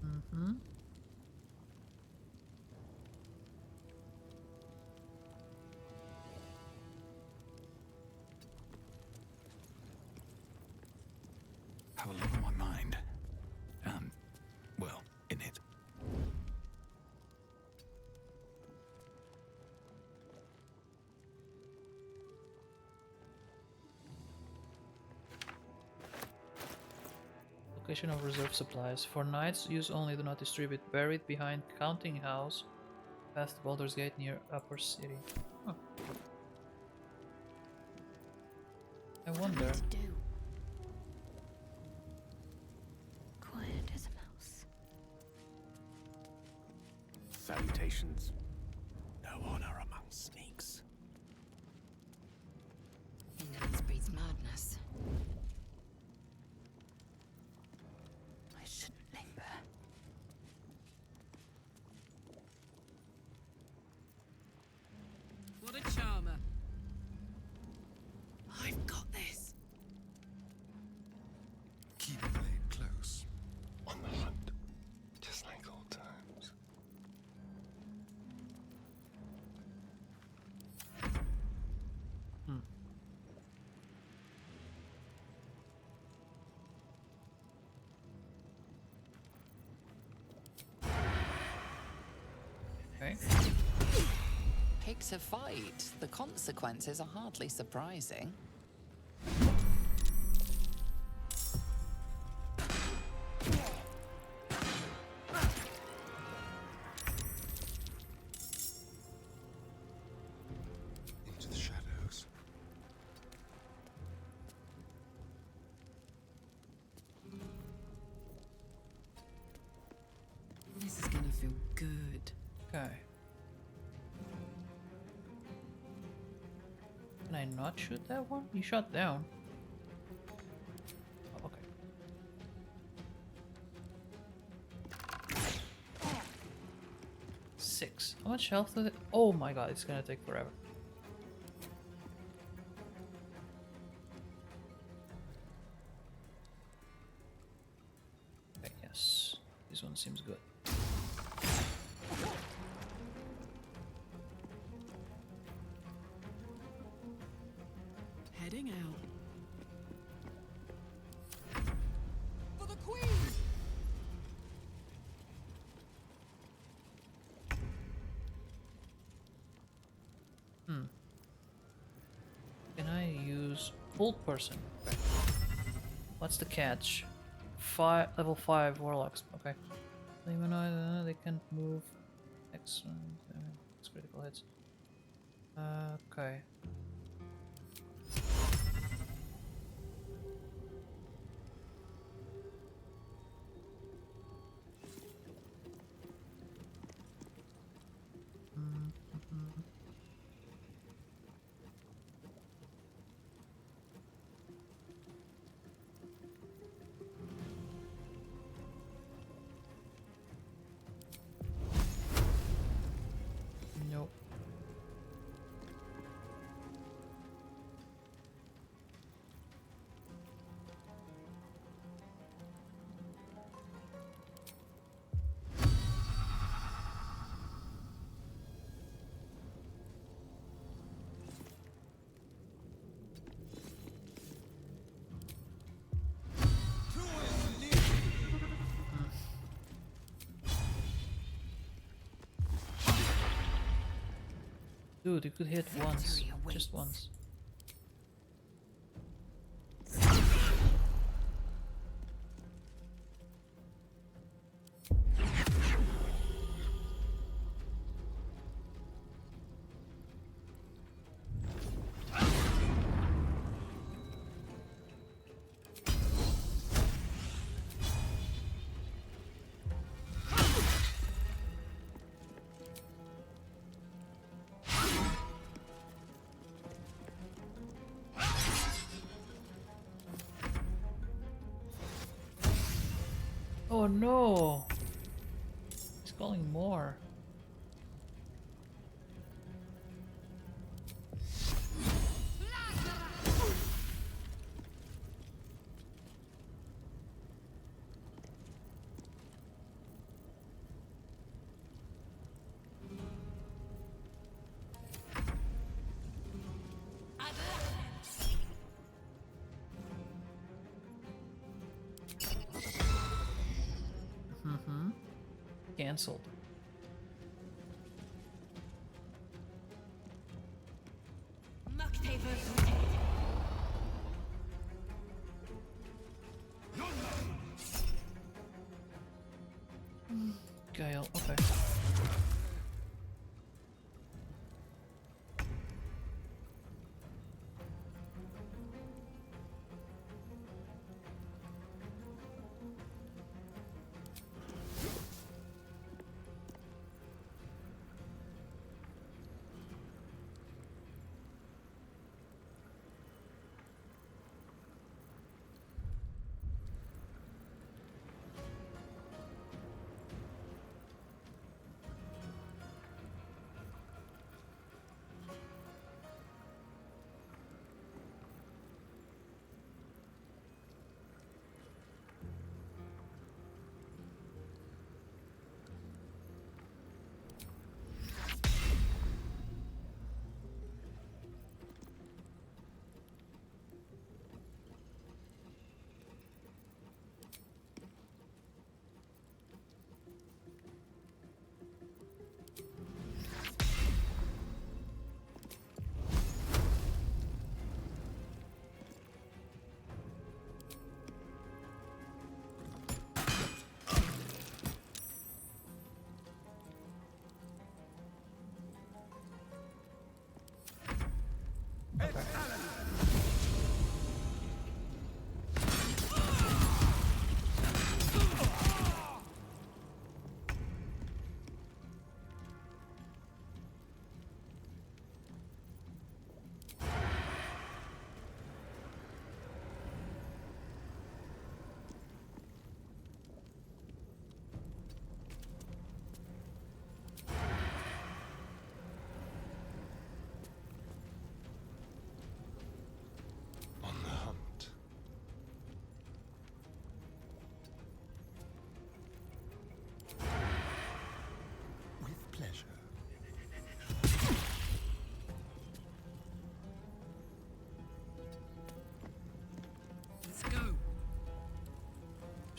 Mm-hmm. Have a lot on my mind. And, well, in it. Location of reserve supplies. For knights, use only, do not distribute. Buried behind counting house, past Baldur's Gate near Upper City. Huh. I wonder. Quiet as a mouse. Salutations. No honor among sneaks. Indolence breeds madness. I shouldn't linger. What a charmer. I've got this. Keep the blade close. On the hunt. Just like old times. Okay. Picked a fight. The consequences are hardly surprising. Into the shadows. This is gonna feel good. Okay. Can I not shoot that one? He shot down. Oh, okay. Six. How much health does it? Oh my god, it's gonna take forever. Okay, yes. This one seems good. heading out. For the Queen! Can I use old person? Okay. What's the catch? Level 5 warlocks. Okay. Humanoid, they can't move. Excellent. It's critical hits. Okay. Nope. Dude, you could hit once. Just once. Oh no! He's calling more. Cancelled. Gale, okay.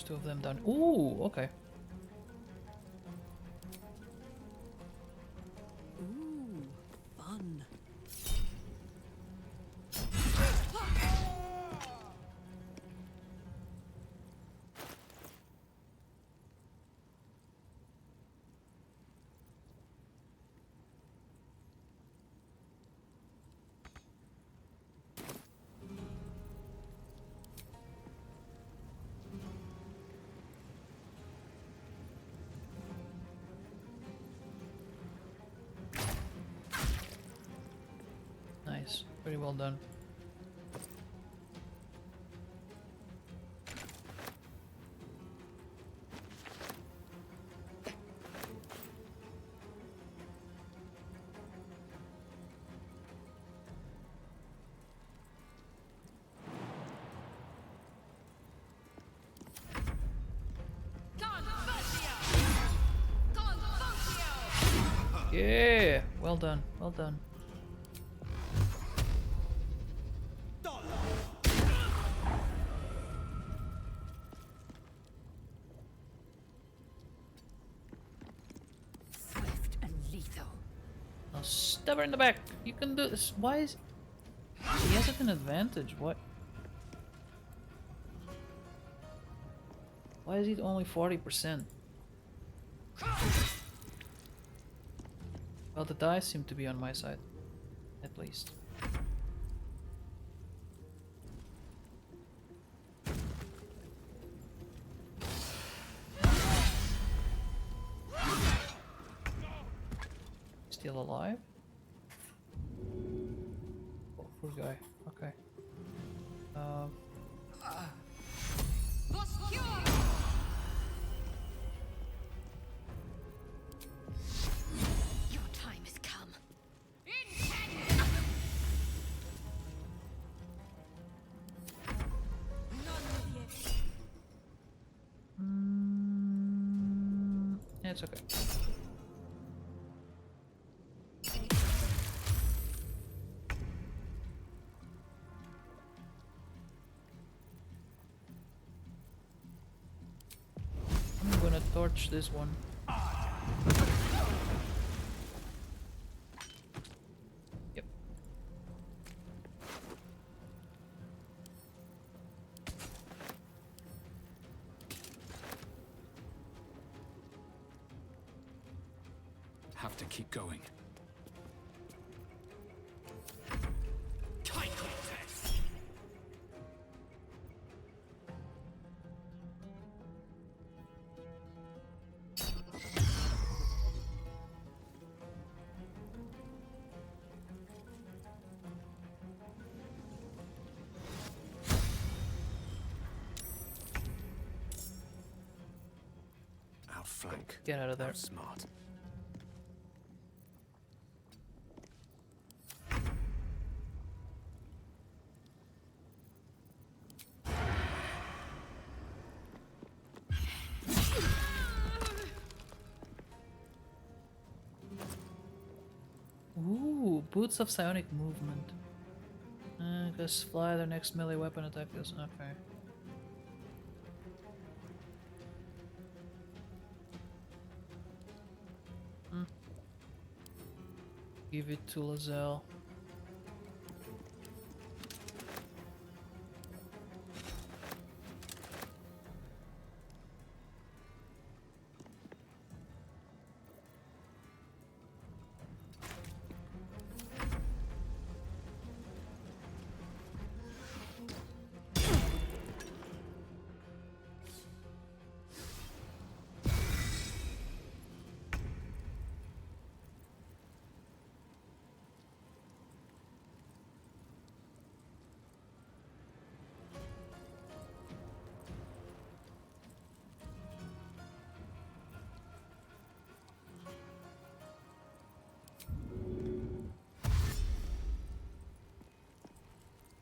2 of them done. Ooh, okay. Ooh, fun. Nice. Pretty well done. Yeah, well done, well done. Swift and lethal. Now stab her in the back. You can do this. Why is he has it an advantage? What? Why is it only 40%? Well, the dice seem to be on my side, at least. Still alive? Oh, poor guy. Okay. Your time has come. It's okay. I'm gonna torch this one. Yep. Have to keep going. Outflank. Get out of there. Smart. Ooh, boots of psionic movement. Guess fly their next melee weapon attack is okay. Give it to Lazelle.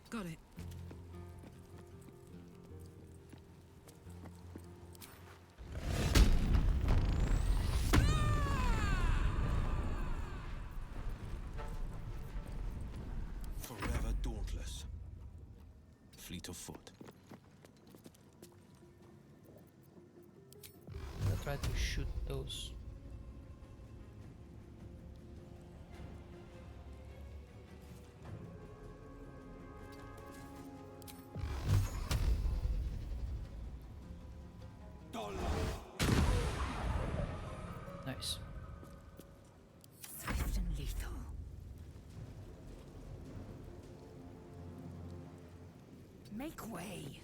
Got it. Forever dauntless. Fleet of foot. try to shoot those. Nice. Swift and lethal. Make way.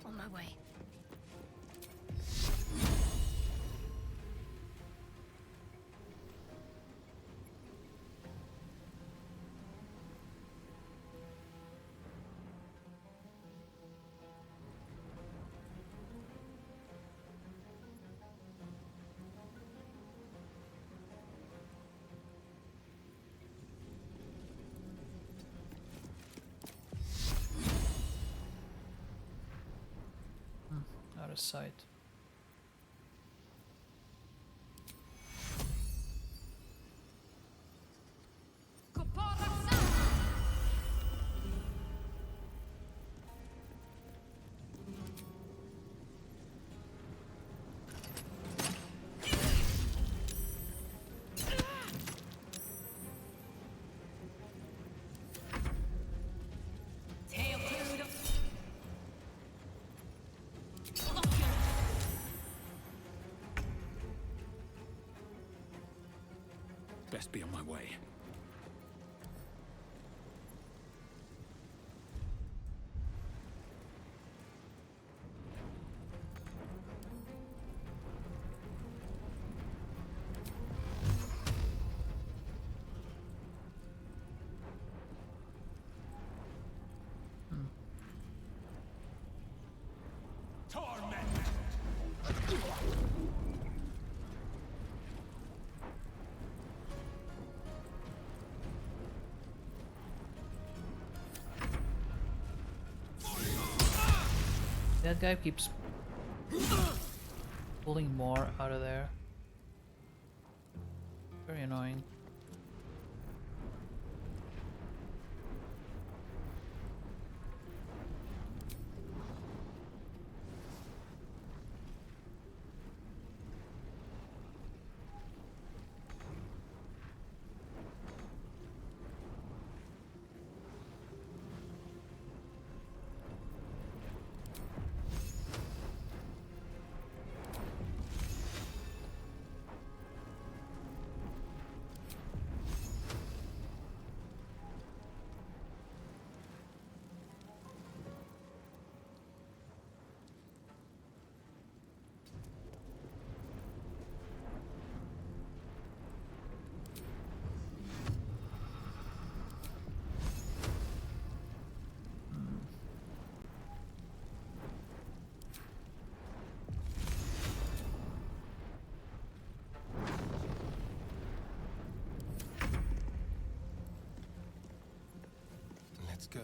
On my way. Out of sight. Best be on my way. That guy keeps pulling more out of there. Very annoying. Let's go.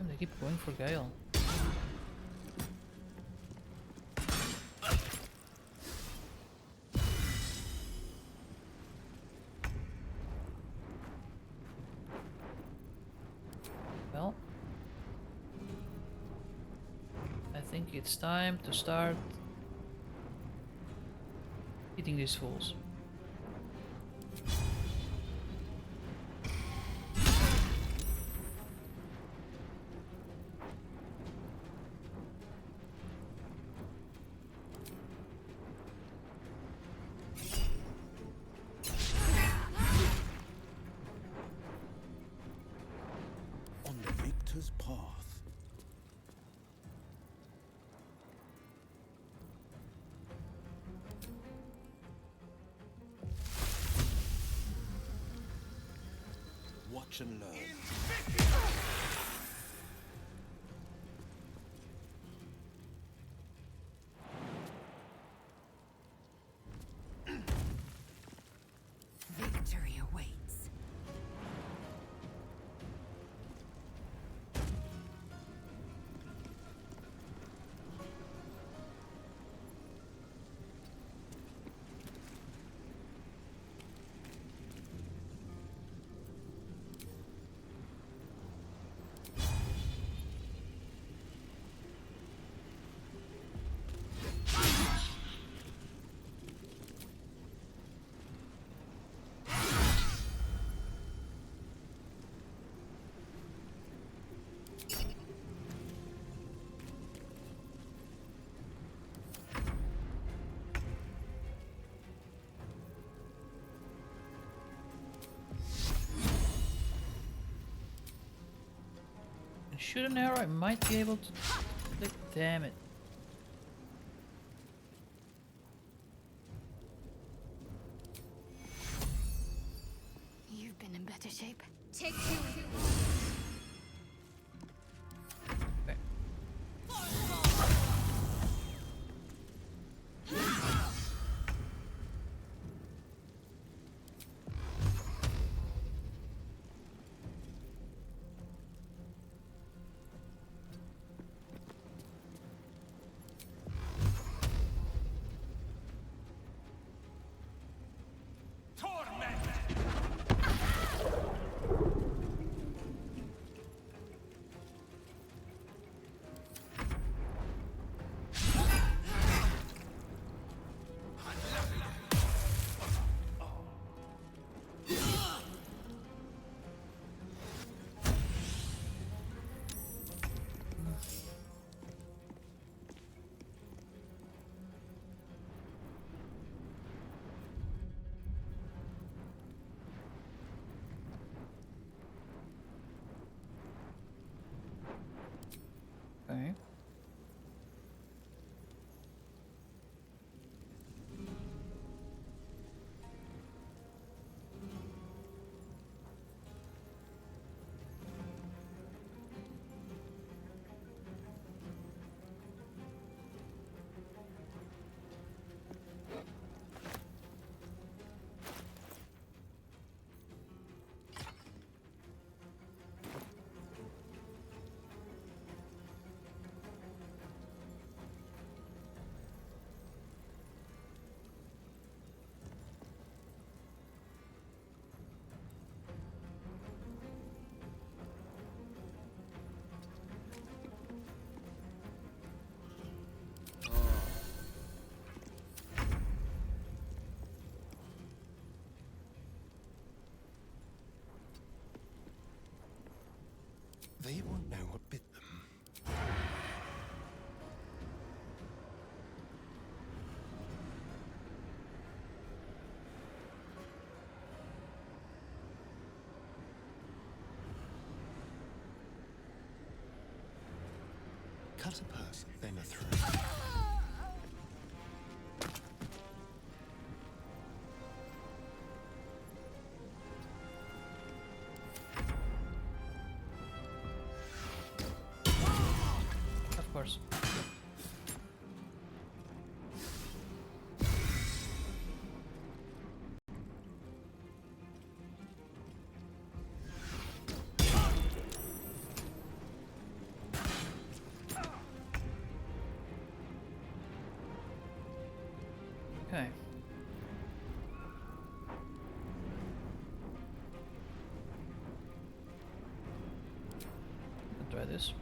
They keep going for Gale. Well, I think it's time to start hitting these fools. hunter's path. Watch and learn. Victory awaits. Shoot an arrow, I might be able to. Damn it. You've been in better shape. Take two. Okay. They won't know what bit them. Cut a person, then a throat. Of course. Okay. I'll try this.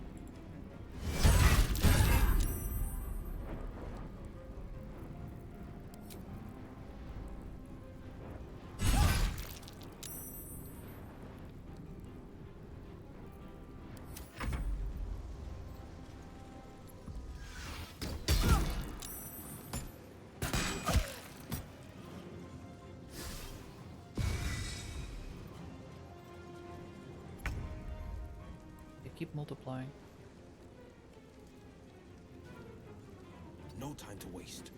keep multiplying. No time to waste.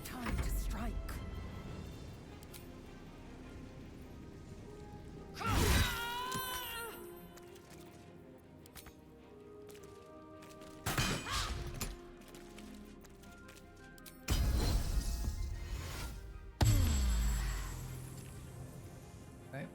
Time to strike. Okay.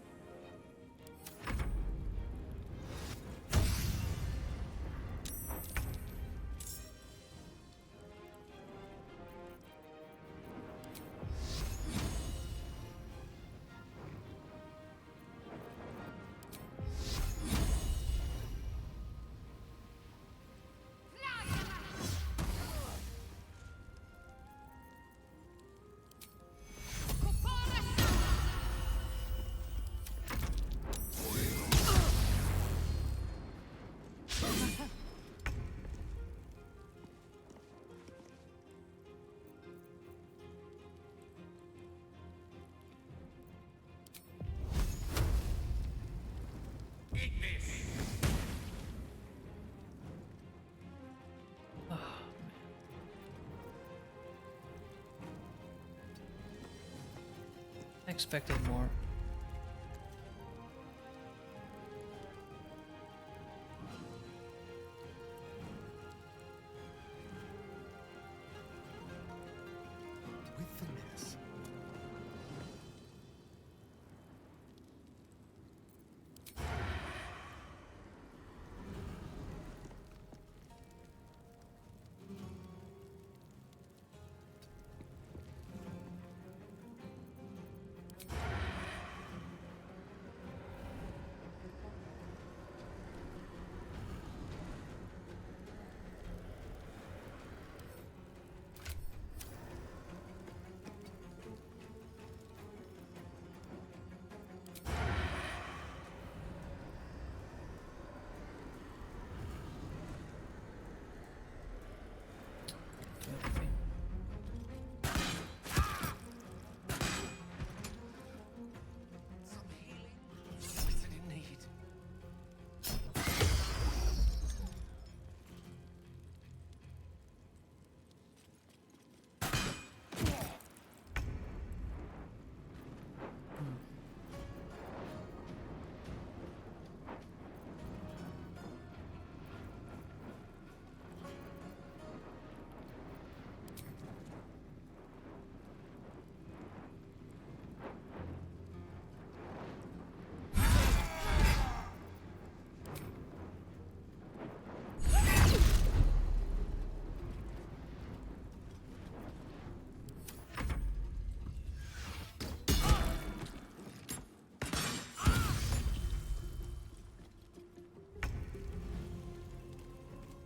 I expected more. With finesse.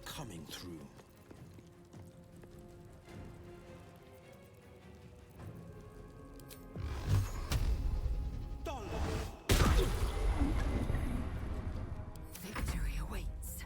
Coming through. Victory awaits.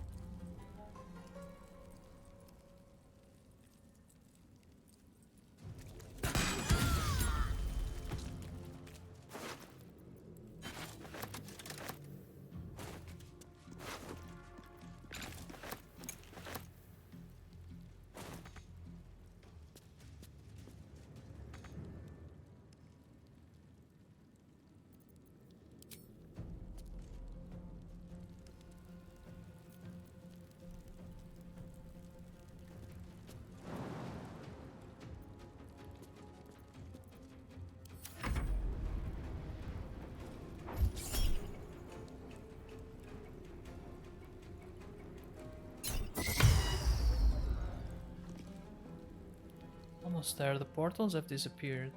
Almost there, the portals have disappeared.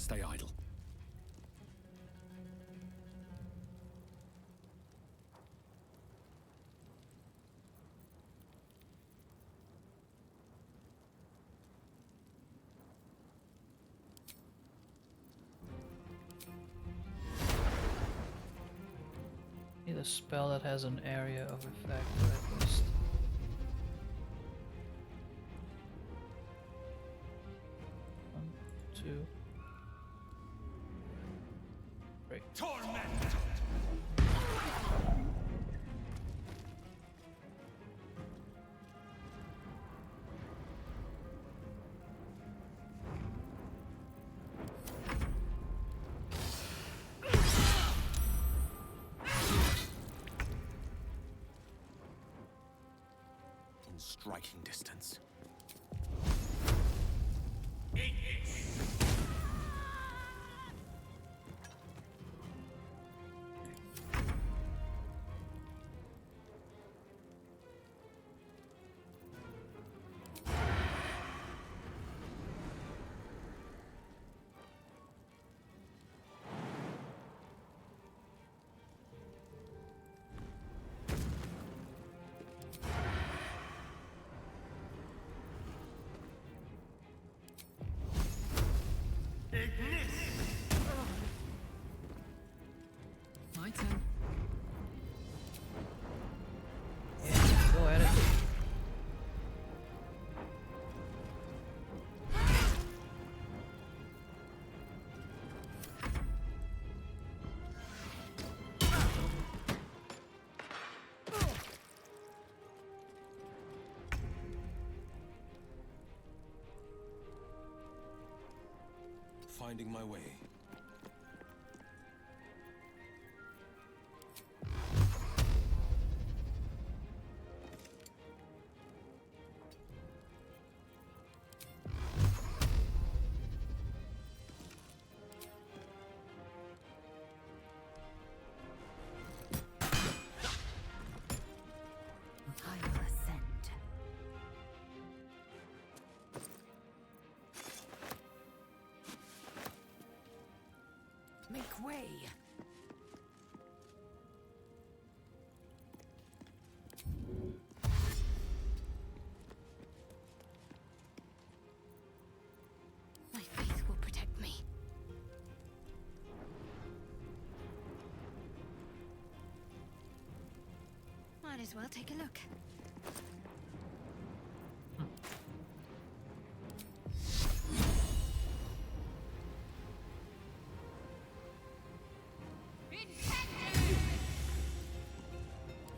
stay idle. Need a spell that has an area of effect, or at least. One, two, three. Torment! In striking distance. My turn. Yeah, go at it. Finding my way. I will ascend. Make way. My faith will protect me. Might as well take a look.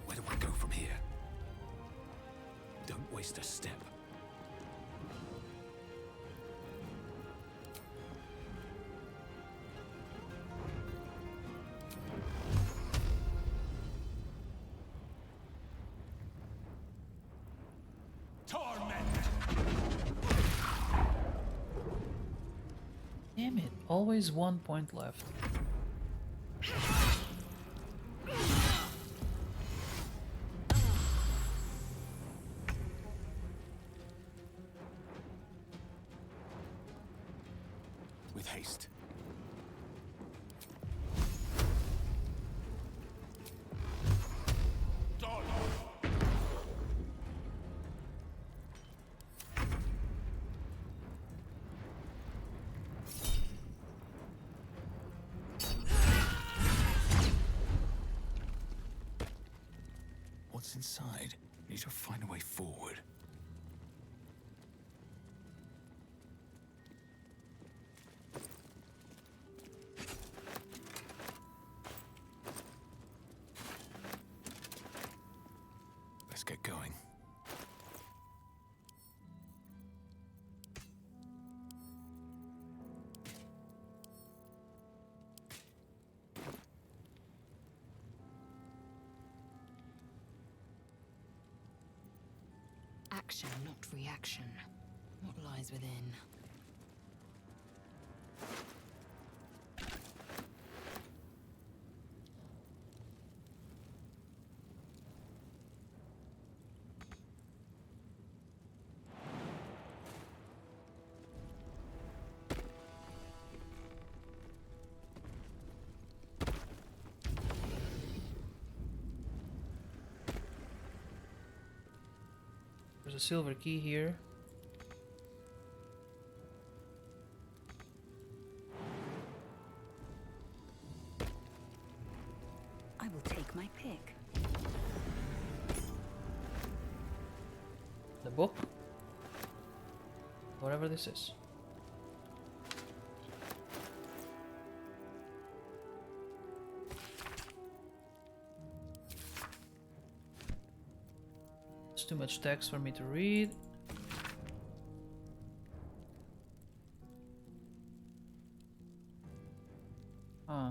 Where do I go from here? Don't waste a step. Damn it, always 1 point left. With haste. What's inside? Need to find a way forward. Let's get going. Action, not reaction. What lies within? a silver key here. I will take my pick. The book? Whatever this is. It's too much text for me to read. Huh.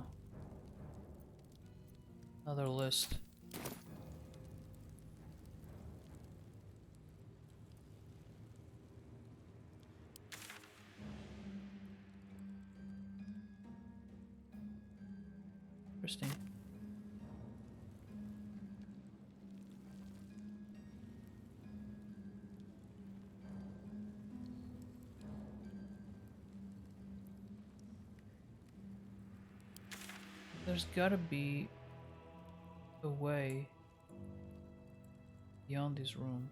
Another list. Interesting. There's gotta be a way beyond this room.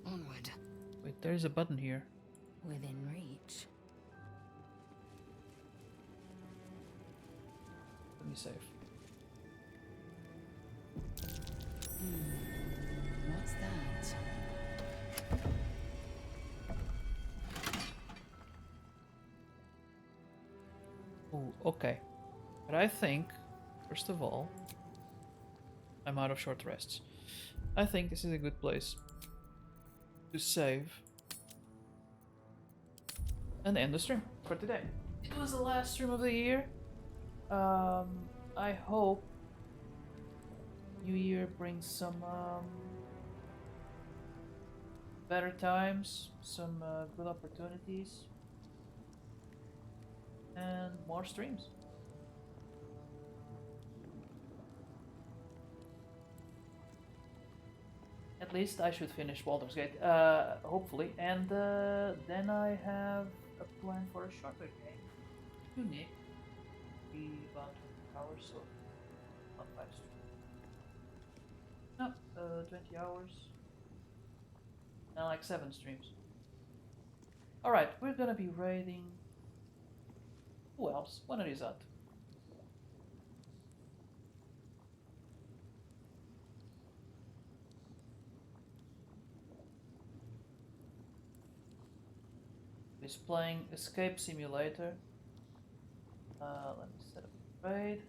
Onward. Wait, there's a button here. Within reach. Let me save. What's that? Oh, okay. But I think, first of all, I'm out of short rests. I think this is a good place to save and end the stream for today. It was the last stream of the year. I hope New Year brings some better times, some good opportunities, and more streams. At least I should finish Baldur's Gate, hopefully, and then I have a plan for a shorter game. Unique. Be about 20 hours, so not 5 streams. No, 20 hours. And like 7 streams. Alright, we're gonna be raiding. Who else? When is that? He's playing Escape Simulator. Let me set up a raid.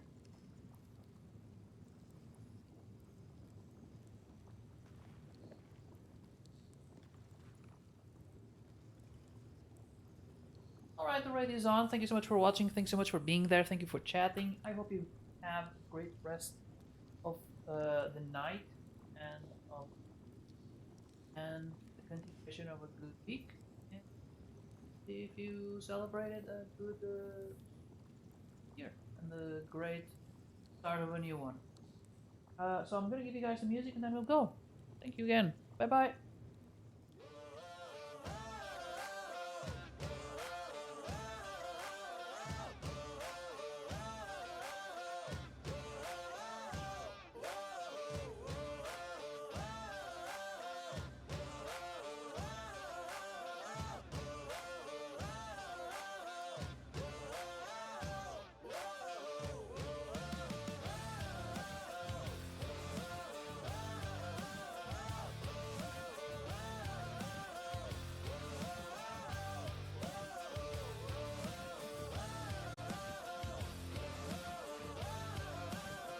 Alright, the raid is on. Thank you so much for watching. Thanks so much for being there. Thank you for chatting. I hope you have a great rest of the night and the continuation of a good week. And if you celebrated a good year and the great start of a new one. So I'm gonna give you guys the music and then we'll go. Thank you again. Bye bye.